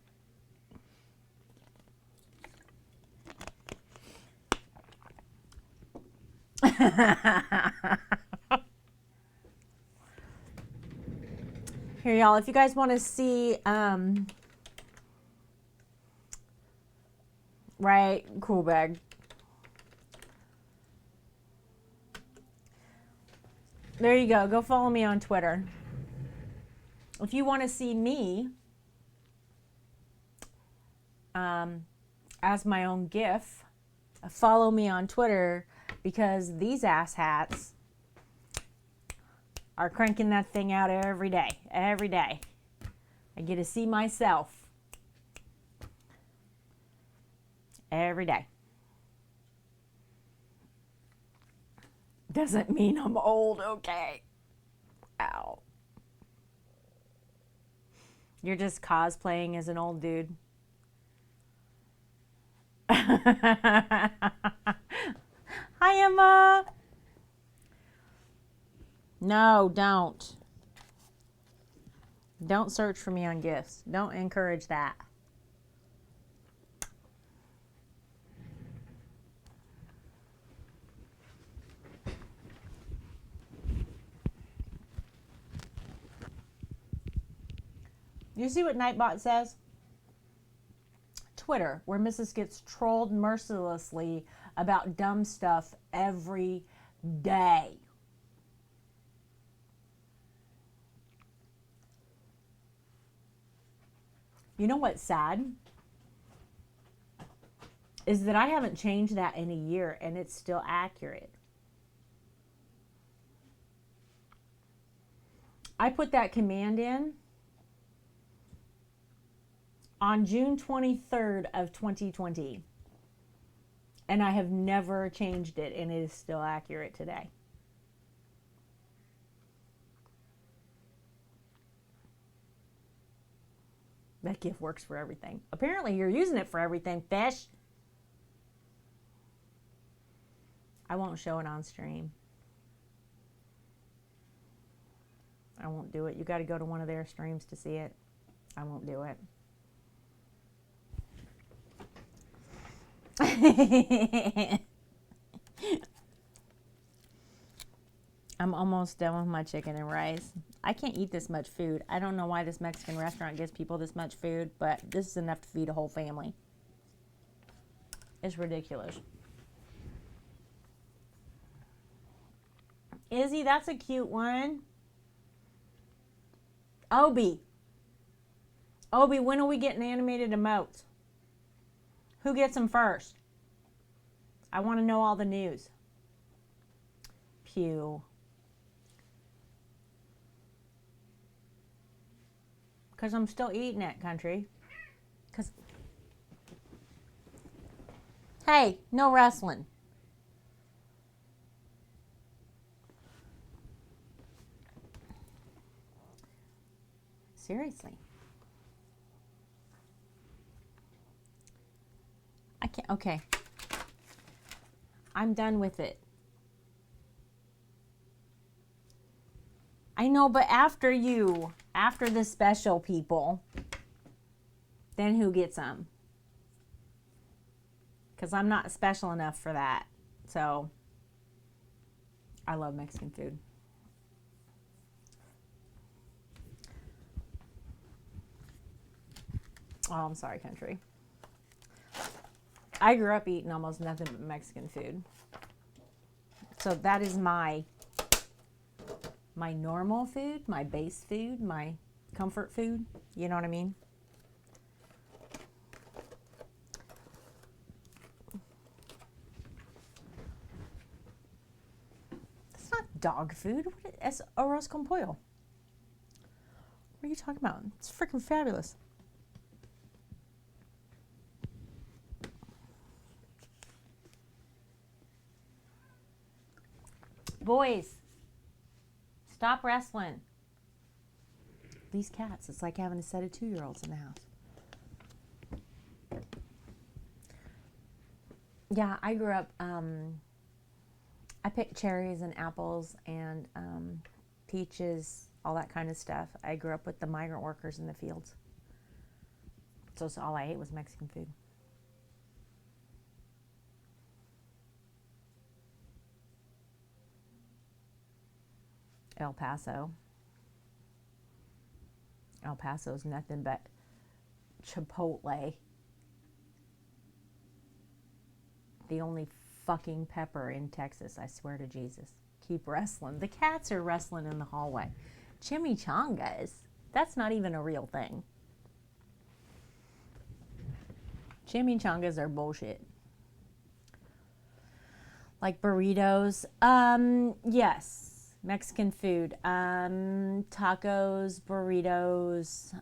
Here, y'all, if you guys want to see, right, cool bag. There you go. Go follow me on Twitter. If you want to see me as my own GIF, follow me on Twitter, because these asshats are cranking that thing out every day. Every day. I get to see myself every day. Doesn't mean I'm old, okay? Ow. You're just cosplaying as an old dude. Hi, Emma. No, don't. Don't search for me on gifts. Don't encourage that. You see what Nightbot says? Twitter, where Mrs. gets trolled mercilessly about dumb stuff every day. You know what's sad? Is that I haven't changed that in a year and it's still accurate. I put that command in on June 23rd of 2020. And I have never changed it, and it is still accurate today. That gift works for everything. Apparently you're using it for everything, fish. I won't show it on stream. I won't do it. You got to go to one of their streams to see it. I won't do it. I'm almost done with my chicken and rice. I can't eat this much food. I don't know why this Mexican restaurant gives people this much food, but this is enough to feed a whole family. It's ridiculous. Izzy, that's a cute one. Obi, when are we getting animated emotes? Who gets them first? I want to know all the news. Pew. Because I'm still eating it, country. Because, hey, no wrestling. Seriously. I can't, okay. I'm done with it. I know, but after you, after the special people, then who gets them? Because I'm not special enough for that. So, I love Mexican food. Oh, I'm sorry, country. I grew up eating almost nothing but Mexican food. So that is my normal food, my base food, my comfort food. You know what I mean? That's not dog food. It's arroz con pollo. What are you talking about? It's freaking fabulous. Boys, stop wrestling. These cats, it's like having a set of 2-year-olds in the house. Yeah, I grew up, I picked cherries and apples and peaches, all that kind of stuff. I grew up with the migrant workers in the fields. So all I ate was Mexican food. El Paso. El Paso's nothing but Chipotle. The only fucking pepper in Texas, I swear to Jesus. Keep wrestling. The cats are wrestling in the hallway. Chimichangas. That's not even a real thing. Chimichangas are bullshit. Like burritos. Yes. Mexican food, tacos, burritos,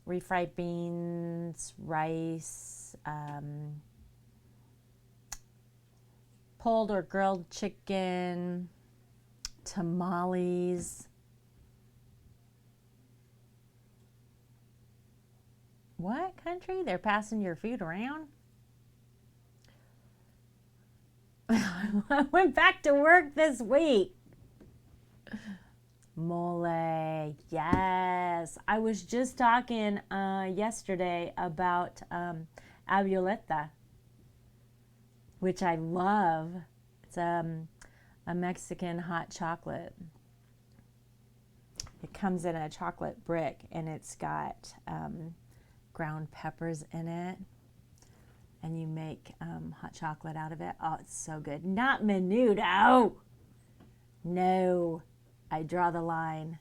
refried beans, rice, pulled or grilled chicken, tamales. What country? They're passing your food around? I went back to work this week. Mole, yes. I was just talking yesterday about abuelita, which I love. It's a Mexican hot chocolate. It comes in a chocolate brick and it's got ground peppers in it. And you make hot chocolate out of it. Oh, it's so good. Not menudo. No, I draw the line.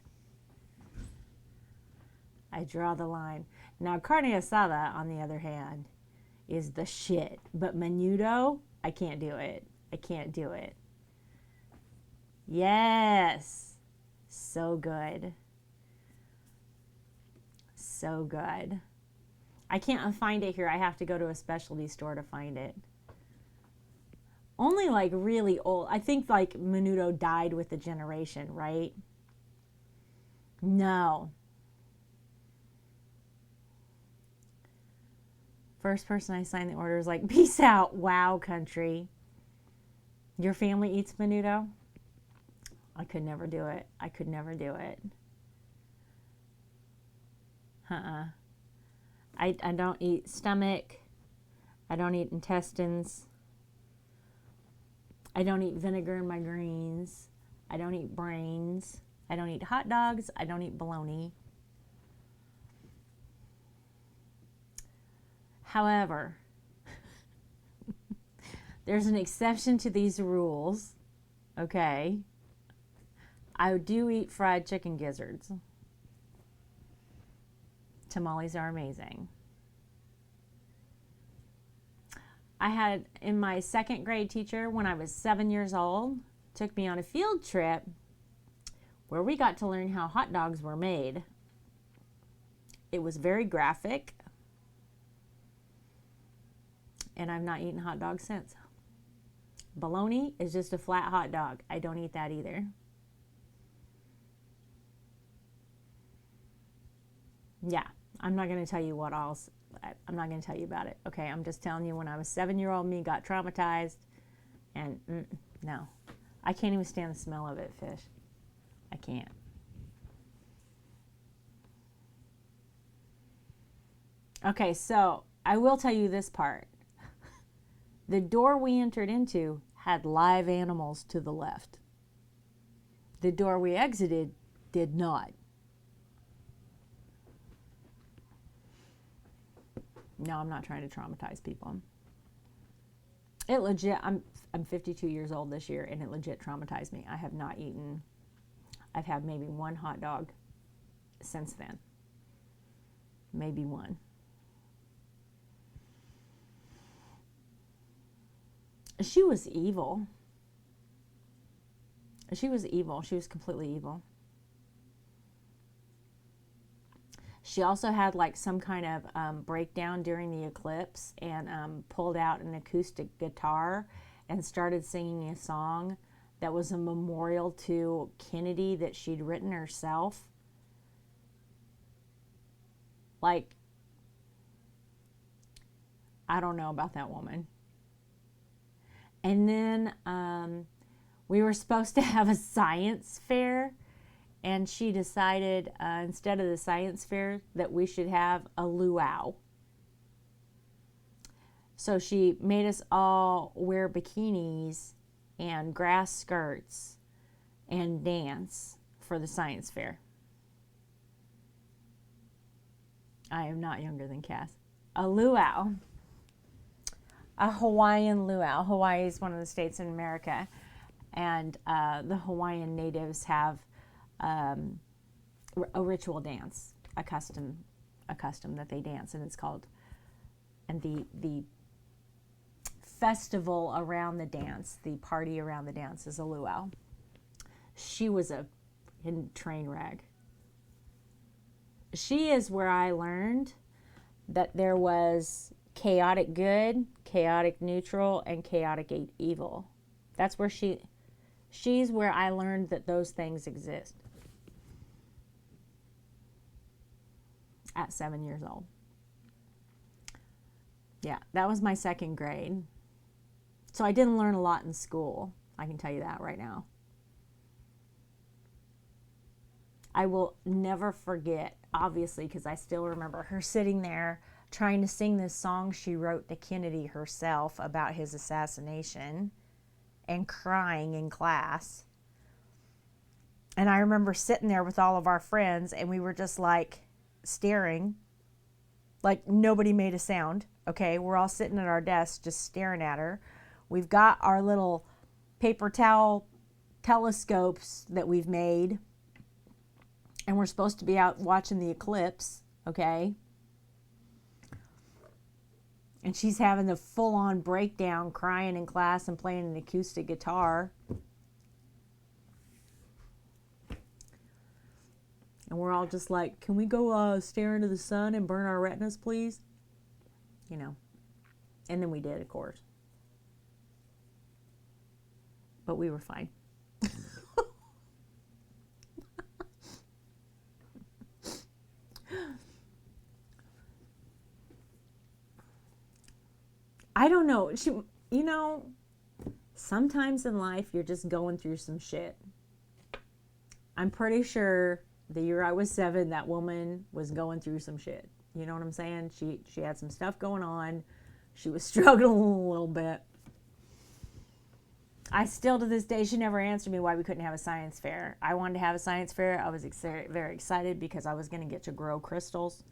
I draw the line. Now, carne asada, on the other hand, is the shit. But menudo, I can't do it. I can't do it. Yes. So good. So good. I can't find it here. I have to go to a specialty store to find it. Only like really old. I think like menudo died with the generation, right? No. First person I signed the order is like, peace out, wow, country. Your family eats menudo? I could never do it. I could never do it. I don't eat stomach. I don't eat intestines. I don't eat vinegar in my greens. I don't eat brains. I don't eat hot dogs. I don't eat bologna. However, there's an exception to these rules, okay? I do eat fried chicken gizzards. Tamales are amazing. I had, in my second grade teacher, when I was 7 years old, took me on a field trip where we got to learn how hot dogs were made. It was very graphic, and I've not eaten hot dogs since. Bologna is just a flat hot dog. I don't eat that either. Yeah, I'm not going to tell you what else. I'm not going to tell you about it. Okay, I'm just telling you when I was 7-year-old me got traumatized, and no. I can't even stand the smell of it, fish. I can't. Okay, so I will tell you this part. The door we entered into had live animals to the left. The door we exited did not. No, I'm not trying to traumatize people. It legit, I'm 52 years old this year, and it legit traumatized me. I have not eaten, I've had maybe one hot dog since then. Maybe one. She was evil. She was evil. She was completely evil. She also had like some kind of breakdown during the eclipse and pulled out an acoustic guitar and started singing a song that was a memorial to Kennedy that she'd written herself. Like, I don't know about that woman. And then we were supposed to have a science fair, and she decided instead of the science fair that we should have a luau. So she made us all wear bikinis and grass skirts and dance for the science fair. I am not younger than Cass. A luau. A Hawaiian luau. Hawaii is one of the states in America, and the Hawaiian natives have a ritual dance, a custom that they dance, and it's called, and the festival around the dance, the party around the dance is a luau. She was a train wreck. She is where I learned that there was chaotic good, chaotic neutral, and chaotic evil. That's where she's where I learned that those things exist. At 7 years old. Yeah, that was my second grade. So I didn't learn a lot in school. I can tell you that right now. I will never forget, obviously, because I still remember her sitting there trying to sing this song she wrote to Kennedy herself about his assassination and crying in class. And I remember sitting there with all of our friends, and we were just like staring, like nobody made a sound. Okay, we're all sitting at our desks just staring at her. We've got our little paper towel telescopes that we've made, and we're supposed to be out watching the eclipse, okay? And she's having the full-on breakdown, crying in class and playing an acoustic guitar. And we're all just like, can we go stare into the sun and burn our retinas, please? You know. And then we did, of course. But we were fine. I don't know. You know, sometimes in life you're just going through some shit. I'm pretty sure the year I was 7, that woman was going through some shit. You know what I'm saying? She had some stuff going on. She was struggling a little bit. I still, to this day, she never answered me why we couldn't have a science fair. I wanted to have a science fair. I was very excited because I was going to get to grow crystals.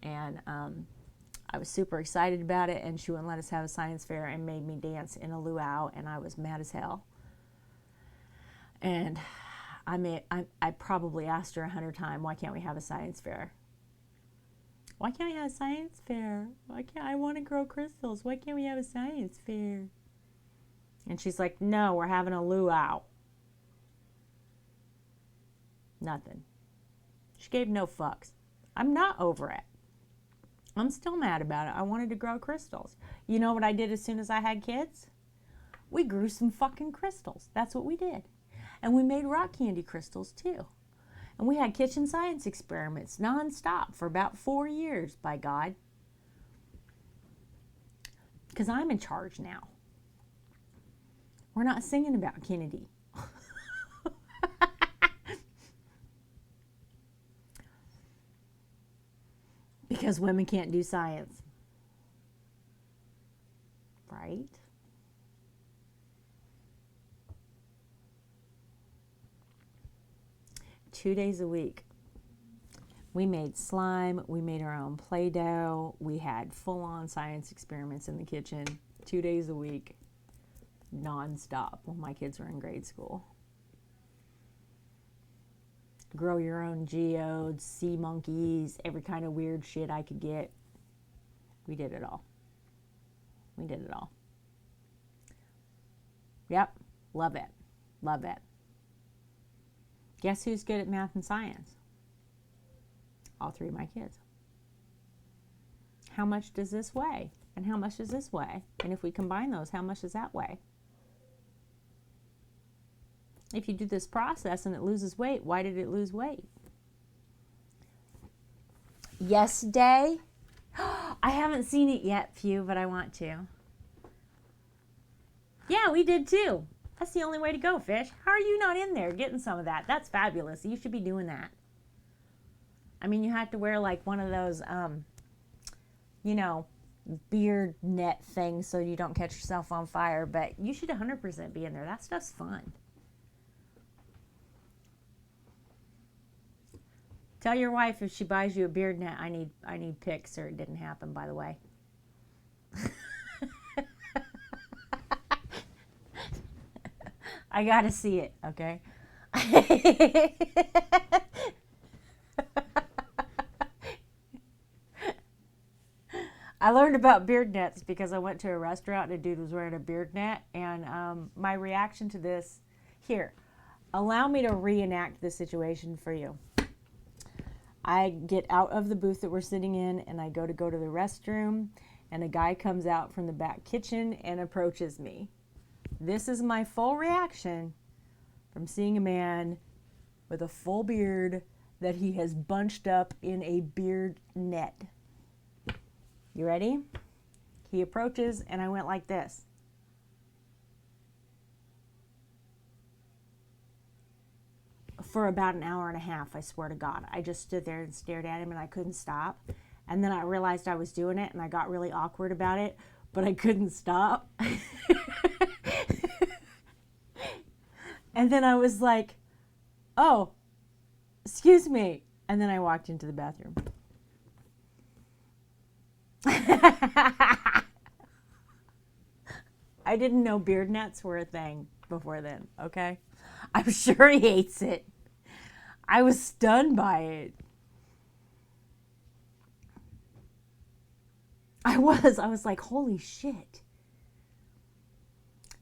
And I was super excited about it, and she wouldn't let us have a science fair and made me dance in a luau, and I was mad as hell. And I probably asked her 100 times, why can't we have a science fair? Why can't we have a science fair? I want to grow crystals. Why can't we have a science fair? And she's like, no, we're having a luau. Nothing. She gave no fucks. I'm not over it. I'm still mad about it. I wanted to grow crystals. You know what I did as soon as I had kids? We grew some fucking crystals. That's what we did. And we made rock candy crystals too. And we had kitchen science experiments nonstop for about 4 years, by God. Because I'm in charge now. We're not singing about Kennedy. Because women can't do science. Right? Two days a week. We made slime. We made our own Play-Doh. We had full-on science experiments in the kitchen 2 days a week. Non-stop when my kids were in grade school. Grow your own geodes, sea monkeys, every kind of weird shit I could get. We did it all. We did it all. Yep, love it. Love it. Guess who's good at math and science? All 3 of my kids. How much does this weigh? And how much does this weigh? And if we combine those, how much does that weigh? If you do this process and it loses weight, why did it lose weight? Yesterday, I haven't seen it yet, Pew, but I want to. Yeah, we did too. That's the only way to go, Fish. How are you not in there getting some of that? That's fabulous. You should be doing that. I mean, you have to wear like one of those, you know, beard net things so you don't catch yourself on fire, but you should 100% be in there. That stuff's fun. Tell your wife if she buys you a beard net, I need pics, or it didn't happen, by the way. I gotta see it, okay? I learned about beard nets because I went to a restaurant and a dude was wearing a beard net, and my reaction to this, here, allow me to reenact this situation for you. I get out of the booth that we're sitting in, and I go to the restroom, and a guy comes out from the back kitchen and approaches me. This is my full reaction from seeing a man with a full beard that he has bunched up in a beard net. You ready? He approaches, and I went like this. For about an hour and a half, I swear to God. I just stood there and stared at him, and I couldn't stop. And then I realized I was doing it, and I got really awkward about it, but I couldn't stop. And then I was like, oh, excuse me. And then I walked into the bathroom. I didn't know beard nets were a thing before then, okay? I'm sure he hates it. I was stunned by it. I was like, holy shit.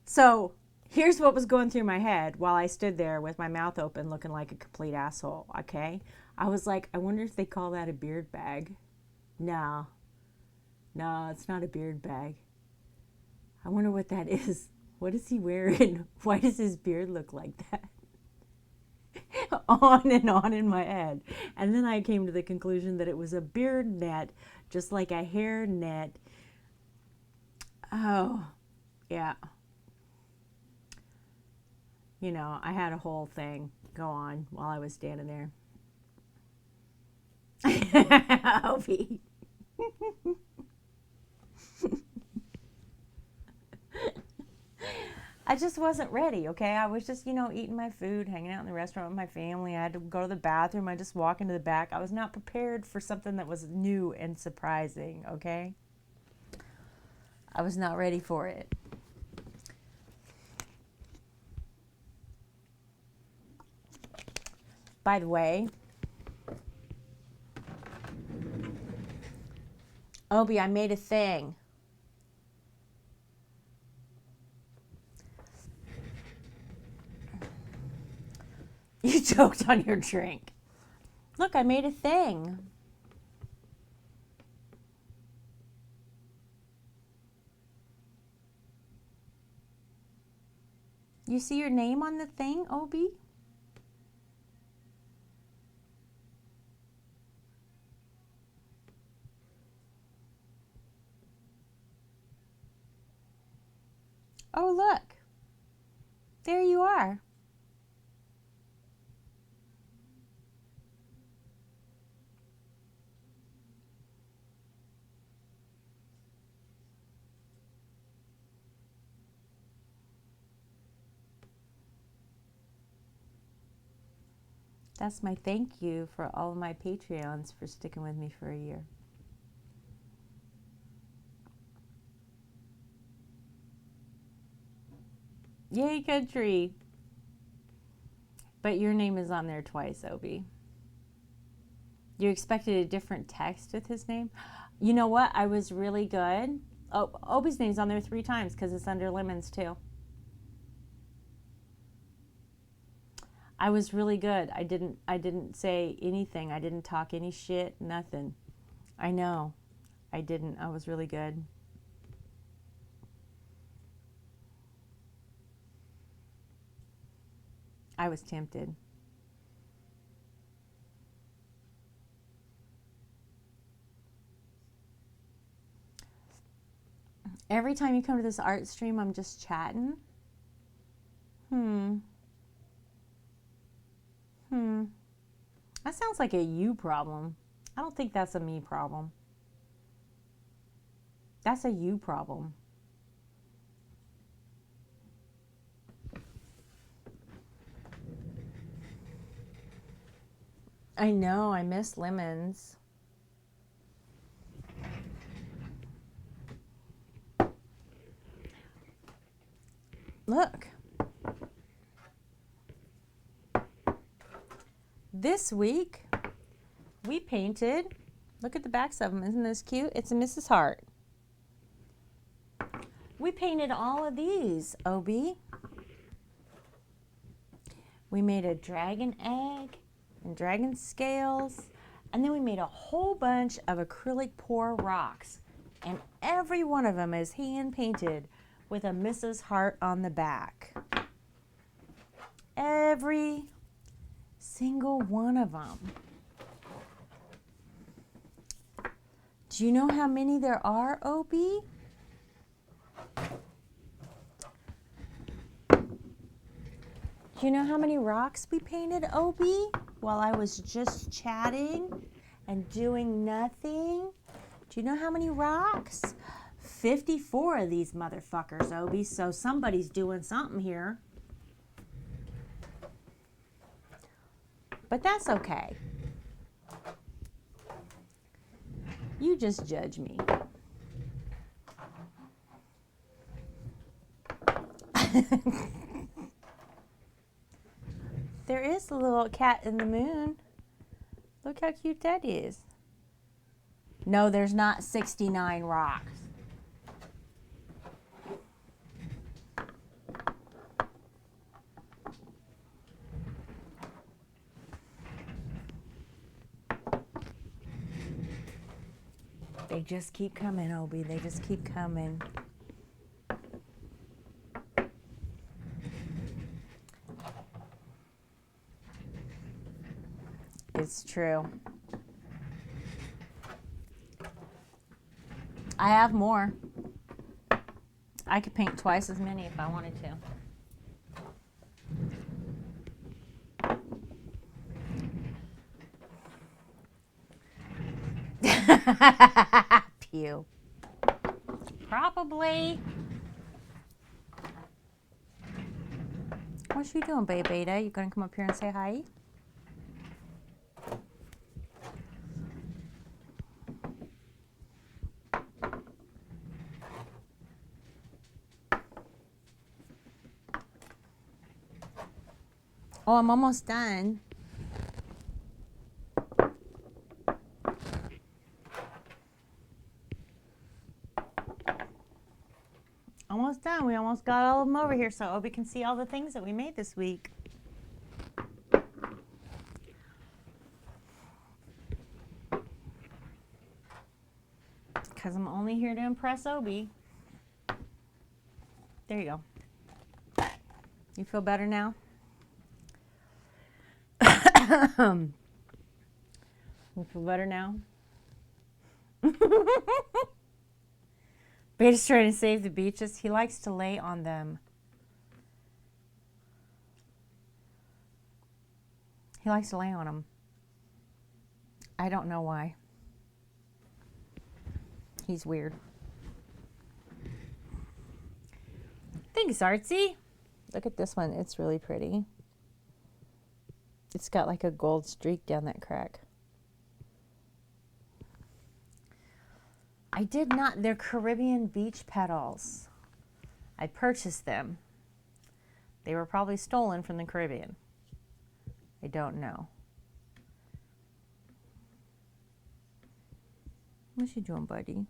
So here's what was going through my head while I stood there with my mouth open looking like a complete asshole, okay? I was like, I wonder if they call that a beard bag. No, it's not a beard bag. I wonder what that is. What is he wearing? Why does his beard look like that? On and on in my head. And then I came to the conclusion that it was a beard net, just like a hair net, Oh, yeah. You know, I had a whole thing go on while I was standing there. Opie. I just wasn't ready, okay? I was just, you know, eating my food, hanging out in the restaurant with my family. I had to go to the bathroom. I just walk into the back. I was not prepared for something that was new and surprising, okay? I was not ready for it. By the way, Obi, I made a thing. You choked on your drink. Look, I made a thing. You see your name on the thing, Obi? Oh, look. There you are. That's my thank you for all of my Patreons for sticking with me for a year. Yay, country. But your name is on there twice, Obi. You expected a different text with his name? You know what? I was really good. Oh, Obi's name's on there 3 times because it's under Lemons too. I was really good. I didn't say anything. I didn't talk any shit, nothing. I know. I didn't. I was really good. I was tempted. Every time you come to this art stream, I'm just chatting. That sounds like a you problem. I don't think that's a me problem. That's a you problem. I know, I miss Lemons. Look. This week, we painted, look at the backs of them, isn't this cute? It's a Mrs. Hart. We painted all of these, Obi. We made a dragon egg and dragon scales, and then we made a whole bunch of acrylic pour rocks, and every one of them is hand painted with a Mrs. Hart on the back. Every single one of them. Do you know how many there are, Obi? Do you know how many rocks we painted, Obi, while I was just chatting and doing nothing? Do you know how many rocks? 54 of these motherfuckers, Obi, so somebody's doing something here. But that's okay. You just judge me. There is a little cat in the moon. Look how cute that is. No, there's not 69 rocks. They just keep coming, Obi. They just keep coming. It's true. I have more. I could paint twice as many if I wanted to. Pew. Probably. What you doing, Babe Beta? You gonna come up here and say hi? Oh, I'm almost done. Almost done. We almost got all of them over here so Obi can see all the things that we made this week. Because I'm only here to impress Obi. There you go. You feel better now? You feel better now? Beta's trying to save the beaches. He likes to lay on them. He likes to lay on them. I don't know why. He's weird. Thanks, Artsy. Look at this one. It's really pretty. It's got like a gold streak down that crack. I did not. They're Caribbean beach petals. I purchased them. They were probably stolen from the Caribbean. I don't know. What you doing, buddy?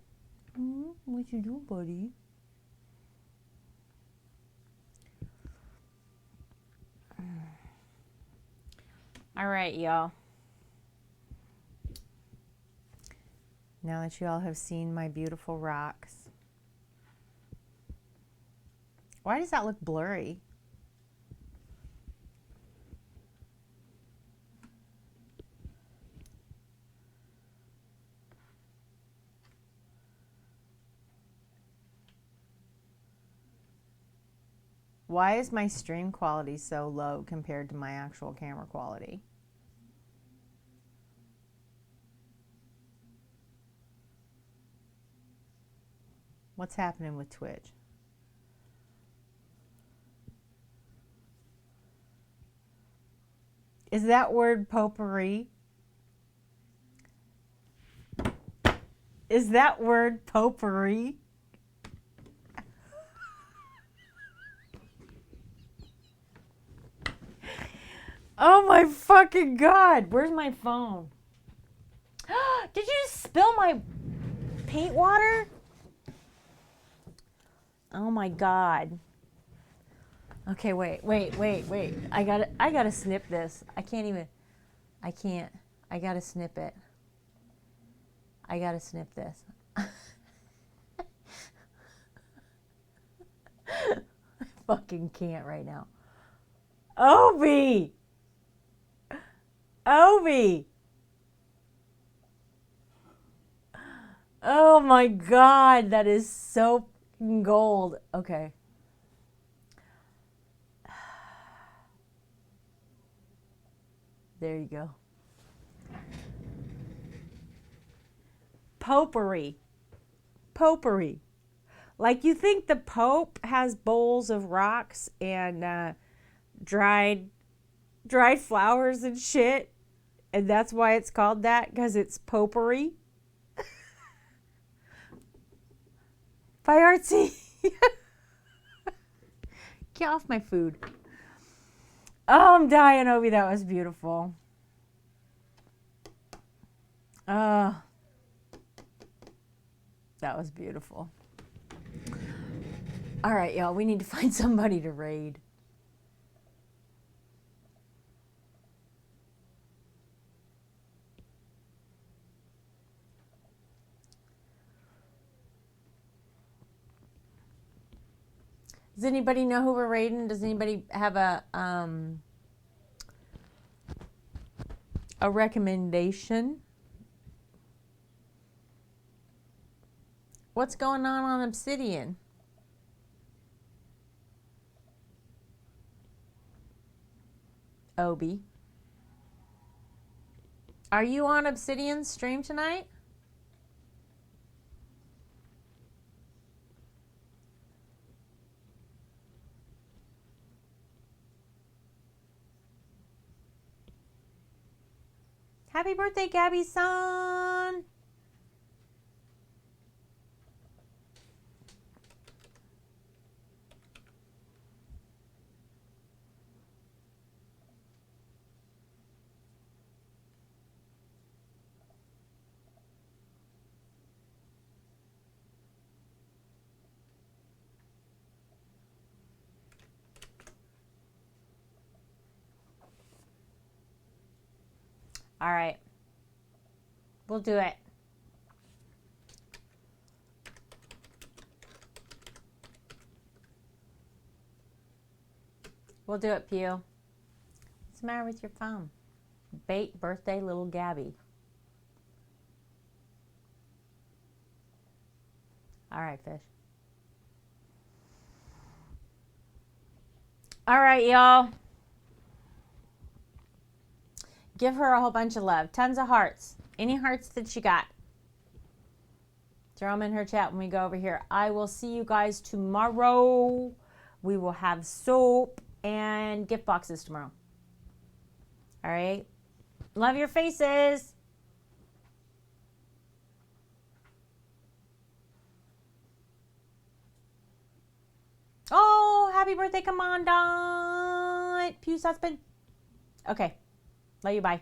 What you doing, buddy? All right, y'all. Now that you all have seen my beautiful rocks. Why does that look blurry? Why is my stream quality so low compared to my actual camera quality? What's happening with Twitch? Is that word potpourri? Is that word potpourri? Oh my fucking God. Where's my phone? Did you just spill my paint water? Oh my God. Okay, wait. I gotta snip this. I can't. I gotta snip it. I gotta snip this. I fucking can't right now. Obi! Oh my God, that is so gold. Okay. There you go. Potpourri. Like, you think the Pope has bowls of rocks and dried flowers and shit, and that's why it's called that, because it's potpourri. Bye, Artsy. Get off my food. Oh, I'm dying, Obi. That was beautiful. That was beautiful. All right, y'all. We need to find somebody to raid. Does anybody know who we're raiding? Does anybody have a recommendation? What's going on Obsidian? Obi. Are you on Obsidian's stream tonight? Happy birthday, Gabby's son. All right. We'll do it. We'll do it, Pew. What's the matter with your phone? Bait birthday little Gabby. All right, fish. All right, y'all. Give her a whole bunch of love. Tons of hearts. Any hearts that you got. Throw them in her chat when we go over here. I will see you guys tomorrow. We will have soap and gift boxes tomorrow. All right. Love your faces. Oh, happy birthday, Commandant. Pew's husband. Okay. Love you. Bye.